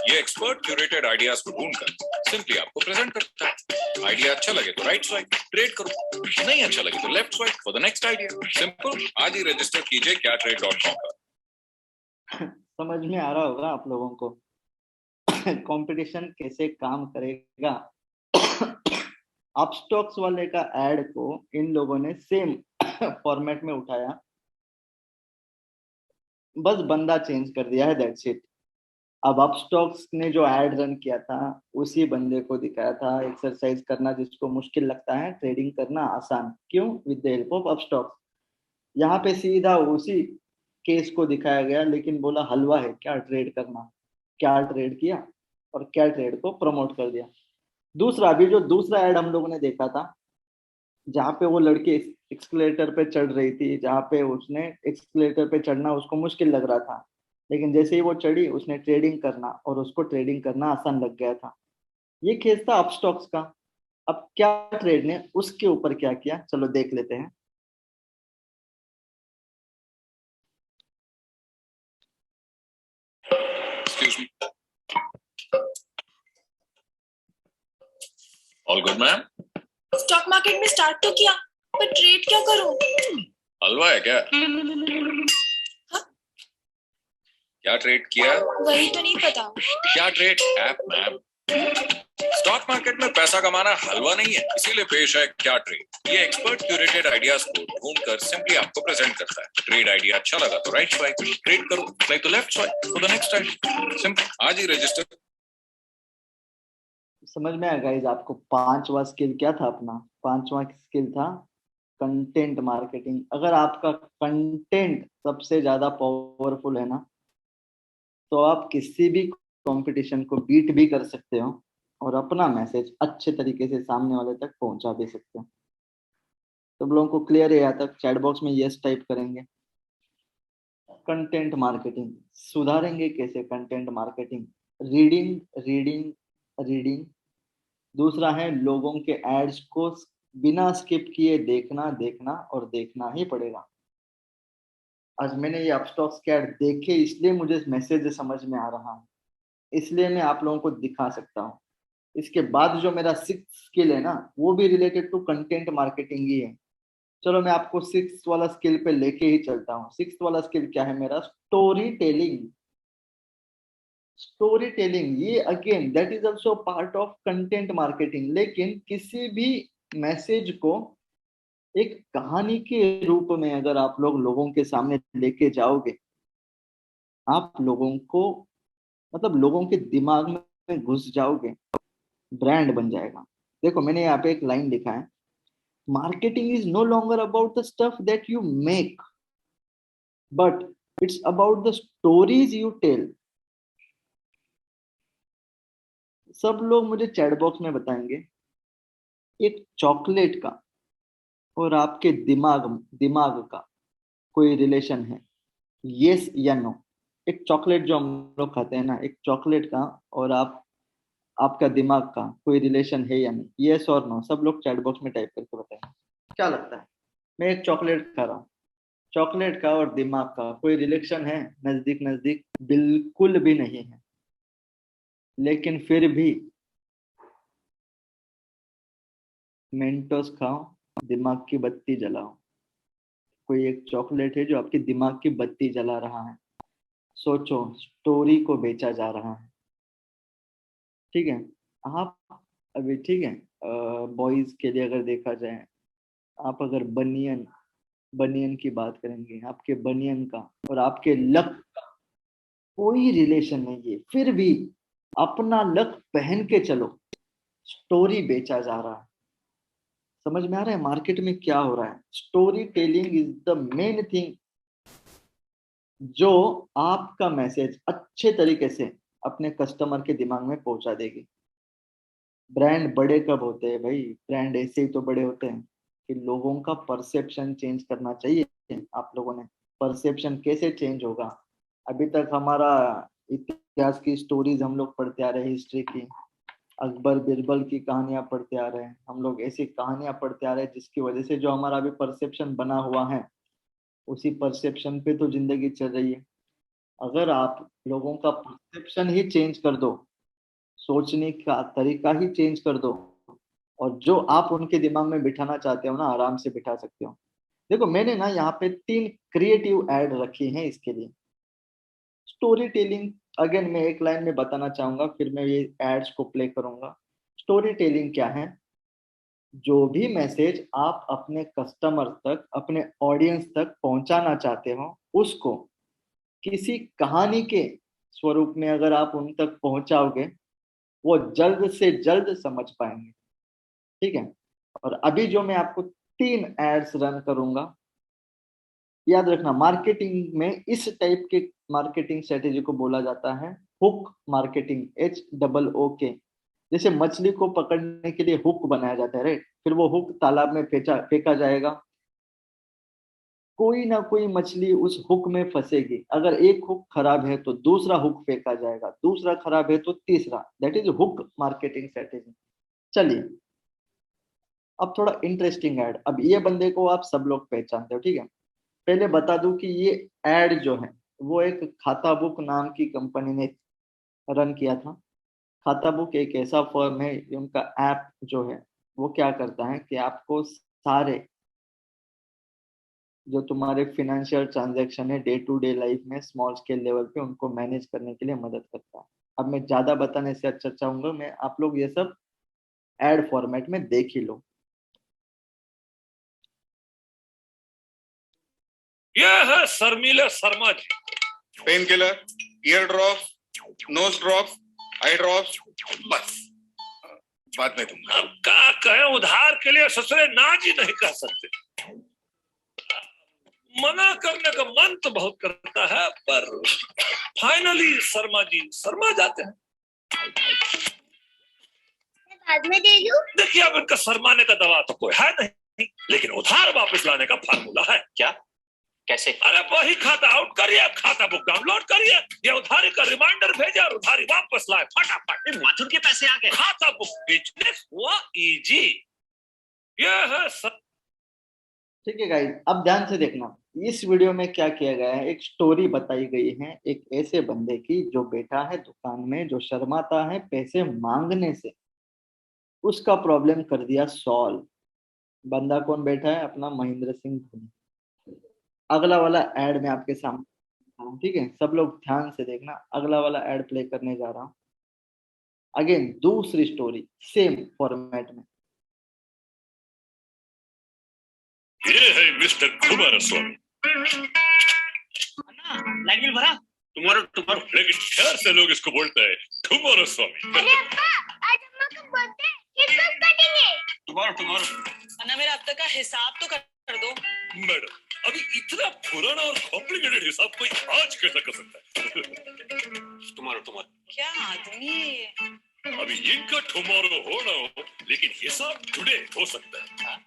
ये एक्सपर्ट क्यूरेटेड आइडियाज को ढूंढकर सिंपली आपको प्रेजेंट करता है। आइडिया अच्छा लगे तो राइट स्वाइप ट्रेड करो, नहीं अच्छा लगे तो left swipe for the next idea. Simple, आज ही रजिस्टर कीजिए क्याट्रेड.com पर। समझ में आ रहा होगा आप लोगों को कंपटीशन कैसे काम करेगा। अपस्टॉक्स वाले का एड को इन लोगों ने सेम फॉर्मेट में उठाया, बस बंदा चेंज कर दिया है, दैट्स इट। अब अपस्टॉक्स ने जो एड रन किया था उसी बंदे को दिखाया था, एक्सरसाइज करना जिसको मुश्किल लगता है, ट्रेडिंग करना आसान, क्यों? With the help of Upstox. यहाँ पे सीधा उसी केस को दिखाया गया, लेकिन बोला हलवा है क्या ट्रेड करना, क्या ट्रेड किया और क्या ट्रेड को प्रमोट कर दिया। दूसरा, अभी जो दूसरा एड हम लोगों ने देखा था, जहाँ पे वो लड़की एक्सकलेटर पे चढ़ रही थी, जहाँ पे उसने एक्सकलेटर पे चढ़ना उसको मुश्किल लग रहा था, लेकिन जैसे ही वो चढ़ी उसने ट्रेडिंग करना, और उसको ट्रेडिंग करना आसान लग गया था। ये केस था अपस्टॉक्स का। अब क्या ट्रेड ने उसके ऊपर क्या किया, चलो देख लेते हैं। Excuse me. All good ma'am? Stock market में स्टार्ट तो किया, पर ट्रेड क्या करूं? हलवा है क्या? हाँ? क्या ट्रेड किया? वही तो नहीं पता। क्या trade app ma'am? Stock market में पैसा कमाना हलवा नहीं है, इसीलिए पेश है क्या ट्रेड। ये एक्सपर्ट क्यूरेटेड आइडियाज को ढूंढकर सिंपली आपको प्रेजेंट करता है। ट्रेड आइडिया अच्छा लगा तो राइट स्वाइप ट्रेड करो, नहीं तो left swipe for the next idea. Simple, आज ही रजिस्टर। समझ में आया गाइस आपको? पांचवा स्किल क्या था अपना? पांचवा स्किल था कंटेंट मार्केटिंग। अगर आपका कंटेंट सबसे ज्यादा पावरफुल है ना, तो आप किसी भी कंपटीशन को बीट भी कर सकते हो, और अपना मैसेज अच्छे तरीके से सामने वाले तक पहुंचा भी सकते हो। सब लोगों को क्लियर है? यहाँ तक चैट बॉक्स में यस टाइप करेंगे। कंटेंट मार्केटिंग सुधारेंगे कैसे? Content marketing, reading reading reading. दूसरा है लोगों के एड्स को बिना स्किप किए देखना, देखना और देखना ही पड़ेगा। आज मैंने ये अपस्टॉक्स के ऐड देखे, इसलिए मुझे मैसेज समझ में आ रहा है, इसलिए मैं आप लोगों को दिखा सकता हूँ। इसके बाद जो मेरा सिक्स स्किल है ना, वो भी रिलेटेड टू कंटेंट मार्केटिंग ही है। चलो मैं आपको सिक्स वाला स्किल पे लेके ही चलता हूँ। सिक्स वाला स्किल क्या है मेरा? Story telling. स्टोरी टेलिंग, ये again that is also part of content marketing, लेकिन किसी भी मैसेज को एक कहानी के रूप में अगर आप लोग लोगों के सामने लेके जाओगे, आप लोगों को मतलब लोगों के दिमाग में घुस जाओगे, ब्रांड बन जाएगा। देखो मैंने यहाँ पे एक लाइन लिखा है, marketing is no longer about the stuff that you make, but it's about the stories you tell. सब लोग मुझे चैट बॉक्स में बताएंगे, एक चॉकलेट का और आपके दिमाग दिमाग का कोई रिलेशन है? यस या नो? एक चॉकलेट जो हम लोग खाते हैं ना, एक चॉकलेट का और आपका दिमाग का कोई रिलेशन है या नहीं? यस और नो? सब लोग चैट बॉक्स में टाइप करके बताएं। क्या लगता है? मैं एक चॉकलेट खा रहा हूँ, चॉकलेट का और दिमाग का कोई रिलेशन है? नजदीक नजदीक बिल्कुल भी नहीं है। लेकिन फिर भी मेंटोस खाओ, दिमाग की बत्ती जलाओ। कोई एक चॉकलेट है जो आपके दिमाग की बत्ती जला रहा है। सोचो, स्टोरी को बेचा जा रहा है। ठीक है। आप अभी ठीक है, बॉयज के लिए अगर देखा जाए, आप अगर बनियन बनियन की बात करेंगे, आपके बनियन का और आपके लक का कोई रिलेशन नहीं है, फिर भी अपना लक पहन के चलो, स्टोरी बेचा जा रहा है। समझ में आ रहा है मार्केट में क्या हो रहा है? Story telling is the main thing जो आपका मैसेज अच्छे तरीके से अपने कस्टमर के दिमाग में पहुंचा देगी। ब्रांड बड़े कब होते हैं भाई? ब्रांड ऐसे ही तो बड़े होते हैं कि लोगों का परसेप्शन चेंज करना चाहिए। आप लोगों ने परसेप्शन कैसे चेंज होगा? अभी तक हमारा इतिहास की स्टोरीज हम लोग पढ़ते आ रहे हैं, हिस्ट्री की, अकबर बिरबल की कहानियां पढ़ते आ रहे हैं हम लोग, ऐसी कहानियां पढ़ते आ रहे हैं जिसकी वजह से जो हमारा अभी परसेप्शन बना हुआ है, उसी परसेप्शन पे तो जिंदगी चल रही है। अगर आप लोगों का परसेप्शन ही चेंज कर दो, सोचने का तरीका ही चेंज कर दो, और जो आप उनके दिमाग में बिठाना चाहते हो ना, आराम से बिठा सकते हो। देखो, मैंने ना यहाँ पे 3 क्रिएटिव ऐड रखी हैं इसके लिए। स्टोरी टेलिंग, अगेन मैं एक लाइन में बताना चाहूंगा, फिर मैं ये एड्स को प्ले करूंगा। स्टोरी टेलिंग क्या है? जो भी मैसेज आप अपने कस्टमर तक, अपने ऑडियंस तक पहुंचाना चाहते हो, उसको किसी कहानी के स्वरूप में अगर आप उन तक पहुंचाओगे, वो जल्द से जल्द समझ पाएंगे। ठीक है। और अभी जो मैं आपको 3 एड्स रन करूंगा, याद रखना, मार्केटिंग में इस टाइप के मार्केटिंग स्ट्रेटेजी को बोला जाता है हुक मार्केटिंग, HOOK। जैसे मछली को पकड़ने के लिए हुक बनाया जाता है, राइट? फिर वो हुक तालाब में फेंका जाएगा, कोई ना कोई मछली उस हुक में फंसेगी। अगर एक हुक खराब है तो दूसरा हुक फेंका जाएगा, दूसरा खराब है तो तीसरा। That is hook marketing strategy. चलिए, अब थोड़ा इंटरेस्टिंग ऐड। अब ये बंदे को आप सब लोग पहचानते हो, ठीक है। पहले बता दूं कि ये ऐड जो है वो एक खाता बुक नाम की कंपनी ने रन किया था। खाता बुक एक ऐसा फर्म है, उनका ऐप जो है वो क्या करता है कि आपको सारे जो तुम्हारे फिनेंशियल ट्रांजैक्शन है डे टू डे लाइफ में, स्मॉल स्केल लेवल पे, उनको मैनेज करने के लिए मदद करता है। अब मैं ज्यादा बताने से अच्छा चाहूंगा, मैं आप लोग ये सब एड फॉर्मेट में देख ही लो। ये है Sharmila Sharma ji. Painkiller, ear drop, nose drop, eye drops, बस बाद में दूंगा। अब क्या कहें, उधार के लिए ससुरे ना जी नहीं कह सकते। मना करने का मन तो बहुत करता है, पर फाइनली शर्मा जी शर्मा जाते हैं। बाद में दे दूं? देखिए, अब इनका शर्माने का दवा तो कोई है नहीं, लेकिन उधार वापस लाने का फार्मूला है। क्या? कैसे? अरे वही खाता आउट करिए, खाता बुक डाउनलोड करिए, ये उधारी का रिमाइंडर भेजे और उधारी वापस लाए फटाफट। माथुर के पैसे आ गए, खाता बुक बिजनेस हुआ इजी। ये है सब। ठीक है गाइस, अब ध्यान से देखना, इस वीडियो में क्या किया गया है। एक स्टोरी बताई गई है एक ऐसे बंदे की जो बैठा है दुकान में, जो शर्माता है पैसे मांगने से। उसका प्रॉब्लम कर दिया सॉल्व। बंदा कौन बैठा है? अपना महेंद्र सिंह धोनी। अगला वाला एड मैं आपके सामने हूँ, ठीक है। सब लोग ध्यान से देखना, अगला वाला एड प्ले करने जा रहा हूँ। अगेन दूसरी स्टोरी, सेम फॉर्मेट में। ये है मिस्टर कुमारस्वामी। लाइट बिल भरा? तुम्हारा तुम्हारा, लेकिन शहर से लोग इसको बोलते हैं कुमारस्वामी। अरे अब्बा, आज अम्मा का बर्थडे, केक कब कटेंगे? तुम्हारा अन्ना, मेरा अब तक का हिसाब तो कर दो। मैडम, अभी इतना पुराना और कॉम्प्लिकेटेड हिसाब कोई आज कैसा कर सकता है? तुम्हारा क्या आदमी है ये? अभी इनका टुमारो हो ना हो, लेकिन हिसाब टुडे हो सकता है। हाँ?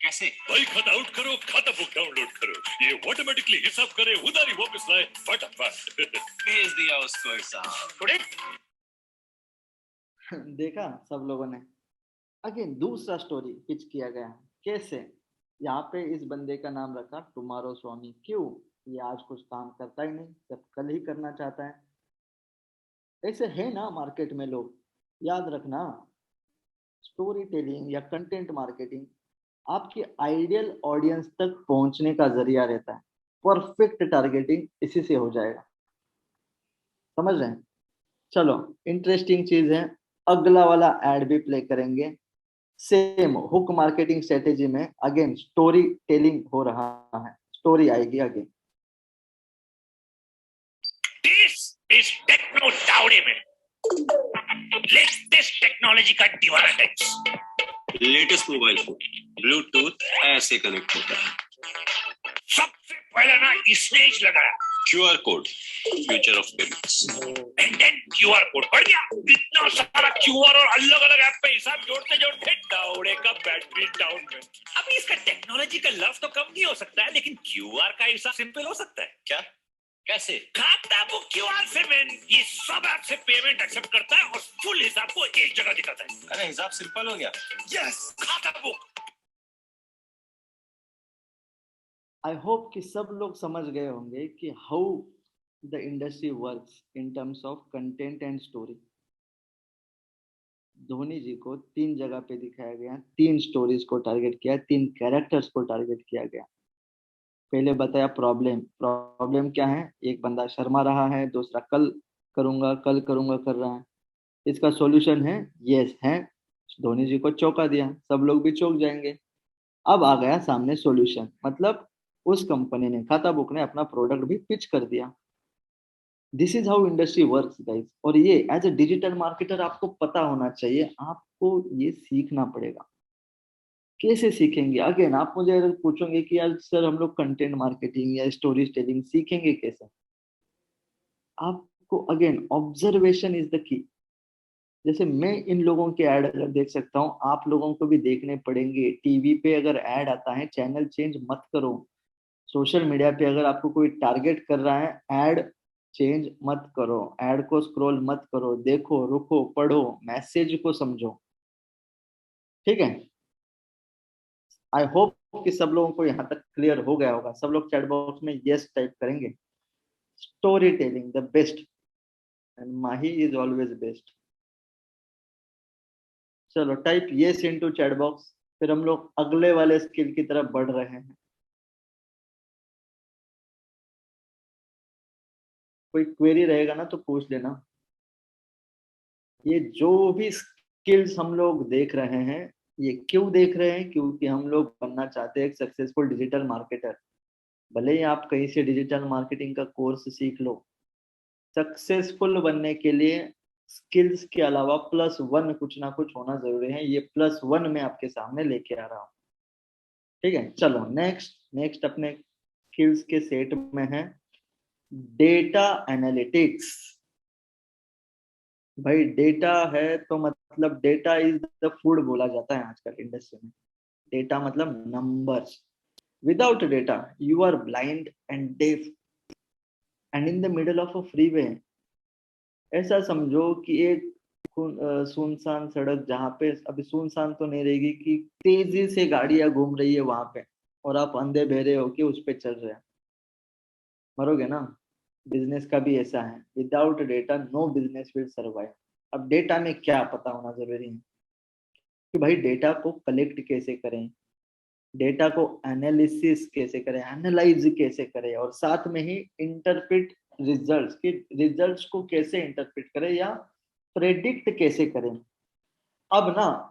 कैसे? भाई खाता आउट करो, खाता बुक डाउनलोड करो, ये ऑटोमेटिकली हिसाब करे, उधारी वापस लाए फटाफट। भेज दिया उसको हिसाब टुडे। देखा सब लोगों ने। अगेन दूसरा स्टोरी पिच किया गया है। कैसे? यहाँ पे इस बंदे का नाम रखा टुमारो स्वामी। क्यों? ये आज कुछ काम करता ही नहीं, सब कल ही करना चाहता है। ऐसे है ना मार्केट में लोग, याद रखना। स्टोरी टेलिंग या कंटेंट मार्केटिंग आपकी आइडियल ऑडियंस तक पहुंचने का जरिया रहता है। परफेक्ट टारगेटिंग इसी से हो जाएगा। समझ रहे हैं? चलो, इंटरेस्टिंग चीज है, अगला वाला एड भी प्ले करेंगे। सेम हुक मार्केटिंग स्ट्रेटेजी में अगेन स्टोरी टेलिंग हो रहा है, स्टोरी आएगी again. This is Techno Tauri में लेटेस्ट टेक्नोलॉजी का device, latest mobile phone Bluetooth ऐसे कनेक्ट होता है। सबसे पहले ना इसने ही लगाया QR code, future of payments. And then QR code बढ़ गया। इतना सारा क्यूआर और अलग अलग ऐप पे हिसाब जोड़ते जोड़ते दावड़े का बैटरी डाउन में। अभी इसका टेक्नोलॉजी का लव तो कम नहीं हो सकता है, लेकिन क्यूआर का हिसाब सिंपल हो सकता है। क्या? कैसे? खाता बुक क्यूआर से मैन ये सब ऐप से पेमेंट एक्सेप्ट करता है और फुल हिसाब को एक जगह दिखाता है। अरे हिसाब सिंपल हो गया। यस, खाता बुक। आई होप कि सब लोग समझ गए होंगे कि how the industry works in terms of content and story. Dhoni ji को 3 जगह पे दिखाया गया, 3 स्टोरीज को टारगेट किया, 3 कैरेक्टर्स को टारगेट किया गया। पहले बताया प्रॉब्लम क्या है, एक बंदा शर्मा रहा है, दूसरा कल करूंगा कर रहा है। इसका सॉल्यूशन है यस है। धोनी जी को चौका दिया, सब लोग भी चौक जाएंगे। अब आ गया सामने सॉल्यूशन, मतलब उस कंपनी ने, खाता बुक ने अपना प्रोडक्ट भी पिच कर दिया। This is how industry works guys. और ये एज अ डिजिटल मार्केटर आपको पता होना चाहिए, आपको ये सीखना पड़ेगा। कैसे सीखेंगे? अगेन आप मुझे अगर पूछोगे कि यार सर हम लोग कंटेंट मार्केटिंग या स्टोरी टेलिंग सीखेंगे कैसे, आपको again observation is the key. जैसे मैं इन लोगों के ऐड अगर देख सकता हूँ, आप लोगों को भी देखने पड़ेंगे। टीवी पे अगर ऐड आता है, चैनल चेंज मत करो। सोशल मीडिया पे अगर आपको कोई टारगेट कर रहा है, ऐड चेंज मत करो, ऐड को स्क्रॉल मत करो, देखो, रुको, पढ़ो, मैसेज को समझो। ठीक है? आई होप कि सब लोगों को यहाँ तक क्लियर हो गया होगा। सब लोग चैट बॉक्स में यस टाइप करेंगे। Storytelling the best and Mahi is always best. चलो type yes into chat box, फिर हम लोग अगले वाले स्किल की तरफ बढ़ रहे हैं। कोई क्वेरी रहेगा ना तो पूछ लेना। ये जो भी स्किल्स हम लोग देख रहे हैं, ये क्यों देख रहे हैं? क्योंकि हम लोग बनना चाहते हैं एक सक्सेसफुल डिजिटल मार्केटर। भले ही आप कहीं से डिजिटल मार्केटिंग का कोर्स सीख लो, सक्सेसफुल बनने के लिए स्किल्स के अलावा +1 कुछ ना कुछ होना जरूरी है। ये +1 मैं आपके सामने लेके आ रहा हूँ। ठीक है, चलो नेक्स्ट अपने स्किल्स के सेट में है डेटा एनालिटिक्स। भाई डेटा है तो मतलब डेटा इज द फूड बोला जाता है आजकल इंडस्ट्री में। डेटा मतलब numbers. Without data you are blind and deaf and in the middle of a freeway. ऐसा समझो कि एक सुनसान सड़क, जहाँ पे अभी सुनसान तो नहीं रहेगी, कि तेजी से गाड़ियां घूम रही है वहां पे, और आप अंधे बहरे होके उस पे चल रहे हैं, मरोगे ना। बिजनेस का भी ऐसा है, without data no business will survive. अब डेटा में क्या पता होना जरूरी है कि भाई डेटा को कलेक्ट कैसे करें, डेटा को एनालिसिस कैसे करें, एनालाइज कैसे करें, और साथ में ही इंटरप्रेट रिजल्ट्स के, रिजल्ट्स को कैसे इंटरप्रेट करें या प्रेडिक्ट कैसे करें। अब ना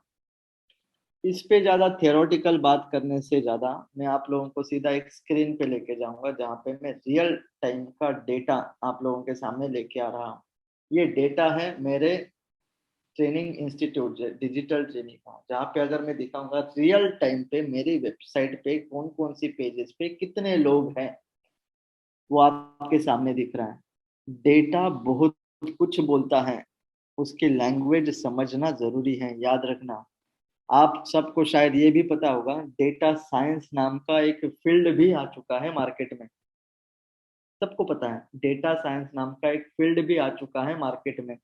इस पे ज्यादा थियोरेटिकल बात करने से ज्यादा मैं आप लोगों को सीधा एक स्क्रीन पे लेके जाऊंगा, जहाँ पे मैं रियल टाइम का डेटा आप लोगों के सामने लेके आ रहा हूँ। ये डेटा है मेरे ट्रेनिंग इंस्टीट्यूट डिजिटल ट्रेनिंग का, जहाँ पे अगर मैं दिखाऊंगा रियल टाइम पे मेरी वेबसाइट पे कौन कौन सी पेजेस पे कितने लोग हैं, वो आपके सामने दिख रहा है। डेटा बहुत कुछ बोलता है, उसकी लैंग्वेज समझना जरूरी है, याद रखना। आप सबको शायद ये भी पता होगा, डेटा साइंस नाम का एक फील्ड भी आ चुका है मार्केट में। सबको पता है डेटा साइंस नाम का एक फील्ड भी आ चुका है मार्केट में।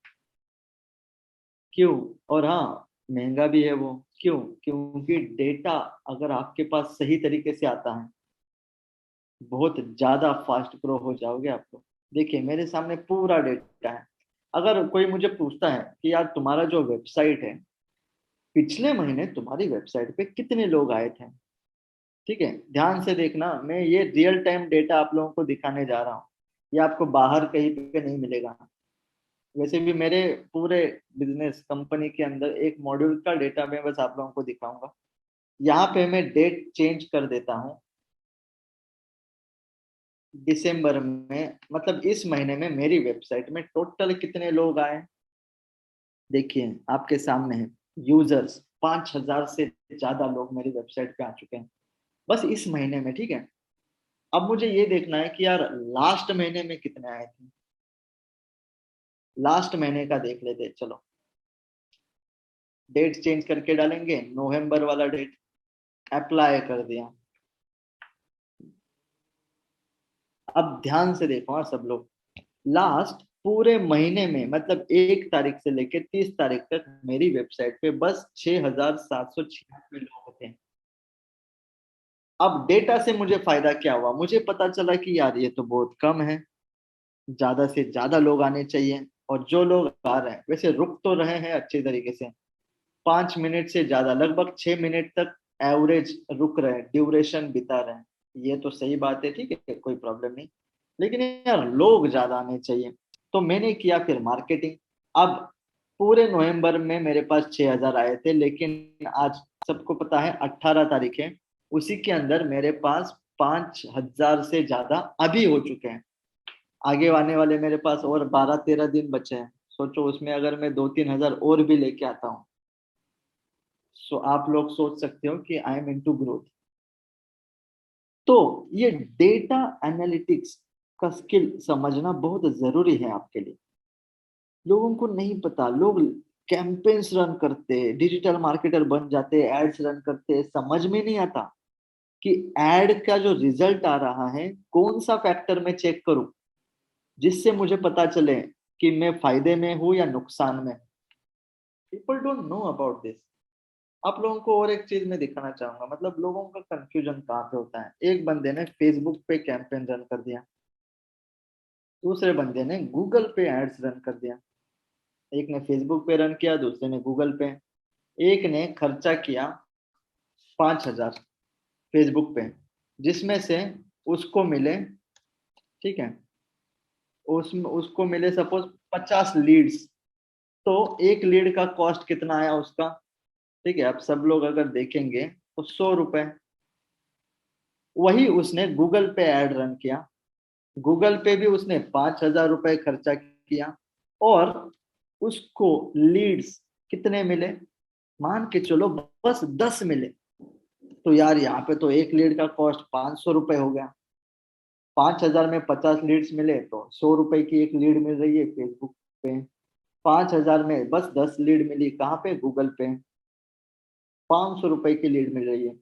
क्यों? और हाँ, महंगा भी है वो, क्यों? क्योंकि डेटा अगर आपके पास सही तरीके से आता है, बहुत ज्यादा फास्ट ग्रो हो जाओगे आप लोग। देखिए मेरे सामने पूरा डेटा है। अगर कोई मुझे पूछता है कि यार तुम्हारा जो वेबसाइट है, पिछले महीने तुम्हारी वेबसाइट पे कितने लोग आए थे, ठीक है, ध्यान से देखना, मैं ये रियल टाइम डेटा आप लोगों को दिखाने जा रहा हूँ। ये आपको बाहर कहीं पे नहीं मिलेगा। वैसे भी मेरे पूरे बिजनेस कंपनी के अंदर एक मॉड्यूल का डेटा मैं बस आप लोगों को दिखाऊंगा। यहाँ पे मैं डेट चेंज कर देता हूँ। दिसंबर में, मतलब इस महीने में मेरी वेबसाइट में टोटल कितने लोग आए, देखिए आपके सामने है। यूजर्स 5,000 से ज्यादा लोग मेरी वेबसाइट पे आ चुके हैं बस इस महीने में, ठीक है। अब मुझे ये देखना है कि यार लास्ट महीने में कितने आए थे। लास्ट महीने का देख लेते हैं, चलो डेट चेंज करके डालेंगे, नवंबर वाला डेट अप्लाई कर दिया। अब ध्यान से देखो हाँ सब लोग, लास्ट पूरे महीने में मतलब 1 तारीख से लेकर 30 तारीख तक मेरी वेबसाइट पे बस 6,796 लोग थे। अब डेटा से मुझे फायदा क्या हुआ, मुझे पता चला कि यार ये तो बहुत कम है, ज्यादा से ज्यादा लोग आने चाहिए। और जो लोग आ रहे हैं वैसे रुक तो रहे हैं अच्छे तरीके से, 5 मिनट से ज्यादा, लगभग 6 मिनट तक एवरेज रुक रहे हैं, ड्यूरेशन बिता रहे हैं। ये तो सही बात है, ठीक है, कोई प्रॉब्लम नहीं। लेकिन यार लोग ज्यादा आने चाहिए, तो मैंने किया फिर मार्केटिंग। अब पूरे नवंबर में मेरे पास 6,000 आए थे, लेकिन आज सबको पता है 18 तारीख है, उसी के अंदर मेरे पास 5,000 से ज्यादा अभी हो चुके हैं। आगे आने वाले मेरे पास और 12-13 दिन बचे हैं। सोचो उसमें अगर मैं 2-3 हजार और भी लेके आता हूँ, सो आप लोग सोच सकते हो कि आई एम इनटू ग्रोथ। तो ये डेटा एनालिटिक्स का स्किल समझना बहुत जरूरी है आपके लिए। लोगों को नहीं पता, लोग कैंपेन्स रन करते, डिजिटल मार्केटर बन जाते, एड्स रन करते, समझ में नहीं आता कि एड का जो रिजल्ट आ रहा है कौन सा फैक्टर में चेक करूं जिससे मुझे पता चले कि मैं फायदे में हूं या नुकसान में। People don't know about this. आप लोगों को और एक चीज मैं दिखाना चाहूंगा, मतलब लोगों का कंफ्यूजन कहाँ पे होता है। एक बंदे ने फेसबुक पे कैंपेन रन कर दिया, दूसरे बंदे ने गूगल पे एड्स रन कर दिया। एक ने फेसबुक पे रन किया, दूसरे ने गूगल पे। एक ने खर्चा किया 5,000 फेसबुक पे, जिसमें से उसको मिले, ठीक है, उसमें उसको मिले सपोज 50 लीड्स। तो एक लीड का कॉस्ट कितना आया उसका, ठीक है, अब सब लोग अगर देखेंगे तो 100 रुपए। वही उसने गूगल पे ऐड रन किया, गूगल पे भी उसने 5,000 रुपए खर्चा किया, और उसको लीड्स कितने मिले, मान के चलो बस 10 मिले। तो यार यहाँ पे तो एक लीड का कॉस्ट 500 रुपए हो गया। 5,000 में 50 लीड्स मिले तो 100 रुपए की एक लीड मिल रही है फेसबुक पे। 5,000 में बस 10 लीड मिली, कहाँ पे, गूगल पे। 500 रुपए की लीड मिल रही है।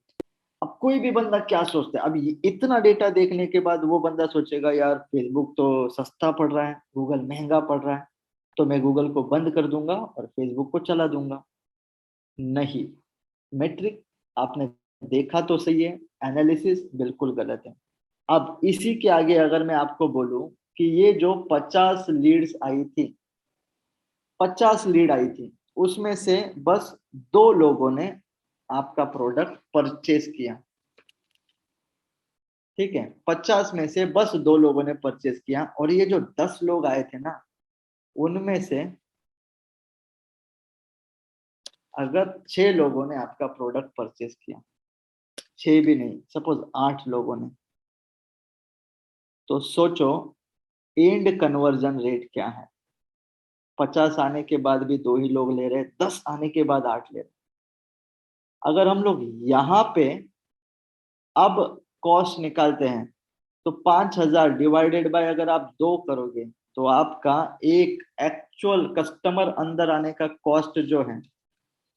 अब कोई भी बंदा क्या सोचता है, अब इतना डेटा देखने के बाद वो बंदा सोचेगा यार फेसबुक तो सस्ता पड़ रहा है, गूगल महंगा पड़ रहा है, तो मैं गूगल को बंद कर दूंगा और फेसबुक को चला दूंगा। नहीं, मेट्रिक आपने देखा तो सही है, एनालिसिस बिल्कुल गलत है। अब इसी के आगे अगर मैं आपको बोलूं कि ये जो 50 लीड्स आई थी, 50 लीड आई थी, उसमें से बस 2 लोगों ने आपका प्रोडक्ट परचेज किया, ठीक है, 50 में से बस 2 लोगों ने परचेज किया। और ये जो 10 लोग आए थे ना, उनमें से अगर 6 लोगों ने आपका प्रोडक्ट परचेज किया, 6 भी नहीं, सपोज 8 लोगों ने, तो सोचो एंड कन्वर्जन रेट क्या है। 50 आने के बाद भी 2 ही लोग ले रहे, 10 आने के बाद 8 ले रहे। अगर हम लोग यहाँ पे अब कॉस्ट निकालते हैं, तो 5,000 डिवाइडेड बाय अगर आप 2 करोगे, तो आपका एक एक्चुअल कस्टमर अंदर आने का कॉस्ट जो है,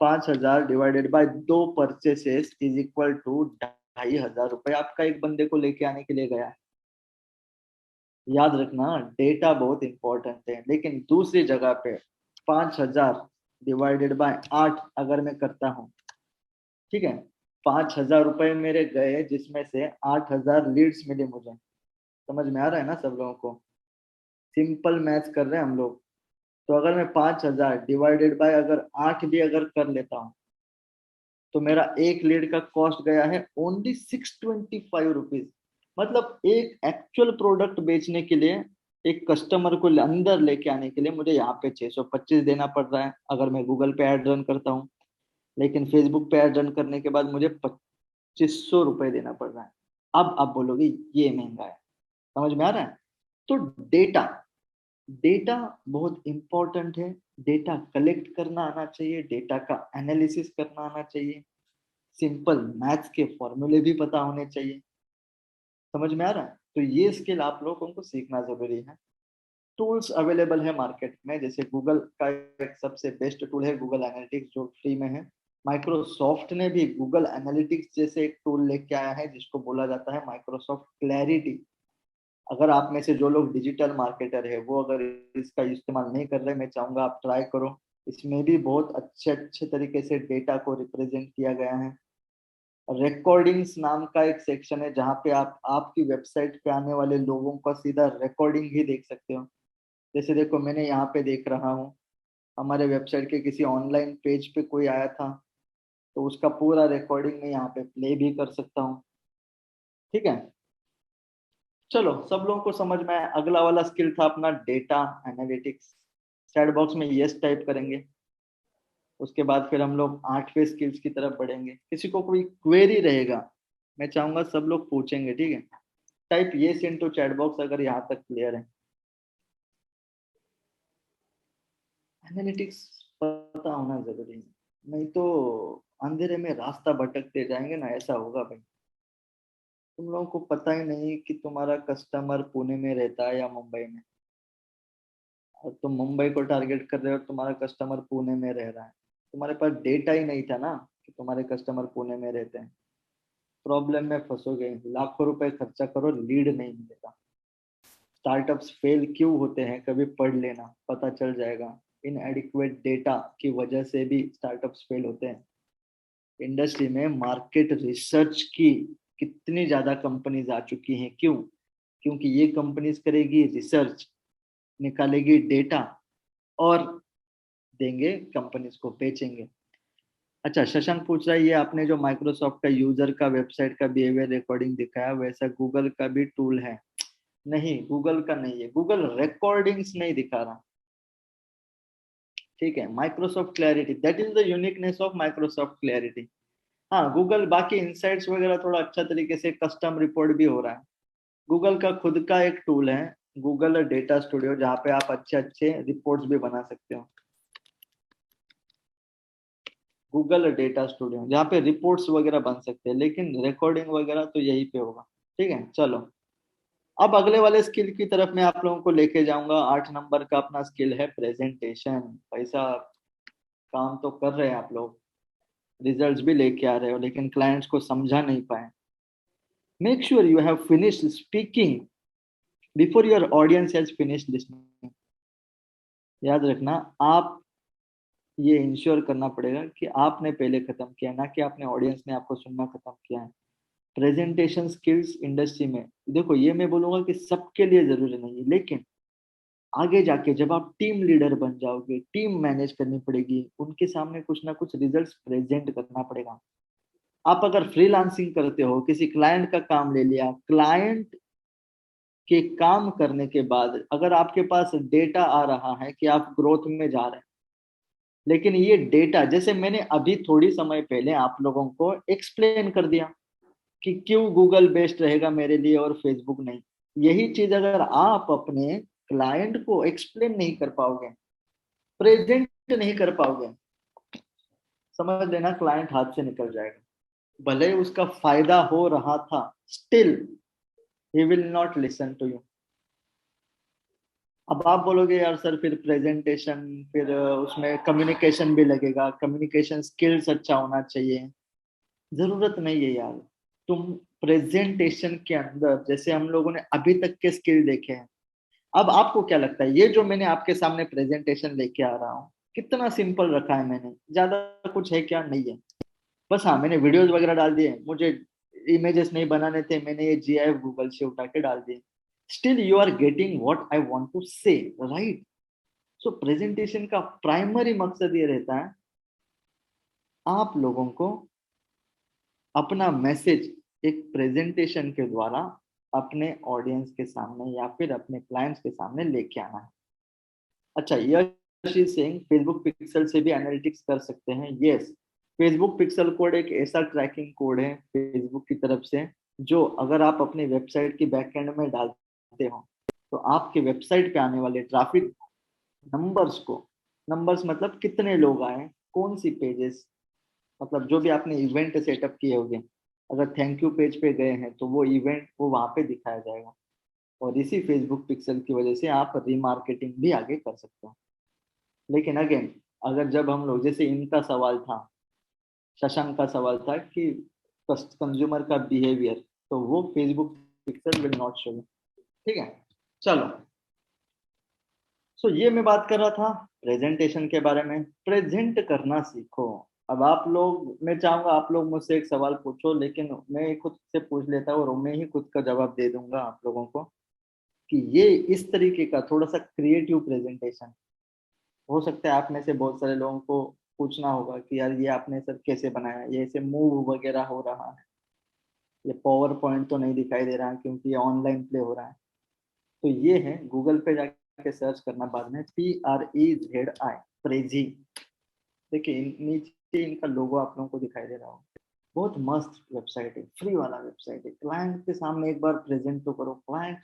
5,000 divided by 2 purchases is equal to 2,500 रुपए आपका एक बंदे को लेके आने के लिए गया। याद रखना डेटा बहुत इंपॉर्टेंट है। लेकिन दूसरी जगह पे 5,000 डिवाइडेड बाय 8 अगर मैं करता हूँ, ठीक है, 5,000 रुपए मेरे गए, जिसमें से 8,000 लीड्स मिले मुझे। समझ में आ रहा है ना सब लोगों को? सिंपल मैथ्स कर रहे हैं हम लोग। तो अगर मैं 5,000 डिवाइडेड बाय अगर 8 भी अगर कर लेता हूँ, तो मेरा एक लीड का कॉस्ट गया है ओनली 625 रुपीज। मतलब एक एक्चुअल प्रोडक्ट बेचने के लिए, एक कस्टमर को अंदर लेके आने के लिए मुझे यहाँ पे 625 देना पड़ रहा है अगर मैं गूगल पे ऐड रन करता हूँ। लेकिन फेसबुक पे ऐड रन करने के बाद मुझे 2500 रुपए देना पड़ रहा है। अब आप बोलोगे ये महंगा है। समझ में आ रहा है? तो डेटा डेटा बहुत इंपॉर्टेंट है। डेटा कलेक्ट करना आना चाहिए, डेटा का एनालिसिस करना आना चाहिए, सिंपल मैथ्स के फॉर्मूले भी पता होने चाहिए। समझ में आ रहा है? तो ये स्किल आप लोगों को सीखना जरूरी है। टूल्स अवेलेबल है मार्केट में, जैसे गूगल का एक सबसे बेस्ट टूल है गूगल एनालिटिक्स, जो फ्री में है। माइक्रोसॉफ्ट ने भी गूगल एनालिटिक्स जैसे एक टूल लेके आया है जिसको बोला जाता है माइक्रोसॉफ्ट क्लैरिटी। अगर आप में से जो लोग डिजिटल मार्केटर है वो अगर इसका इस्तेमाल नहीं कर रहे, मैं चाहूंगा आप ट्राई करो। इसमें भी बहुत अच्छे अच्छे तरीके से डेटा को रिप्रेजेंट किया गया है। रिकॉर्डिंग्स नाम का एक सेक्शन है जहाँ पे आप आपकी वेबसाइट पे आने वाले लोगों का सीधा रिकॉर्डिंग ही देख सकते हो। जैसे देखो, मैंने यहाँ पे देख रहा हूँ, हमारे वेबसाइट के किसी ऑनलाइन पेज पे कोई आया था, तो उसका पूरा रिकॉर्डिंग मैं यहाँ पे प्ले भी कर सकता हूँ। ठीक है, चलो सब लोगों को समझ में आया। अगला वाला स्किल था अपना डेटा एनालिटिक्स। चैट बॉक्स में यस टाइप करेंगे। उसके बाद फिर हम लोग 8वें स्किल्स की तरफ बढ़ेंगे। किसी को कोई क्वेरी रहेगा, मैं चाहूंगा सब लोग पूछेंगे, ठीक है? Type yes into chat box अगर यहाँ तक क्लियर है। एनालिटिक्स पता होना जरूरी है, नहीं तो अंधेरे में रास्ता भटकते जाएंगे ना, ऐसा होगा भाई। तुम लोगों को पता ही नहीं कि तुम्हारा कस्टमर पुणे में रहता है या मुंबई में, और तुम मुंबई को टारगेट कर रहे हो, तुम्हारा कस्टमर पुणे में रह रहा है। तुम्हारे पास डेटा ही नहीं था ना कि तुम्हारे कस्टमर पुणे में रहते हैं। प्रॉब्लम में फंसोगे, लाखों रुपए खर्चा करो, लीड नहीं मिलेगा। स्टार्टअप्स फेल क्यों होते हैं कभी पढ़ लेना, पता चल जाएगा। इनएडिक्वेट डेटा की वजह से भी स्टार्टअप्स फेल होते हैं। इंडस्ट्री में मार्केट रिसर्च की कितनी ज्यादा कंपनीज आ चुकी हैं, क्यों? क्योंकि ये कंपनीज करेगी रिसर्च, निकालेगी डेटा और देंगे कंपनीज को, बेचेंगे। अच्छा, शशांक पूछ रहा है ये आपने जो माइक्रोसॉफ्ट का यूजर का वेबसाइट का बिहेवियर रिकॉर्डिंग दिखाया, वैसा गूगल का भी टूल है? नहीं, गूगल का नहीं है। गूगल रिकॉर्डिंग्स नहीं दिखा रहा, ठीक है? Microsoft clarity, that is the uniqueness of Microsoft clarity. हाँ, गूगल बाकी इंसाइट्स वगैरह थोड़ा अच्छा तरीके से कस्टम रिपोर्ट भी हो रहा है। गूगल का खुद का एक टूल है गूगल डेटा स्टूडियो, जहाँ पे आप अच्छे अच्छे रिपोर्ट्स भी बना सकते हो। गूगल डेटा स्टूडियो जहाँ पे रिपोर्ट्स वगैरह बन सकते हैं, लेकिन रिकॉर्डिंग वगैरह तो यहीं पे होगा। ठीक है, चलो अब अगले वाले स्किल की तरफ मैं आप लोगों को लेके जाऊंगा। 8 नंबर का अपना स्किल है प्रेजेंटेशन। भाई साहब, काम तो कर रहे हैं आप लोग, रिजल्ट्स भी लेके आ रहे हो, लेकिन क्लाइंट्स को समझा नहीं पाए। Make sure you have finished speaking before your audience has finished listening. याद रखना, आप ये इंश्योर करना पड़ेगा कि आपने पहले खत्म किया, ना कि आपने ऑडियंस ने आपको सुनना खत्म किया है। प्रेजेंटेशन स्किल्स इंडस्ट्री में देखो, ये मैं बोलूंगा कि सबके लिए जरूरी नहीं है, लेकिन आगे जाके जब आप टीम लीडर बन जाओगे, टीम मैनेज करनी पड़ेगी, उनके सामने कुछ ना कुछ रिजल्ट्स प्रेजेंट करना पड़ेगा। आप अगर फ्रीलांसिंग करते हो, किसी क्लाइंट का काम ले लिया, क्लाइंट के काम करने के बाद अगर आपके पास डेटा आ रहा है कि आप ग्रोथ में जा रहे हैं, लेकिन ये डेटा, जैसे मैंने अभी थोड़ी समय पहले आप लोगों को एक्सप्लेन कर दिया कि क्यों गूगल बेस्ट रहेगा मेरे लिए और फेसबुक नहीं, यही चीज अगर आप अपने क्लाइंट को एक्सप्लेन नहीं कर पाओगे, प्रेजेंट नहीं कर पाओगे, समझ लेना क्लाइंट हाथ से निकल जाएगा। भले ही उसका फायदा हो रहा था, still he will not listen to you. अब आप बोलोगे यार सर फिर प्रेजेंटेशन, फिर उसमें कम्युनिकेशन भी लगेगा, कम्युनिकेशन स्किल्स अच्छा होना चाहिए। जरूरत नहीं है यार। तुम प्रेजेंटेशन के अंदर, जैसे हम लोगों ने अभी तक के स्किल देखे हैं, अब आपको क्या लगता है ये जो मैंने आपके सामने प्रेजेंटेशन लेके आ रहा हूँ, कितना सिंपल रखा है मैंने? ज्यादा कुछ है क्या? नहीं है। बस हाँ, मैंने वीडियोस वगैरह डाल दिए, मुझे इमेजेस नहीं बनाने थे, मैंने ये GIF गूगल से उठा के डाल दिए। Still you are getting what I want to say, right? So presentation का प्राइमरी मकसद ये रहता है आप लोगों को अपना मैसेज एक प्रेजेंटेशन के द्वारा अपने ऑडियंस के सामने या फिर अपने क्लाइंट्स के सामने लेके आना है। अच्छा, यश इज सेइंग फेसबुक पिक्सल से भी एनालिटिक्स कर सकते हैं। यस, फेसबुक पिक्सल कोड एक ऐसा ट्रैकिंग कोड है फेसबुक की तरफ से, जो अगर आप अपनी वेबसाइट की बैकएंड में डालते हो तो आपके वेबसाइट पे आने वाले ट्रैफिक नंबर्स को, नंबर्स मतलब कितने लोग आए, कौन सी पेजेस, मतलब जो भी आपने इवेंट सेटअप किए होंगे, अगर थैंक यू पेज पे गए हैं तो वो इवेंट वो वहां पे दिखाया जाएगा। और इसी फेसबुक पिक्सल की वजह से आप रीमार्केटिंग भी आगे कर सकते हो। लेकिन अगेन, अगर जब हम लोग, जैसे इनका सवाल था, शशांक का सवाल था कि कंज्यूमर का बिहेवियर, तो वो Facebook pixel will not show. ठीक है, चलो। सो ये मैं बात कर रहा था प्रेजेंटेशन के बारे में। प्रेजेंट करना सीखो। अब आप लोग, मैं चाहूंगा आप लोग मुझसे एक सवाल पूछो, लेकिन मैं खुद से पूछ लेता हूँ और मैं ही खुद का जवाब दे दूंगा आप लोगों को, कि ये इस तरीके का थोड़ा सा क्रिएटिव प्रेजेंटेशन हो सकता है। आप में से बहुत सारे लोगों को पूछना होगा कि यार ये आपने सर कैसे बनाया, ये ऐसे मूव वगैरह हो रहा है, ये पावर पॉइंट तो नहीं दिखाई दे रहा है क्योंकि ये ऑनलाइन प्ले हो रहा है। तो ये है, गूगल पे जाके सर्च करना बाद में, PREZI, प्रेजी। देखिए नीचे इनका लोगो आप लोगों को दिखाई दे रहा हो। बहुत मस्त वेबसाइट है, फ्री वाला वेबसाइट है। क्लाइंट के सामने एक बार प्रेजेंट तो करो। क्लाइंट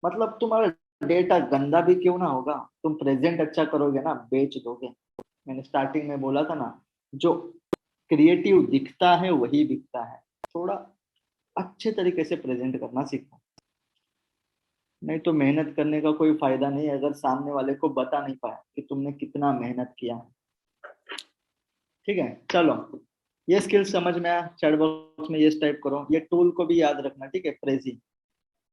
मतलब तुम्हारा डेटा गंदा भी क्यों ना होगा, तुम प्रेजेंट अच्छा करोगे ना, बेच दोगे। मैंने स्टार्टिंग में बोला था ना, जो क्रिएटिव दिखता है वही बिकता है। थोड़ा अच्छे तरीके से प्रेजेंट करना सीखो, नहीं तो मेहनत करने का कोई फायदा नहीं है अगर सामने वाले को बता नहीं पाया कि तुमने कितना मेहनत किया है। ठीक है, चलो, ये स्किल समझ में आया। चैट बॉक्स में ये टाइप करो, ये टूल को भी याद रखना, ठीक है, प्रेजी।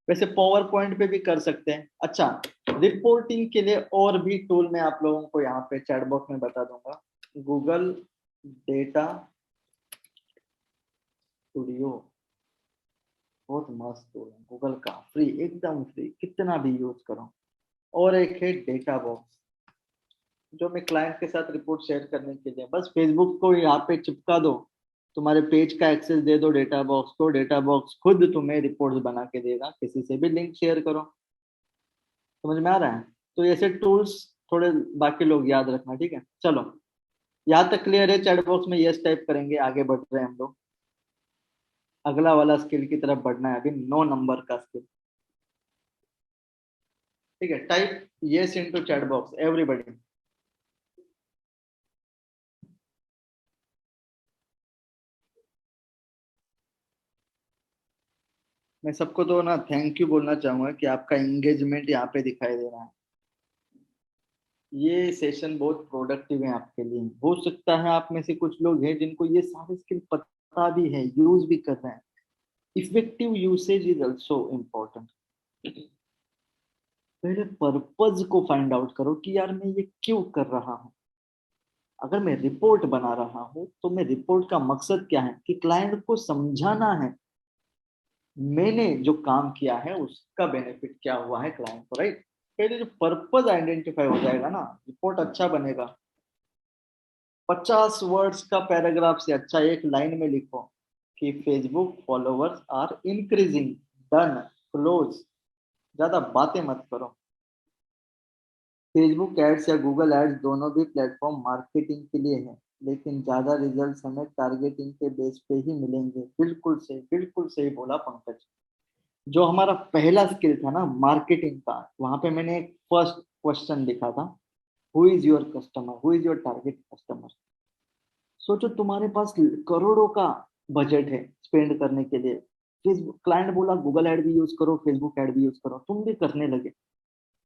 वैसे पावर पॉइंट पे भी कर सकते हैं। अच्छा, रिपोर्टिंग के लिए और भी टूल मैं आप लोगों को यहाँ पे चैट बॉक्स में बता दूंगा। गूगल डेटा स्टूडियो बहुत मस्त टूल है, गूगल का, फ्री, एकदम फ्री, कितना भी यूज करो। और एक है डेटा बॉक्स, जो मैं क्लाइंट के साथ रिपोर्ट शेयर करने के लिए, बस फेसबुक को यहाँ पे चिपका दो, तुम्हारे पेज का एक्सेस दे दो डेटा बॉक्स को, डेटा बॉक्स खुद तुम्हें रिपोर्ट्स बना के देगा। किसी से भी लिंक शेयर करो। समझ में आ रहा है? तो ऐसे टूल्स थोड़े बाकी लोग याद रखना, ठीक है। चलो, यहाँ तक क्लियर है? चैट बॉक्स में यस टाइप करेंगे, आगे बढ़ रहे हैं हम लोग। अगला वाला स्किल की तरफ बढ़ना है, अभी 9 नंबर का स्किल। ठीक है, type yes into chat box everybody. मैं सबको तो ना थैंक यू बोलना चाहूंगा कि आपका एंगेजमेंट यहाँ पे दिखाई दे रहा है। ये सेशन बहुत प्रोडक्टिव है आपके लिए। हो सकता है आप में से कुछ लोग हैं जिनको ये सारे स्किल पता भी है, यूज भी कर रहे हैं। Effective usage is also important. पहले पर्पज को फाइंड आउट करो कि यार मैं ये क्यों कर रहा हूँ। अगर मैं रिपोर्ट बना रहा हूँ तो मैं रिपोर्ट का मकसद क्या है, कि क्लाइंट को समझाना है मैंने जो काम किया है उसका बेनिफिट क्या हुआ है क्लाइंट को, राइट? पहले जो पर्पज आइडेंटिफाई हो जाएगा ना, रिपोर्ट अच्छा बनेगा। 50 वर्ड्स का पैराग्राफ से अच्छा एक लाइन में लिखो कि Facebook followers are increasing, done, close. ज्यादा बातें मत करो। फेसबुक एड्स या गूगल एड्स दोनों भी प्लेटफॉर्म मार्केटिंग के लिए है, लेकिन ज्यादा रिजल्ट हमें टारगेटिंग के बेस पे ही मिलेंगे। बिल्कुल सही बोला पंकज। जो हमारा पहला स्किल था ना मार्केटिंग का, वहां पे मैंने एक फर्स्ट क्वेश्चन लिखा था, who is your customer, who is your target customer. सोचो तुम्हारे पास करोड़ों का बजट है स्पेंड करने के लिए, फेसबुक क्लाइंट बोला गूगल ऐड भी यूज करो, फेसबुक ऐड भी यूज करो, तुम भी करने लगे।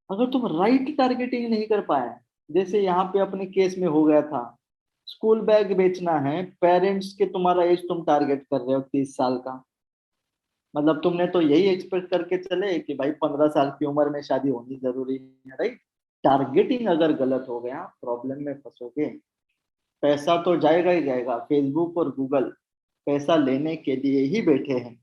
अगर तुम राइट टारगेटिंग नहीं कर पाए, जैसे यहाँ पे अपने केस में हो गया था, स्कूल बैग बेचना है, पेरेंट्स के, तुम्हारा एज तुम टारगेट कर रहे हो 30 साल का, मतलब तुमने तो यही एक्सपेक्ट करके चले कि भाई 15 साल की उम्र में शादी होनी जरूरी है, राइट? टारगेटिंग अगर गलत हो गया, प्रॉब्लम में फंसोगे। पैसा तो जाएगा ही जाएगा। फेसबुक और गूगल पैसा लेने के लिए ही बैठे हैं।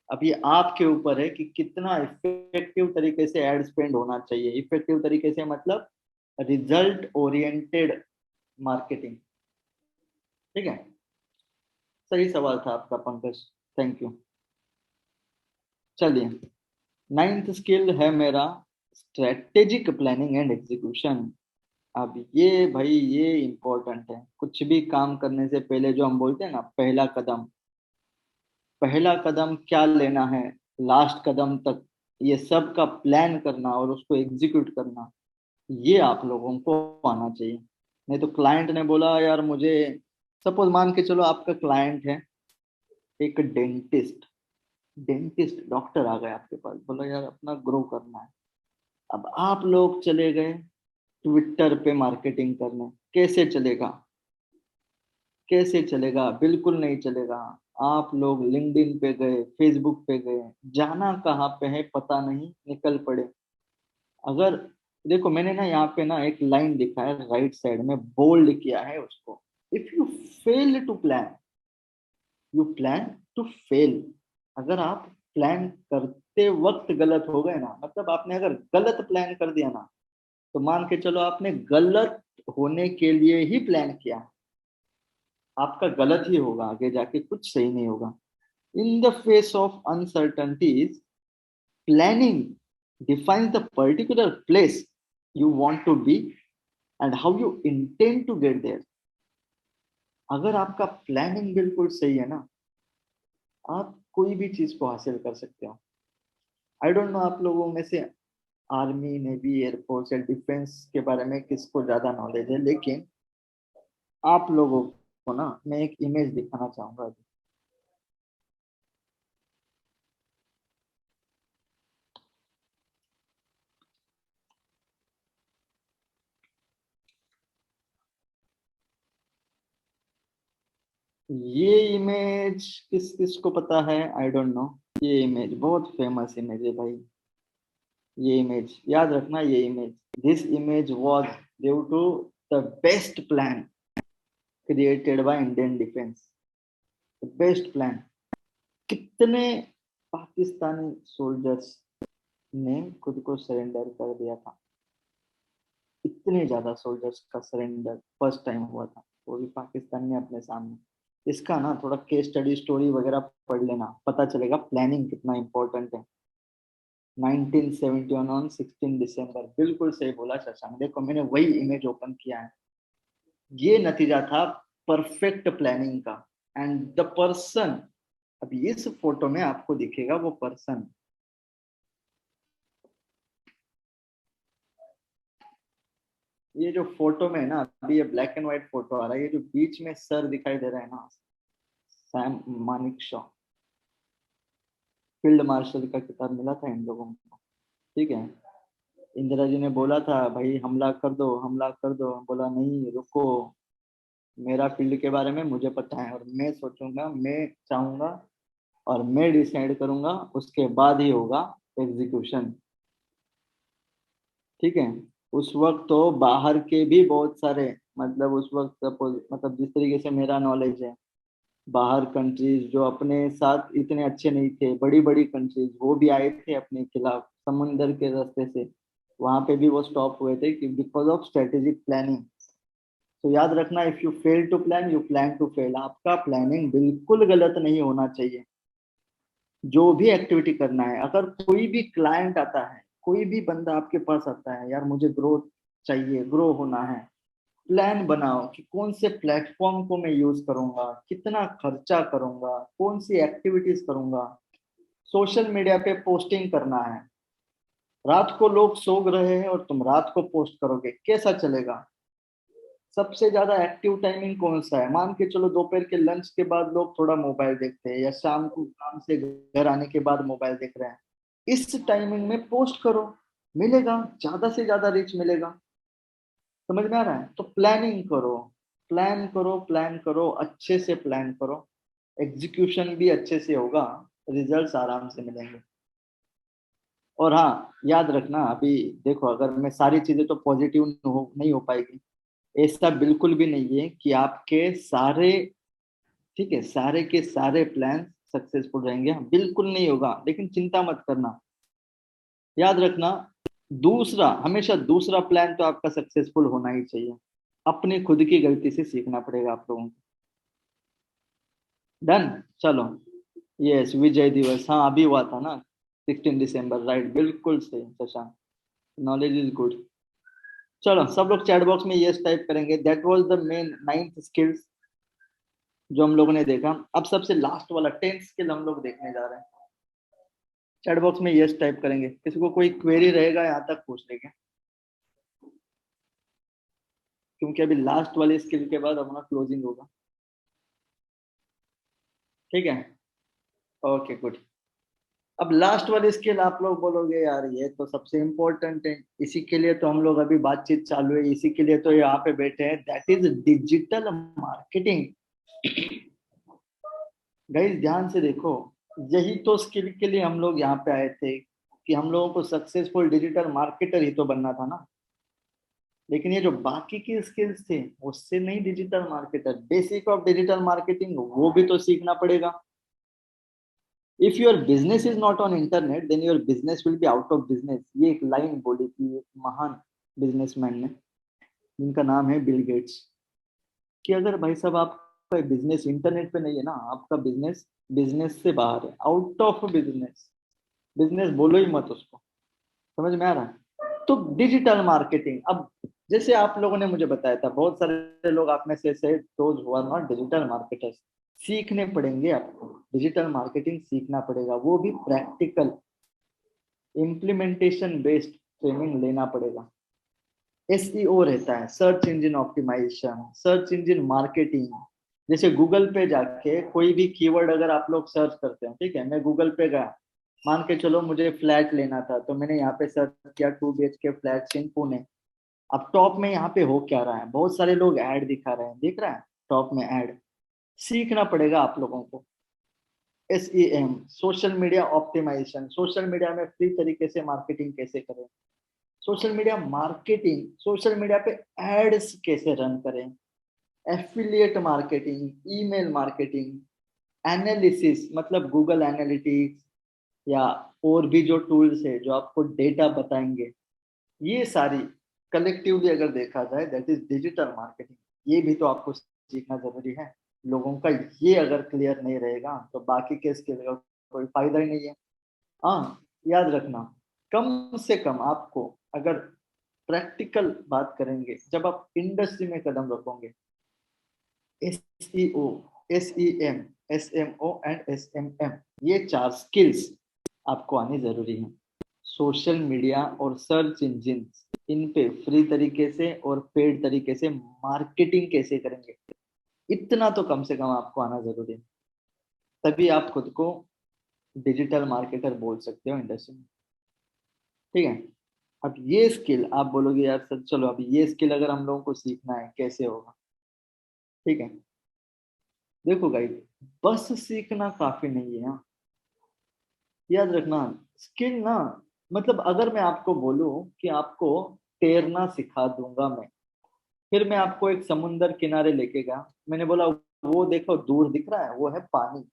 अब ये आपके ऊपर है कि कितना इफेक्टिव तरीके से एड स्पेंड होना चाहिए। इफेक्टिव तरीके से मतलब रिजल्ट ओरिएंटेड मार्केटिंग। ठीक है, सही सवाल था आपका पंकज, थैंक यू। चलिए, 9th स्किल है मेरा स्ट्रेटेजिक प्लानिंग एंड एग्जीक्यूशन। अब ये भाई ये इम्पोर्टेंट है। कुछ भी काम करने से पहले जो हम बोलते हैं ना, पहला कदम, पहला कदम क्या लेना है, लास्ट कदम तक ये सब का प्लान करना और उसको एग्जीक्यूट करना, ये आप लोगों को आना चाहिए। नहीं तो क्लाइंट ने बोला यार मुझे, सपोज मान के चलो आपका क्लाइंट है एक डेंटिस्ट, डेंटिस्ट डॉक्टर आ गए आपके पास, बोला यार अपना ग्रो करना है। अब आप लोग चले गए ट्विटर पे मार्केटिंग करने, कैसे चलेगा? कैसे चलेगा? बिल्कुल नहीं चलेगा। आप लोग लिंक्डइन पे गए, फेसबुक पे गए, जाना कहाँ पे है पता नहीं, निकल पड़े। अगर देखो मैंने ना यहाँ पे ना एक लाइन लिखा है राइट साइड में, बोल्ड किया है उसको, if you fail to plan you plan to fail. अगर आप प्लान करते वक्त गलत हो गए ना, मतलब आपने अगर गलत प्लान कर दिया ना, तो मान के चलो आपने गलत होने के लिए ही प्लान किया, आपका गलत ही होगा, आगे जाके कुछ सही नहीं होगा। In the face of uncertainties, planning defines the particular place you want to be and how you intend to get there. अगर आपका प्लानिंग बिल्कुल सही है ना, आप कोई भी चीज को हासिल कर सकते हो। आई डोंट नो आप लोगों में से आर्मी, नेवी, एयरफोर्स या डिफेंस के बारे में किसको ज्यादा नॉलेज है, लेकिन आप लोगों को ना मैं एक इमेज दिखाना चाहूंगा। ये इमेज किस किस को पता है? I don't know. ये इमेज बहुत फेमस इमेज है भाई। ये इमेज याद रखना, ये image, this image was due to the best plan created by Indian defence. The best plan. कितने पाकिस्तानी सोल्जर्स ने खुद को सरेंडर कर दिया था, इतने ज्यादा सोल्जर्स का सरेंडर फर्स्ट टाइम हुआ था, वो भी पाकिस्तान ने अपने सामने। इसका ना थोड़ा केस स्टडी स्टोरी वगैरह पढ़ लेना, पता चलेगा प्लानिंग कितना इंपॉर्टेंट है। 1971 ऑन 16 दिसंबर, बिल्कुल सही बोला शशांक। देखो मैंने वही इमेज ओपन किया है, ये नतीजा था परफेक्ट प्लानिंग का। एंड द पर्सन, अभी इस फोटो में आपको दिखेगा वो पर्सन, ये जो फोटो में है ना, अभी ये ब्लैक एंड व्हाइट फोटो आ रहा है, ये जो बीच में सर दिखाई दे रहा है ना, सैम मानिकशॉ, फील्ड मार्शल का खिताब मिला था इन लोगों को। ठीक है, इंदिरा जी ने बोला था भाई हमला कर दो, हमला कर दो, बोला नहीं रुको, मेरा फील्ड के बारे में मुझे पता है और मैं सोचूंगा, मैं चाहूंगा और मैं डिसाइड करूंगा, उसके बाद ही होगा एग्जीक्यूशन। ठीक है, उस वक्त तो बाहर के भी बहुत सारे, मतलब उस वक्त सपोज, मतलब जिस तरीके से मेरा नॉलेज है, बाहर कंट्रीज जो अपने साथ इतने अच्छे नहीं थे, बड़ी बड़ी कंट्रीज, वो भी आए थे अपने खिलाफ समुंदर के रास्ते से, वहां पे भी वो स्टॉप हुए थे कि बिकॉज ऑफ स्ट्रेटेजिक प्लानिंग। तो याद रखना, if you fail to plan you plan to fail. आपका प्लानिंग बिल्कुल गलत नहीं होना चाहिए। जो भी एक्टिविटी करना है, अगर कोई भी क्लाइंट आता है, कोई भी बंदा आपके पास आता है, यार मुझे ग्रोथ चाहिए, ग्रो होना है, प्लान बनाओ कि कौन से प्लेटफॉर्म को मैं यूज करूंगा, कितना खर्चा करूंगा, कौन सी एक्टिविटीज करूंगा। सोशल मीडिया पे पोस्टिंग करना है, रात को लोग सो रहे हैं और तुम रात को पोस्ट करोगे, कैसा चलेगा? सबसे ज्यादा एक्टिव टाइमिंग कौन सा है? मान के चलो दोपहर के लंच के बाद लोग थोड़ा मोबाइल देखते हैं, या शाम को काम से घर आने के बाद मोबाइल देख रहे हैं। इस टाइमिंग में पोस्ट करो, मिलेगा, ज्यादा से ज्यादा रीच मिलेगा। समझ में आ रहा है? तो प्लानिंग करो, प्लान करो, प्लान करो, अच्छे से प्लान करो, एग्जीक्यूशन भी अच्छे से होगा, रिजल्ट्स आराम से मिलेंगे। और हाँ याद रखना, अभी देखो अगर मैं सारी चीजें तो पॉजिटिव नहीं हो पाएगी, ऐसा बिल्कुल भी नहीं है कि आपके सारे ठीक है, सारे के सारे प्लान सक्सेसफुल रहेंगे? बिल्कुल नहीं होगा, लेकिन चिंता मत करना, याद रखना। दूसरा, हमेशा दूसरा प्लान तो आपका सक्सेसफुल होना ही चाहिए। अपनी खुद की गलती से सीखना पड़ेगा आप लोगों को। डन, चलो। यस, विजय दिवस, हाँ अभी हुआ था ना, 16 दिसंबर, राइट, बिल्कुल सही शशांक, नॉलेज इज गुड। चलो सब लोग चैट बॉक्स में यस टाइप करेंगे। That was the main 9th skills जो हम लोगों ने देखा। अब सबसे लास्ट वाला 10th स्किल हम लोग देखने जा रहे हैं। चैट बॉक्स में यस टाइप करेंगे। किसी को कोई क्वेरी रहेगा यहाँ तक पूछ लेंगे, क्योंकि अभी लास्ट वाली स्किल के बाद हमारा क्लोजिंग होगा। ठीक है, ओके गुड। अब लास्ट वाली स्किल आप लोग बोलोगे यार ये तो सबसे इम्पोर्टेंट है, इसी के लिए तो हम लोग अभी बातचीत चालू है, इसी के लिए तो यहाँ पे बैठे हैं। That is digital marketing. Guys ध्यान से देखो, यही तो स्किल के लिए हम लोग यहाँ पे आए थे, कि हम लोगों को सक्सेसफुल डिजिटल मार्केटर ही तो बनना था ना। लेकिन ये जो बाकी की स्किल्स थे, उससे नहीं digital marketer, basic of digital marketing वो भी तो सीखना पड़ेगा। If your business is not on internet then your business will be out of business. ये एक लाइन बोली थी एक महान बिजनेसमैन ने, जिनका नाम है बिल गेट्स, कि अगर भाई साहब आपका बिजनेस इंटरनेट पे नहीं है ना, आपका बिजनेस बिजनेस से बाहर है, आउट ऑफ बिजनेस। बिजनेस बोलो ही मत उसको, समझ में आ रहा है? तो डिजिटल मार्केटिंग, अब जैसे आप लोगों ने मुझे बताया था, बहुत सारे लोग आप में से those who are not digital marketers, सीखने पड़ेंगे आपको, डिजिटल मार्केटिंग सीखना पड़ेगा, वो भी प्रैक्टिकल इम्प्लीमेंटेशन बेस्ड ट्रेनिंग लेना पड़ेगा। एसईओ रहता है, search engine optimisation, search engine marketing. जैसे गूगल पे जाके कोई भी कीवर्ड अगर आप लोग सर्च करते हैं, ठीक है, मैं गूगल पे गया, मान के चलो मुझे फ्लैट लेना था, तो मैंने यहाँ पे सर्च किया 2 BHK फ्लैट इन पुणे। अब टॉप में यहाँ पे हो क्या रहा है, बहुत सारे लोग ऐड दिखा रहे हैं, दिख रहा है टॉप में ऐड। सीखना पड़ेगा आप लोगों को। SEM, social media optimisation, social media में फ्री तरीके से मार्केटिंग कैसे करें, social media marketing, social media पे एड्स कैसे रन करें, affiliate marketing, email marketing, analysis मतलब गूगल एनालिटिक्स, या और भी जो टूल्स है जो आपको डेटा बताएंगे, ये सारी कलेक्टिवली अगर देखा जाए दैट इज डिजिटल मार्केटिंग। ये भी तो आपको सीखना जरूरी है। लोगों का ये अगर क्लियर नहीं रहेगा तो बाकी के स्किल का कोई फायदा ही नहीं है। हाँ, याद रखना, कम से कम आपको अगर प्रैक्टिकल बात करेंगे, जब आप इंडस्ट्री में कदम रखोगे, SEO, SEM, SMO and SMM, ये 4 स्किल्स आपको आनी जरूरी है। सोशल मीडिया और सर्च इंजिन, इन पे फ्री तरीके से और पेड तरीके से मार्केटिंग कैसे करेंगे, इतना तो कम से कम आपको आना जरूरी है। तभी आप खुद को डिजिटल मार्केटर बोल सकते हो इंडस्ट्री में। ठीक है, अब ये स्किल आप बोलोगे यार सर चलो अभी ये स्किल अगर हम लोगों को सीखना है कैसे होगा। ठीक है, देखो गाइस, बस सीखना काफी नहीं है। याद रखना, स्किल ना, मतलब अगर मैं आपको बोलूं कि आपको तैरना सिखा दूंगा मैं, फिर मैं आपको एक समुंदर किनारे लेके गया, मैंने बोला वो देखो दूर दिख रहा है वो है पानी,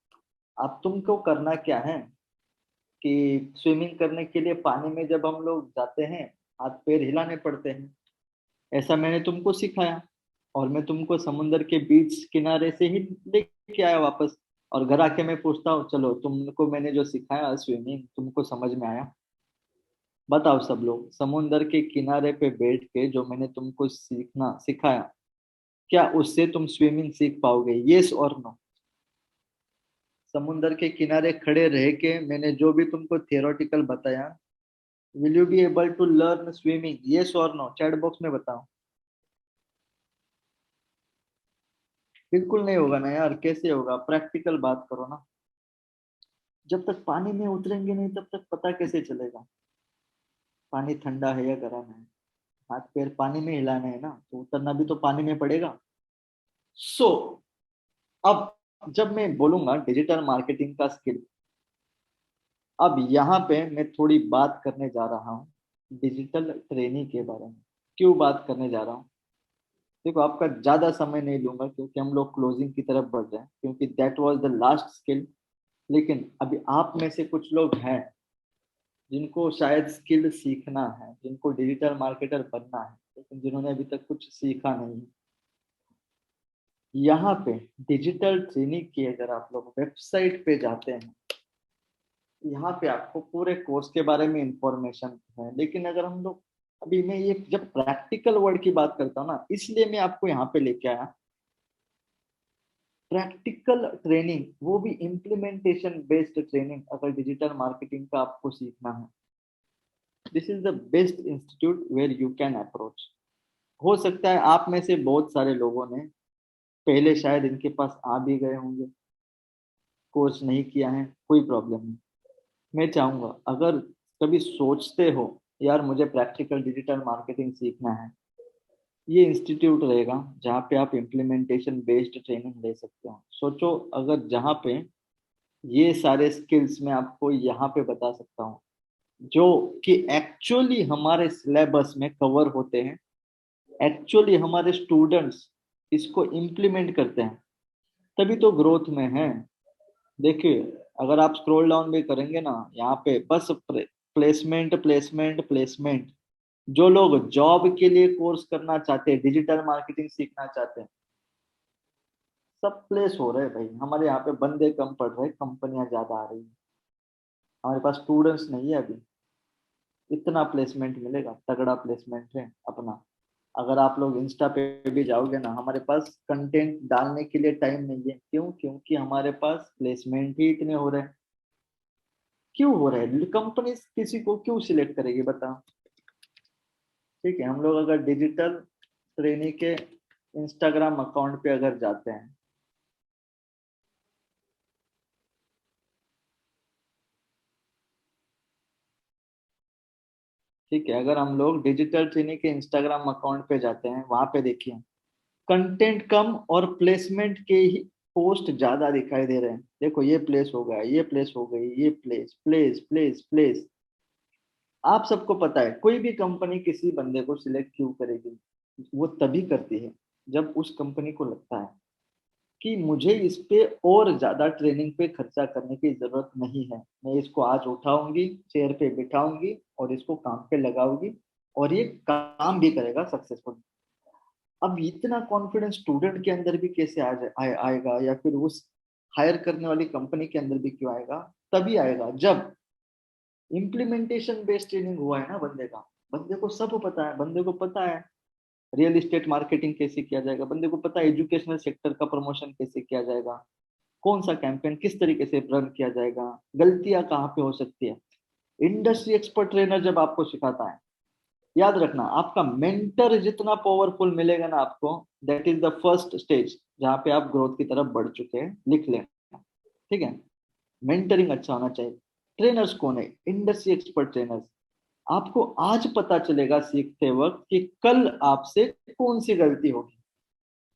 अब तुमको करना क्या है कि स्विमिंग करने के लिए पानी में जब हम लोग जाते हैं हाथ पैर हिलाने पड़ते हैं, ऐसा मैंने तुमको सिखाया, और मैं तुमको समुंदर के बीच किनारे से ही लेके आया वापस, और घर आके मैं पूछता हूँ चलो तुमको मैंने जो सिखाया स्विमिंग तुमको समझ में आया? बताओ सब लोग, समुंदर के किनारे पे बैठ के जो मैंने तुमको सीखना सिखाया, क्या उससे तुम स्विमिंग सीख पाओगे? यस और नो? समुंदर के किनारे खड़े रह के मैंने जो भी तुमको थियोरेटिकल बताया, will you be able to learn swimming? Yes और नो? चैट बॉक्स में बताओ। बिल्कुल नहीं होगा ना यार, कैसे होगा? प्रैक्टिकल बात करो ना। जब तक पानी में उतरेंगे नहीं तब तक पता कैसे चलेगा पानी ठंडा है या गर्म है? हाथ पैर पानी में हिलाने हैं ना, तो उतरना भी तो पानी में पड़ेगा। सो अब जब मैं बोलूंगा डिजिटल मार्केटिंग का स्किल, अब यहाँ पे मैं थोड़ी बात करने जा रहा हूँ डिजिटल ट्रेनिंग के बारे में। क्यों बात करने जा रहा हूँ? देखो आपका ज्यादा समय नहीं लूंगा क्योंकि हम लोग क्लोजिंग की तरफ बढ़ रहे हैं, क्योंकि that was the last skill. लेकिन अभी आप में से कुछ लोग हैं जिनको शायद स्किल सीखना है, जिनको डिजिटल मार्केटर बनना है, लेकिन जिन्होंने अभी तक कुछ सीखा नहीं है। यहाँ पे डिजिटल ट्रेनिंग की अगर आप लोग वेबसाइट पे जाते हैं, यहाँ पे आपको पूरे कोर्स के बारे में इंफॉर्मेशन है। लेकिन अगर हम लोग अभी मैं ये जब प्रैक्टिकल वर्ड की बात करता हूँ ना, इसलिए मैं आपको यहाँ पे लेके आया प्रैक्टिकल ट्रेनिंग, वो भी इम्प्लीमेंटेशन बेस्ड ट्रेनिंग। अगर डिजिटल मार्केटिंग का आपको सीखना है, this is the best institute where you can approach. हो सकता है आप में से बहुत सारे लोगों ने पहले शायद इनके पास आ भी गए होंगे, कोर्स नहीं किया है, कोई प्रॉब्लम नहीं। मैं चाहूंगा अगर कभी सोचते हो यार मुझे प्रैक्टिकल डिजिटल मार्केटिंग सीखना है, ये इंस्टीट्यूट रहेगा जहाँ पे आप इम्प्लीमेंटेशन बेस्ड ट्रेनिंग ले सकते हो। सोचो अगर जहाँ पे ये सारे स्किल्स मैं आपको यहाँ पे बता सकता हूँ जो कि एक्चुअली हमारे सिलेबस में कवर होते हैं, एक्चुअली हमारे स्टूडेंट्स इसको इम्प्लीमेंट करते हैं, तभी तो ग्रोथ में है। देखिए अगर आप स्क्रॉल डाउन भी करेंगे ना, यहाँ पे बस प्लेसमेंट प्लेसमेंट प्लेसमेंट। जो लोग जॉब के लिए कोर्स करना चाहते हैं, डिजिटल मार्केटिंग सीखना चाहते हैं, सब प्लेस हो रहे हैं भाई। हमारे यहाँ पे बंदे कम पड़ रहे हैं, कंपनियां ज्यादा आ रही है, हमारे पास स्टूडेंट्स नहीं है अभी। इतना प्लेसमेंट मिलेगा, तगड़ा प्लेसमेंट है अपना। अगर आप लोग इंस्टा पे भी जाओगे ना, हमारे पास कंटेंट डालने के लिए टाइम नहीं है। क्यों? क्योंकि हमारे पास प्लेसमेंट ही इतने हो रहे हैं। क्यों हो रहे हैं? कंपनी किसी को क्यों सिलेक्ट करेगी बता? ठीक है, हम लोग अगर डिजिटल ट्रेनिंग के इंस्टाग्राम अकाउंट पे अगर जाते हैं, ठीक है, अगर हम लोग डिजिटल ट्रेनिंग के इंस्टाग्राम अकाउंट पे जाते हैं, वहां पे देखिए कंटेंट कम और प्लेसमेंट के ही पोस्ट ज्यादा दिखाई दे रहे हैं। देखो ये प्लेस हो गया, ये प्लेस हो गई, ये प्लेस प्लेस प्लेस प्लेस। आप सबको पता है कोई भी कंपनी किसी बंदे को सिलेक्ट क्यों करेगी? वो तभी करती है जब उस कंपनी को लगता है कि मुझे इस पे और ज्यादा ट्रेनिंग पे खर्चा करने की जरूरत नहीं है। मैं इसको आज उठाऊंगी, चेयर पे बिठाऊंगी और इसको काम पे लगाऊंगी और ये काम भी करेगा सक्सेसफुल। अब इतना कॉन्फिडेंस स्टूडेंट के अंदर भी कैसे आएगा, या फिर उस हायर करने वाली कंपनी के अंदर भी क्यों आएगा? तभी आएगा जब इम्प्लीमेंटेशन बेस्ड ट्रेनिंग हुआ है ना बंदे का। बंदे को सब पता है, बंदे को पता है रियल एस्टेट मार्केटिंग कैसे किया जाएगा, बंदे को पता है एजुकेशनल सेक्टर का प्रमोशन कैसे किया जाएगा, कौन सा कैंपेन किस तरीके से रन किया जाएगा, गलतियां कहाँ पे हो सकती है। इंडस्ट्री एक्सपर्ट ट्रेनर जब आपको सिखाता है, याद रखना आपका मेंटर जितना पावरफुल मिलेगा ना आपको, that is the first stage जहाँ पे आप ग्रोथ की तरफ बढ़ चुके हैं। लिख लेना, ठीक है? मेंटरिंग अच्छा होना चाहिए। ट्रेनर्स कौन है? Industry expert trainers. आपको आज पता चलेगा सीखते वक्त कि कल आपसे कौन सी गलती होगी।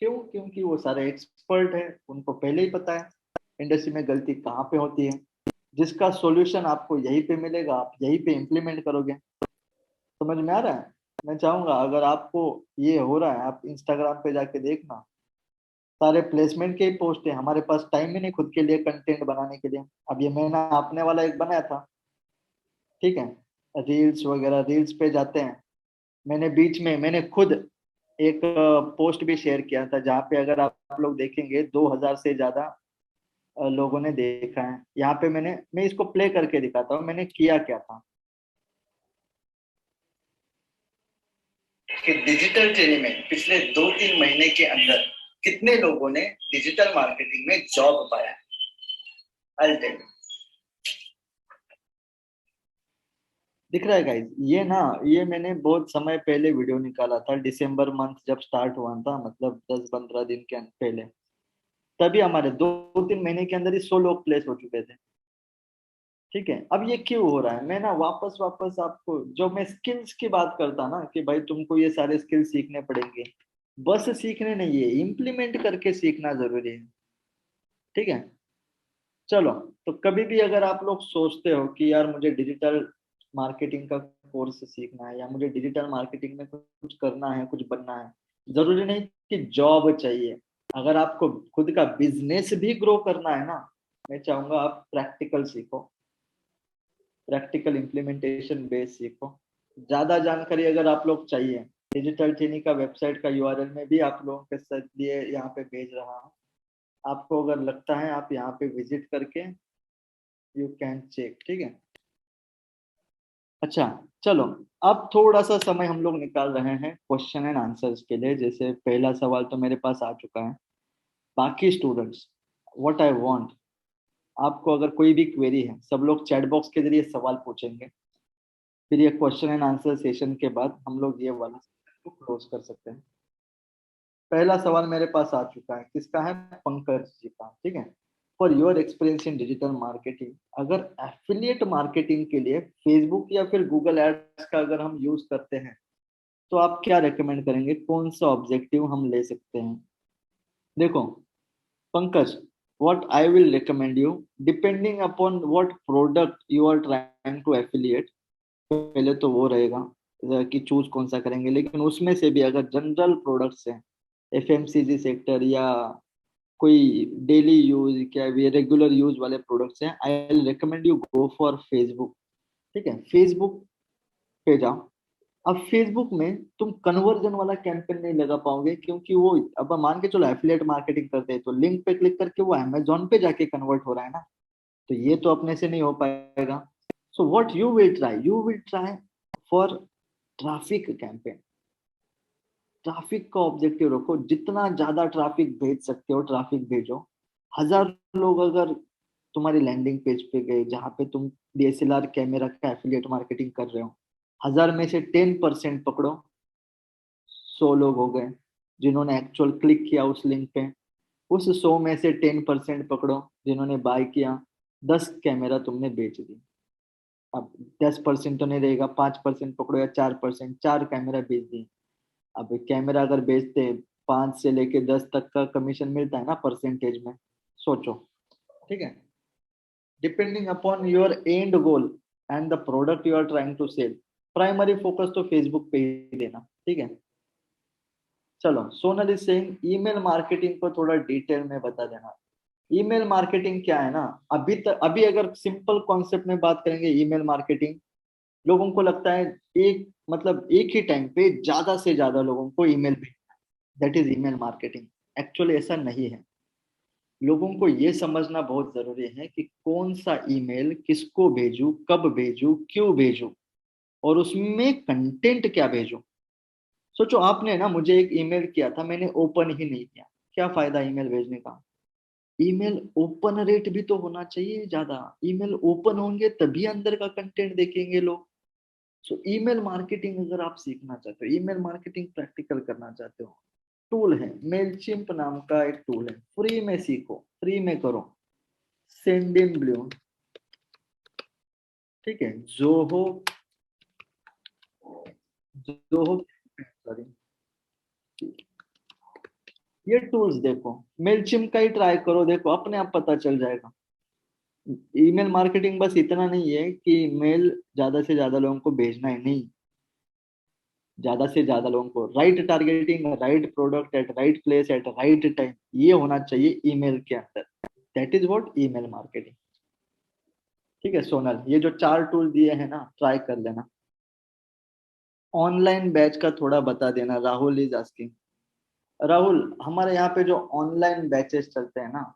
क्यों? क्योंकि वो सारे एक्सपर्ट हैं, उनको पहले ही पता है इंडस्ट्री में गलती कहाँ पे होती है, जिसका सॉल्यूशन आपको यहीं पे मिलेगा, आप यहीं पे इम्प्लीमेंट करोगे। समझ में आ रहा है? मैं चाहूंगा अगर आपको ये हो रहा है, आप इंस्टाग्राम पे जाके देखना, सारे प्लेसमेंट के ही पोस्ट है। हमारे पास टाइम ही नहीं खुद के लिए कंटेंट बनाने के लिए। अब ये मैंने अपने वाला एक बनाया था, ठीक है, रील्स वगैरह, रील्स पे जाते हैं। मैंने बीच में मैंने खुद एक पोस्ट भी शेयर किया था जहाँ पे अगर आप लोग देखेंगे 2000 से ज्यादा लोगों ने देखा है। यहाँ पे मैं इसको प्ले करके दिखाता हूँ मैंने किया क्या था। कि डिजिटल ट्रेनिंग में पिछले 2-3 महीने के अंदर कितने लोगों ने डिजिटल मार्केटिंग में जॉब पाया। I'll tell you. दिख रहा है गाइस? ये मैंने बहुत समय पहले वीडियो निकाला था, दिसंबर मंथ जब स्टार्ट हुआ था, मतलब 10-15 दिन के पहले। तभी हमारे 2-3 महीने के अंदर ही 100 लोग प्लेस हो चुके थे। ठीक है, अब ये क्यों हो रहा है? मैं ना वापस आपको, जो मैं स्किल्स की बात करता ना कि भाई तुमको ये सारे स्किल सीखने पड़ेंगे, बस सीखने नहीं है, इम्प्लीमेंट करके सीखना जरूरी है। ठीक है, चलो। तो कभी भी अगर आप लोग सोचते हो कि यार मुझे डिजिटल मार्केटिंग का कोर्स सीखना है या मुझे डिजिटल मार्केटिंग में कुछ करना है, कुछ बनना है, जरूरी नहीं कि जॉब चाहिए। अगर आपको खुद का बिजनेस भी ग्रो करना है ना, मैं चाहूंगा आप प्रैक्टिकल सीखो, प्रैक्टिकल इम्प्लीमेंटेशन बेस सीखो। ज्यादा जानकारी अगर आप लोग चाहिए, डिजिटल ट्रेनिंग का वेबसाइट का यूआरएल में भी आप लोगों के साथ लिए यहाँ पे भेज रहा हूँ। आपको अगर लगता है आप यहाँ पे विजिट करके यू कैन चेक, ठीक है। अच्छा चलो, अब थोड़ा सा समय हम लोग निकाल रहे हैं क्वेश्चन एंड आंसर्स के लिए। जैसे पहला सवाल तो मेरे पास आ चुका है। बाकी स्टूडेंट्स, व्हाट आई वांट, आपको अगर कोई भी क्वेरी है, सब लोग चैट बॉक्स के जरिए सवाल पूछेंगे, फिर ये क्वेश्चन एंड आंसर सेशन के बाद हम लोग ये वाला को क्लोज कर सकते हैं। पहला सवाल मेरे पास आ चुका है, किसका है? पंकज जी का, ठीक है। For your experience in digital marketing, अगर एफिलिएट मार्केटिंग के लिए फेसबुक या फिर गूगल एड्स का अगर हम यूज करते हैं तो आप क्या रेकमेंड करेंगे? कौन सा ऑब्जेक्टिव हम ले सकते हैं? देखो Pankaj, what I will recommend you, depending upon what product you are trying to affiliate, पहले तो वो रहेगा कि चूज कौन सा करेंगे। लेकिन उसमें से भी अगर जनरल प्रोडक्ट्स हैं, एफएमसीजी सेक्टर या कोई डेली यूज क्या रेगुलर यूज वाले प्रोडक्ट्स हैं, I will recommend you go for Facebook, ठीक है। फेसबुक पे जाओ। अब फेसबुक में तुम कन्वर्जन वाला कैंपेन नहीं लगा पाओगे, क्योंकि वो अब मान के चलो एफिलिएट मार्केटिंग करते हैं तो लिंक पे क्लिक करके वो अमेजोन पे जाके कन्वर्ट हो रहा है ना, तो ये तो अपने से नहीं हो पाएगा। So what you will try, you will try for traffic campaign. Traffic का ऑब्जेक्टिव रखो, जितना ज्यादा ट्रैफिक भेज सकते हो ट्रैफिक भेजो। 1000 लोग अगर तुम्हारी लैंडिंग पेज पे गए जहाँ पे तुम डीएसएलआर कैमरा का एफिलिएट मार्केटिंग कर रहे हो, 1000 में से 10% पकड़ो, 100 लोग हो गए जिन्होंने एक्चुअल क्लिक किया उस लिंक पे। उस 100 में से 10% पकड़ो जिन्होंने बाय किया, 10 कैमरा तुमने बेच दी। अब 10% तो नहीं रहेगा, 5% पकड़ो या 4%, 4 कैमरा बेच दी। अब कैमरा अगर बेचते 5 से लेके 10 तक का कमीशन मिलता है ना परसेंटेज में, सोचो, ठीक है। Depending upon your end goal and the product you are trying to sell, primary focus तो फेसबुक पे ही देना, ठीक है। चलो, Sonal is saying email marketing को थोड़ा डिटेल में बता देना। ईमेल मार्केटिंग क्या है ना, अभी अगर सिंपल कॉन्सेप्ट में बात करेंगे, ईमेल मार्केटिंग लोगों को लगता है एक मतलब एक ही टाइम पे ज्यादा से ज्यादा लोगों को ईमेल भेजना, that is email marketing. Actually ऐसा नहीं है। लोगों को ये समझना बहुत जरूरी है कि कौन सा ईमेल किसको भेजूं, कब भेजूं, क्यों भेजूं, और उसमें कंटेंट क्या भेजूं। सोचो आपने ना मुझे एक ईमेल किया था, मैंने ओपन ही नहीं किया, क्या फायदा ईमेल भेजने का? ईमेल ओपन रेट भी तो होना चाहिए ज्यादा। ईमेल ओपन होंगे तभी अंदर का कंटेंट देखेंगे लोग। सो ईमेल मार्केटिंग अगर आप सीखना चाहते हो, ईमेल मार्केटिंग प्रैक्टिकल करना चाहते हो, टूल है मेलचिम्प नाम का एक टूल है, फ्री में सीखो, फ्री में करो। सेंडिनब्लू, ठीक है, जोहो, जोहो सॉरी, ये टूल्स देखो, मेलचिम्प का ही ट्राई करो, देखो अपने आप पता चल जाएगा। ईमेल मार्केटिंग बस इतना नहीं है कि मेल ज्यादा से ज्यादा लोगों को भेजना है, नहीं, ज्यादा से ज्यादा लोगों को right targeting, right product at right place at right time, ये होना चाहिए ईमेल के अंदर। That is what email marketing, ठीक है। सोनल, ये जो 4 टूल दिए हैं ना, ट्राई कर लेना। ऑनलाइन बैच का थोड़ा बता देना, राहुल इज आस्किंग। राहुल, हमारे यहाँ पे जो ऑनलाइन बैचेस चलते हैं ना,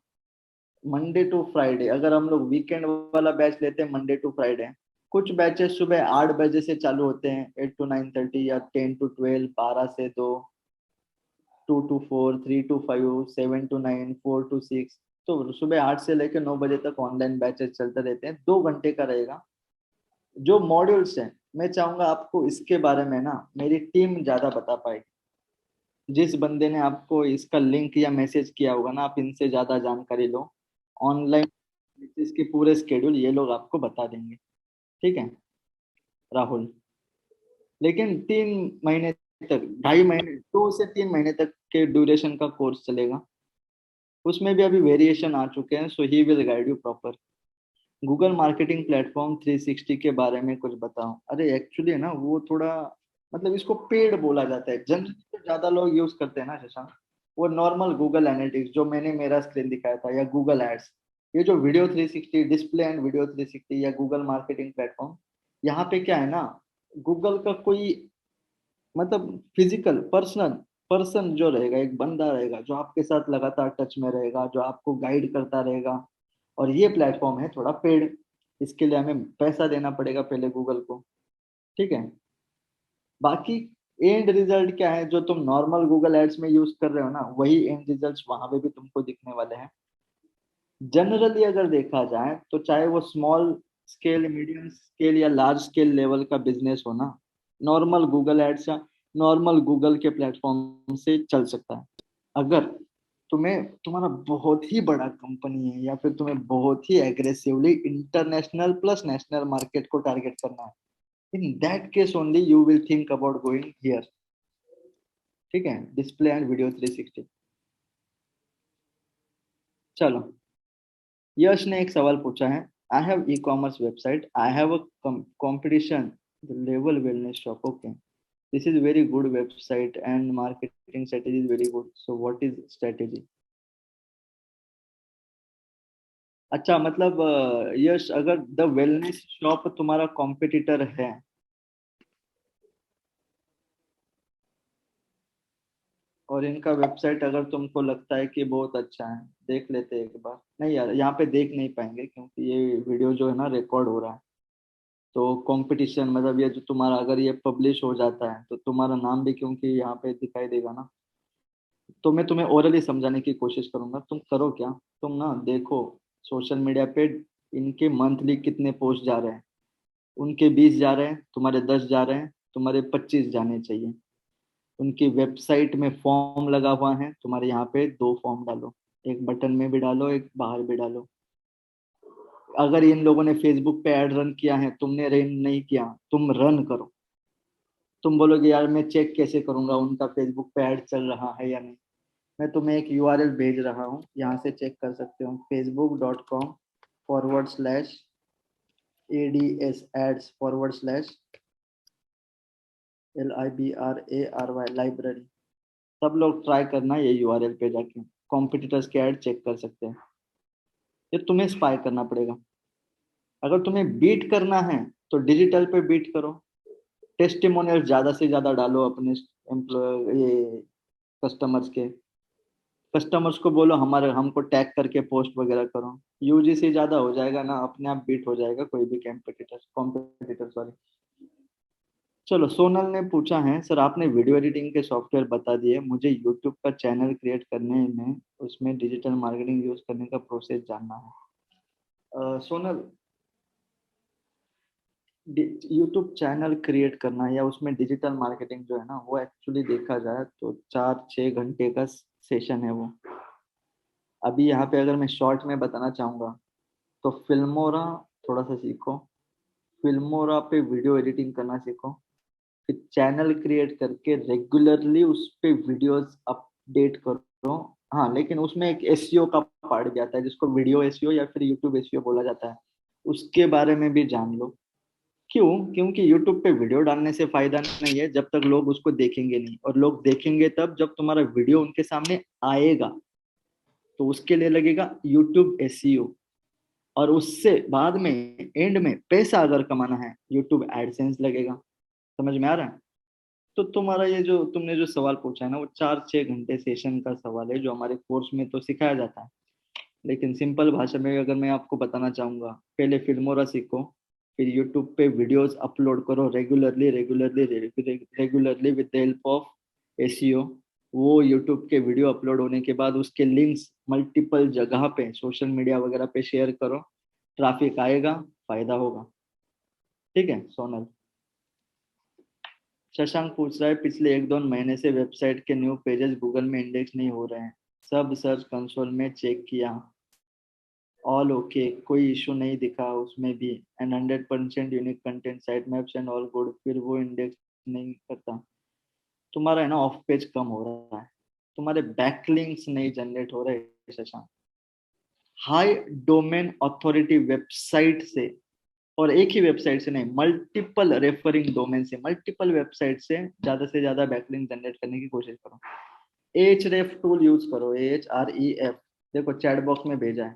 मंडे टू फ्राइडे, अगर हम लोग वीकेंड वाला बैच लेते हैं मंडे टू फ्राइडे, कुछ बैचेस सुबह 8 बजे से चालू होते हैं, 8 to 9:30 या 10 to 12, 12 से 2, 2 to 4, 3 to 5, 7 to 9, 4 to 6। तो सुबह 8 से लेकर 9 बजे तक ऑनलाइन बैचेस चलते रहते हैं, 2 घंटे का रहेगा। जो मॉड्यूल्स हैं, मैं चाहूंगा आपको इसके बारे में ना मेरी टीम ज्यादा बता पाएगी। जिस बंदे ने आपको इसका लिंक या मैसेज किया होगा ना, आप इनसे ज्यादा जानकारी लो। ऑनलाइन इसके पूरे स्केड्यूल ये लोग आपको बता देंगे, ठीक है राहुल। लेकिन 3 महीने तक, 2.5 महीने, 2 से 3 महीने तक के ड्यूरेशन का कोर्स चलेगा। उसमें भी अभी वेरिएशन आ चुके हैं, so he will guide you proper. Google marketing platform 360 के बारे में कुछ बताओ। अरे एक्चुअली है ना, वो थोड़ा मतलब इसको पेड बोला जाता है, जनरली तो ज्यादा लोग यूज करते हैं ना शशांक, वो नॉर्मल गूगल एनालिटिक्स जो मैंने मेरा स्क्रीन दिखाया था, या गूगल एड्स, ये जो वीडियो 360 डिस्प्ले एंड वीडियो 360 या गूगल मार्केटिंग प्लेटफॉर्म, यहाँ पे क्या है ना, गूगल का कोई मतलब फिजिकल पर्सन जो रहेगा, एक बंदा रहेगा जो आपके साथ लगातार टच में रहेगा, जो आपको गाइड करता रहेगा। और ये प्लेटफॉर्म है थोड़ा पेड, इसके लिए हमें पैसा देना पड़ेगा पहले गूगल को, ठीक है। बाकी एंड रिजल्ट क्या है, जो तुम नॉर्मल गूगल एड्स में यूज कर रहे हो ना, वही एंड रिजल्ट्स वहां पे भी तुमको दिखने वाले हैं। जनरली अगर देखा जाए तो चाहे वो स्मॉल स्केल, मीडियम स्केल या लार्ज स्केल लेवल का बिजनेस हो ना, नॉर्मल गूगल एड्स या नॉर्मल गूगल के प्लेटफॉर्म से चल सकता है। अगर तुम्हें तुम्हारा बहुत ही बड़ा कंपनी है, या फिर तुम्हें बहुत ही aggressively international plus national market को टारगेट करना है, in that case only you will think about going here, ठीक है, डिस्प्ले एंड वीडियो 360। चलो, यश ने एक सवाल पूछा है, I have e commerce website, I have a competition level wellness shop, okay, this is very good website and marketing strategy is very good, so what is strategy. अच्छा, मतलब यश, अगर the wellness shop तुम्हारा competitor है, और इनका website अगर तुमको लगता है कि बहुत अच्छा है, देख लेते हैं एक बार। नहीं यार, यहाँ पे देख नहीं पाएंगे क्योंकि ये वीडियो जो है ना रिकॉर्ड हो रहा है। तो कंपटीशन मतलब ये जो तुम्हारा, अगर ये पब्लिश हो जाता है तो तुम्हारा नाम भी क्योंकि यहाँ पे दिखाई देगा ना। तो मैं तुम्हें ओरली समझाने की कोशिश करूंगा, तुम करो क्या, तुम ना देखो सोशल मीडिया पे इनके मंथली कितने पोस्ट जा रहे हैं। उनके 20 जा रहे हैं, तुम्हारे 10 जा रहे हैं, तुम्हारे 25 जाने चाहिए। उनकी वेबसाइट में फॉर्म लगा हुआ है, तुम्हारे यहाँ पे 2 फॉर्म डालो, एक बटन में भी डालो, एक बाहर भी डालो। अगर इन लोगों ने फेसबुक पे ऐड रन किया है, तुमने रन नहीं किया, तुम रन करो। तुम बोलोगे यार मैं चेक कैसे करूंगा उनका फेसबुक पे ऐड चल रहा है या नहीं। मैं तुम्हें एक यूआरएल भेज रहा हूँ, यहाँ से चेक कर सकते हो, facebook.com/ads /LIBRARY लाइब्रेरी। सब लोग ट्राई करना ये यूआरएल पे जाके, कॉम्पिटिटर्स के ऐड चेक कर सकते हैं। ये तुम्हें स्पाई करना पड़ेगा। अगर तुम्हें बीट करना है तो डिजिटल पे बीट करो, टेस्टिमोनियल ज्यादा से ज्यादा डालो अपने एम्प्लॉय ये कस्टमर्स को बोलो हमारे हमको टैग करके पोस्ट वगैरह करो। यूजीसी ज्यादा हो जाएगा ना, अपने आप बीट हो जाएगा कोई भी कॉम्पिटिटर सॉरी। चलो, सोनल ने पूछा है, सर आपने वीडियो एडिटिंग के सॉफ्टवेयर बता दिए, मुझे यूट्यूब का चैनल क्रिएट करने में उसमें डिजिटल मार्केटिंग यूज करने का प्रोसेस जानना है। सोनल, यूट्यूब चैनल क्रिएट करना या उसमें डिजिटल मार्केटिंग जो है ना, वो एक्चुअली देखा जाए तो 4-6 घंटे का सेशन है वो। अभी यहाँ पे अगर मैं शॉर्ट में बताना चाहूँगा तो फिल्मोरा थोड़ा सा सीखो, फिल्मोरा पे वीडियो एडिटिंग करना सीखो, फिर चैनल क्रिएट करके रेगुलरली उस पे वीडियोस अपडेट करो। हाँ, लेकिन उसमें एक एसईओ का पार्ट भी आता है जिसको वीडियो एसईओ या फिर यूट्यूब एसईओ बोला जाता है, उसके बारे में भी जान लो। क्यों? क्योंकि यूट्यूब पे वीडियो डालने से फायदा नहीं है जब तक लोग उसको देखेंगे नहीं, और लोग देखेंगे तब जब तुम्हारा वीडियो उनके सामने आएगा, तो उसके लिए लगेगा यूट्यूब एसईओ। और उससे बाद में एंड में पैसा अगर कमाना है, यूट्यूब एडसेंस लगेगा। समझ में आ रहा है? तो तुम्हारा ये जो तुमने जो सवाल पूछा है ना, वो 4-6 घंटे सेशन का सवाल है जो हमारे कोर्स में तो सिखाया जाता है। लेकिन सिंपल भाषा में अगर मैं आपको बताना चाहूंगा, पहले फिल्मोरा सीखो, फिर यूट्यूब पे वीडियोस अपलोड करो regularly with the help of SEO. वो यूट्यूब के वीडियो अपलोड होने के बाद उसके लिंक्स मल्टीपल जगह पे सोशल मीडिया वगैरह पे शेयर करो, ट्रैफिक आएगा, फायदा होगा। ठीक है सोनल। शशांक पूछ रहा है, पिछले 1-2 महीने से वेबसाइट के न्यू पेजेस गूगल में इंडेक्स नहीं हो रहे हैं, सब सर्च कंसोल में चेक किया, ऑल ओके, कोई इशू नहीं दिखा उसमें भी, and 100% unique content, site maps and all good, फिर वो इंडेक्स नहीं करता। तुम्हारा है ना ऑफ पेज कम हो रहा है, तुम्हारे बैकलिंक्स नहीं जनरेट हो रहे Shashank. High domain authority website से और एक ही वेबसाइट से नहीं, मल्टीपल रेफरिंग डोमेन से, मल्टीपल वेबसाइट से ज्यादा बैकलिंक जनरेट करने की कोशिश करो। Ahref टूल यूज करो, AHREF, देखो चैट बॉक्स में भेजा है,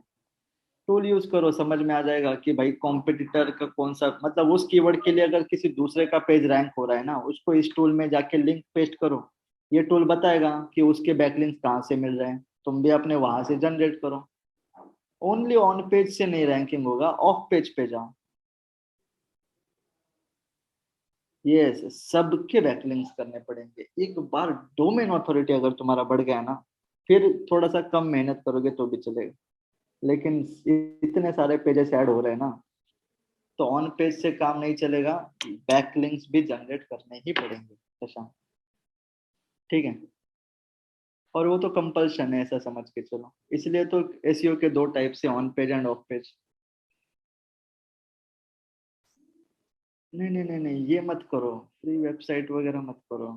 टूल यूज करो, समझ में आ जाएगा कि भाई कॉम्पिटिटर का कौन सा, मतलब उस कीवर्ड के लिए अगर किसी दूसरे का पेज रैंक हो रहा है ना, उसको इस टूल में जाके लिंक पेस्ट करो, ये टूल बताएगा कि उसके बैकलिंक्स कहाँ से मिल रहे हैं, तुम भी अपने वहां से जनरेट करो। ओनली ऑन पेज से नहीं रैंकिंग होगा, ऑफ पेज पे जाओ। यस, सबके बैकलिंक्स करने पड़ेंगे। एक बार डोमेन ऑथोरिटी अगर तुम्हारा बढ़ गया ना, फिर थोड़ा सा कम मेहनत करोगे तो भी चलेगा, लेकिन इतने सारे पेजेस ऐड हो रहे हैं ना, तो ऑन पेज से काम नहीं चलेगा, बैकलिंक्स भी जनरेट करने ही पड़ेंगे शशांक, ठीक है। और वो तो कंपल्शन है, ऐसा समझ के चलो। इसलिए तो एसईओ के दो टाइप से, on page end of page. नहीं, ये मत करो, फ्री वेबसाइट वगैरह मत करो।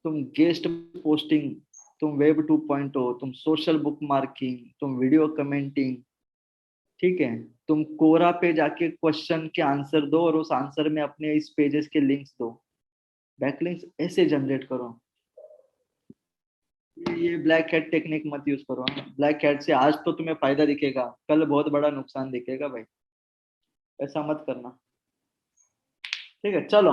तुम गेस्ट पोस्टिंग, तुम वेब 2.0, तुम सोशल बुक मार्किंग, तुम वीडियो कमेंटिंग, ठीक है, तुम कोरा पे जाके क्वेश्चन के आंसर दो और उस आंसर में अपने इस पेजेस के लिंक्स दो, बैकलिंक्स ऐसे जनरेट करो। ये ब्लैक हैट टेक्निक मत यूज करो। ब्लैक हैट से आज तो तुम्हें फायदा दिखेगा, कल बहुत बड़ा नुकसान दिखेगा भाई, ऐसा मत करना, ठीक है। चलो,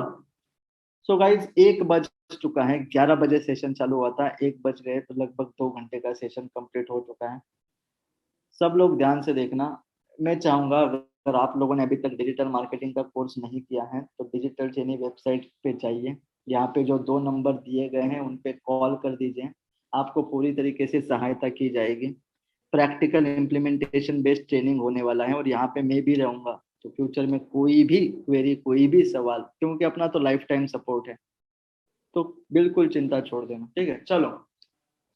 सो गाइज 1 बज चुका है, 11 बजे सेशन चालू हुआ था, 1 बज गए, तो लगभग 2 घंटे का सेशन कंप्लीट हो चुका है। सब लोग ध्यान से देखना। मैं चाहूंगा अगर आप लोगों ने अभी तक डिजिटल मार्केटिंग का कोर्स नहीं किया है तो डिजिटल चेनी वेबसाइट पे जाइए, यहाँ पे जो 2 नंबर दिए गए हैं उन पे कॉल कर दीजिए, आपको पूरी तरीके से सहायता की जाएगी। प्रैक्टिकल इम्प्लीमेंटेशन बेस्ड ट्रेनिंग होने वाला है और यहाँ पे मैं भी रहूंगा, तो फ्यूचर में कोई भी क्वेरी, कोई भी सवाल, क्योंकि अपना तो लाइफ टाइम सपोर्ट है, तो बिल्कुल चिंता छोड़ देना, ठीक है। चलो,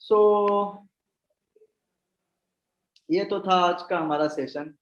सो ये तो था आज का हमारा सेशन।